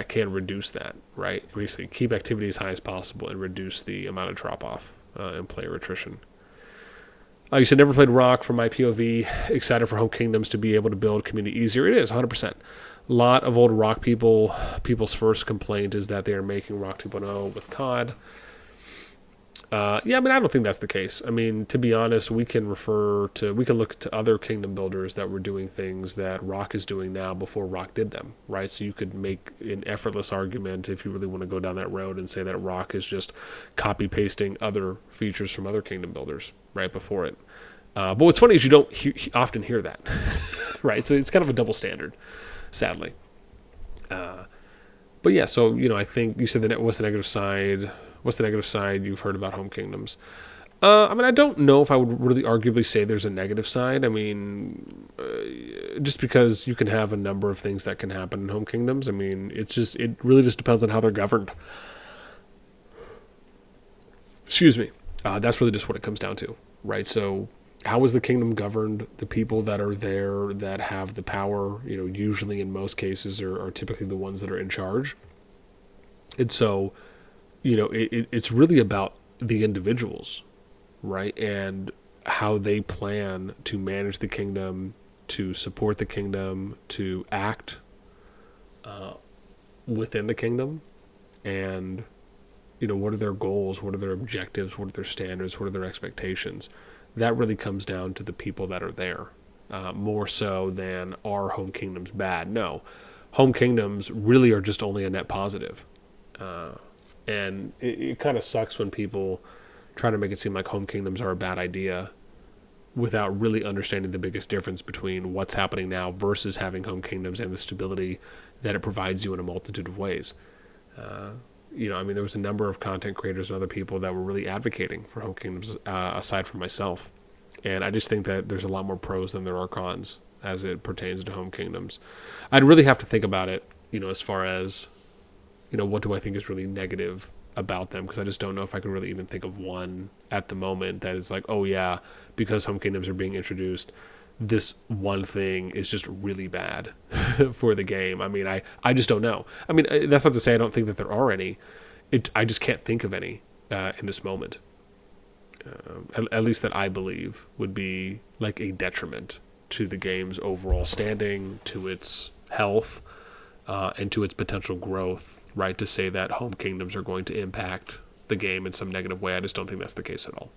can reduce that, right? Basically, keep activity as high as possible and reduce the amount of drop-off and player attrition. You said never played Rock from my POV. Excited for Home Kingdoms to be able to build community easier. It is, 100%. A lot of old Rock people's first complaint is that they are making Rock 2.0 with CoD. Yeah, I mean, I don't think that's the case. I mean, to be honest, we can look to other kingdom builders that were doing things that Rock is doing now before Rock did them, right? So you could make an effortless argument if you really want to go down that road and say that Rock is just copy pasting other features from other kingdom builders right before it. But what's funny is you don't often hear that, right? So it's kind of a double standard, sadly. But yeah, so I think you said what's the negative side? What's the negative side you've heard about home kingdoms? I mean, I don't know if I would really arguably say there's a negative side. I mean, just because you can have a number of things that can happen in home kingdoms. I mean, it really just depends on how they're governed. Excuse me. That's really just what it comes down to, right? So how is the kingdom governed? The people that are there that have the power, usually in most cases are typically the ones that are in charge. And so, it's really about the individuals, right? And how they plan to manage the kingdom, to support the kingdom, to act within the kingdom. And, what are their goals? What are their objectives? What are their standards? What are their expectations? That really comes down to the people that are there, more so than are home kingdoms bad? No, home kingdoms really are just only a net positive. And it kind of sucks when people try to make it seem like home kingdoms are a bad idea without really understanding the biggest difference between what's happening now versus having home kingdoms and the stability that it provides you in a multitude of ways. I mean, there was a number of content creators and other people that were really advocating for home kingdoms aside from myself. And I just think that there's a lot more pros than there are cons as it pertains to home kingdoms. I'd really have to think about it, as far as what do I think is really negative about them? Because I just don't know if I can really even think of one at the moment that is like, oh yeah, because home kingdoms are being introduced, this one thing is just really bad for the game. I mean, I just don't know. I mean, that's not to say I don't think that there are any. I just can't think of any in this moment. At least that I believe would be like a detriment to the game's overall standing, to its health, and to its potential growth. Right, to say that home kingdoms are going to impact the game in some negative way. I just don't think that's the case at all.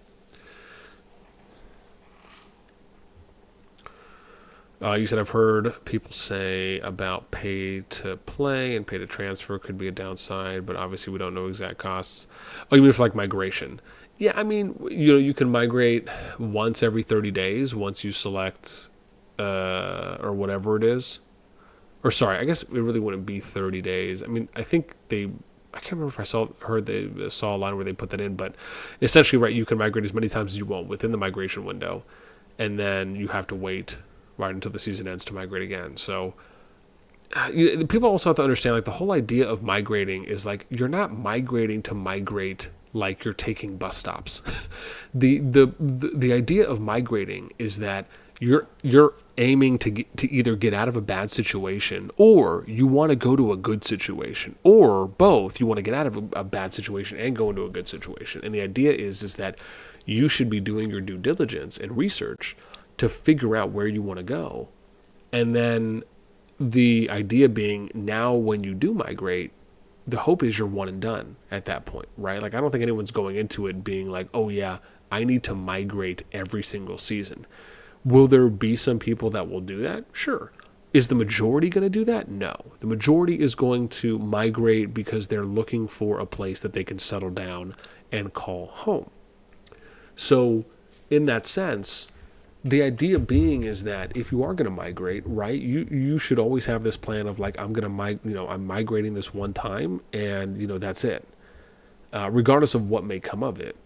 You said I've heard people say about pay to play and pay to transfer could be a downside, but obviously we don't know exact costs. Oh, you mean for like migration? Yeah, I mean, you can migrate once every 30 days once you select or whatever it is. Or sorry, I guess it really wouldn't be 30 days. I mean, I think I can't remember if I saw a line where they put that in, but essentially, right, you can migrate as many times as you want within the migration window, and then you have to wait right until the season ends to migrate again. So people also have to understand, like, the whole idea of migrating is like you're not migrating to migrate like you're taking bus stops. the idea of migrating is that you're aiming to either get out of a bad situation, or you want to go to a good situation, or both. You want to get out of a bad situation and go into a good situation. And the idea is that you should be doing your due diligence and research to figure out where you want to go. And then the idea being, now when you do migrate, the hope is you're one and done at that point, right? Like, I don't think anyone's going into it being like, oh yeah, I need to migrate every single season. Will there be some people that will do that? Sure. Is the majority going to do that? No. The majority is going to migrate because they're looking for a place that they can settle down and call home. So in that sense, the idea being is that if you are going to migrate, right, you should always have this plan of like, I'm migrating this one time, and that's it, regardless of what may come of it.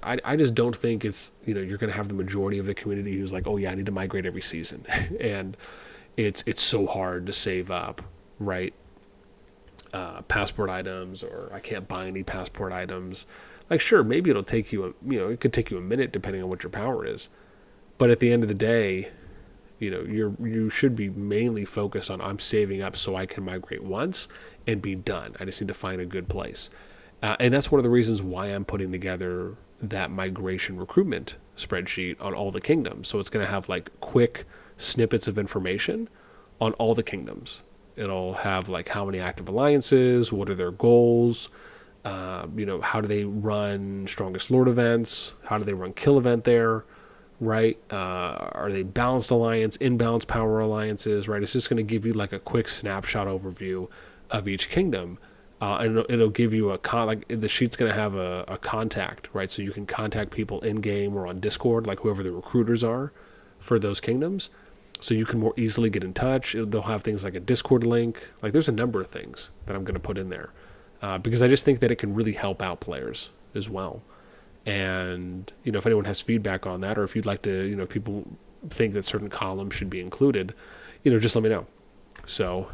I just don't think it's, you're going to have the majority of the community who's like, oh yeah, I need to migrate every season. And it's so hard to save up, right? Passport items, or I can't buy any passport items. Like, sure, maybe it'll take you, it could take you a minute depending on what your power is. But at the end of the day, you should be mainly focused on, I'm saving up so I can migrate once and be done. I just need to find a good place. And that's one of the reasons why I'm putting together that migration recruitment spreadsheet on all the kingdoms. So it's going to have like quick snippets of information on all the kingdoms. It'll have like how many active alliances, what are their goals, How do they run strongest lord events? How do they run kill event there? Right? Are they balanced alliance, imbalanced power alliances? Right? It's just going to give you like a quick snapshot overview of each kingdom. And it'll give you the sheet's going to have a contact, right? So you can contact people in game or on Discord, like whoever the recruiters are for those kingdoms. So you can more easily get in touch. They'll have things like a Discord link. Like there's a number of things that I'm going to put in there because I just think that it can really help out players as well. And, if anyone has feedback on that, or if you'd like to, if people think that certain columns should be included, just let me know. So,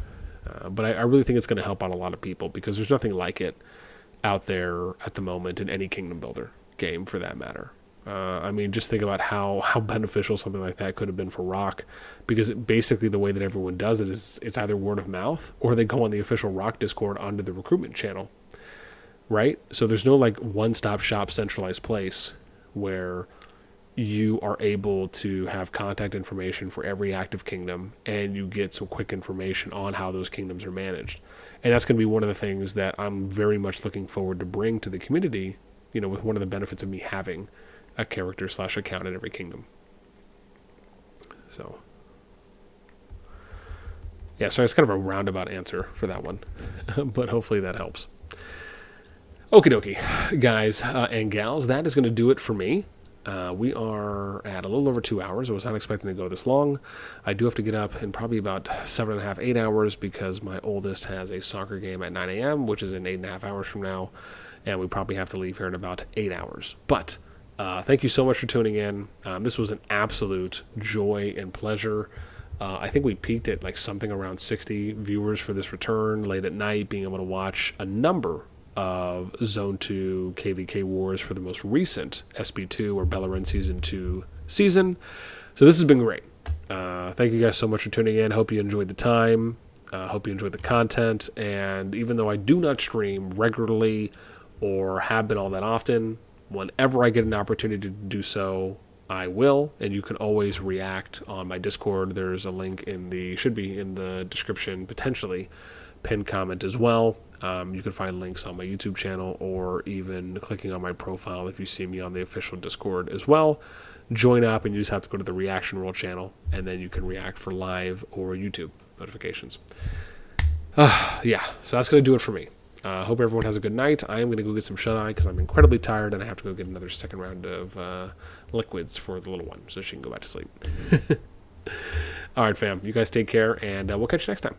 but I really think it's going to help out a lot of people because there's nothing like it out there at the moment in any kingdom builder game for that matter. Just think about how beneficial something like that could have been for Rock, because basically the way that everyone does it is it's either word of mouth or they go on the official Rock Discord onto the recruitment channel, right? So there's no like one-stop shop centralized place where you are able to have contact information for every active kingdom and you get some quick information on how those kingdoms are managed. And that's going to be one of the things that I'm very much looking forward to bring to the community, with one of the benefits of me having a character / account in every kingdom. So, yeah, sorry, it's kind of a roundabout answer for that one, but hopefully that helps. Okie dokie, guys and gals, that is going to do it for me. We are at a little over 2 hours. I was not expecting to go this long. I do have to get up in probably about 7.5, 8 hours because my oldest has a soccer game at 9 a.m., which is in 8.5 hours from now, and we probably have to leave here in about 8 hours. But thank you so much for tuning in. This was an absolute joy and pleasure. I think we peaked at like something around 60 viewers for this return late at night, being able to watch a number of Zone 2 KvK wars for the most recent SB2 or Bellerin Season 2 season. So this has been great. Thank you guys so much for tuning in. Hope you enjoyed the time. Hope you enjoyed the content. And even though I do not stream regularly or have been all that often, whenever I get an opportunity to do so, I will. And you can always react on my Discord. There's a link should be in the description, potentially pinned comment as well. You can find links on my YouTube channel or even clicking on my profile if you see me on the official Discord as well. Join up and you just have to go to the Reaction World channel and then you can react for live or YouTube notifications. Yeah, so that's going to do it for me. Hope everyone has a good night. I am going to go get some shut-eye because I'm incredibly tired and I have to go get another second round of liquids for the little one so she can go back to sleep. All right, fam. You guys take care and we'll catch you next time.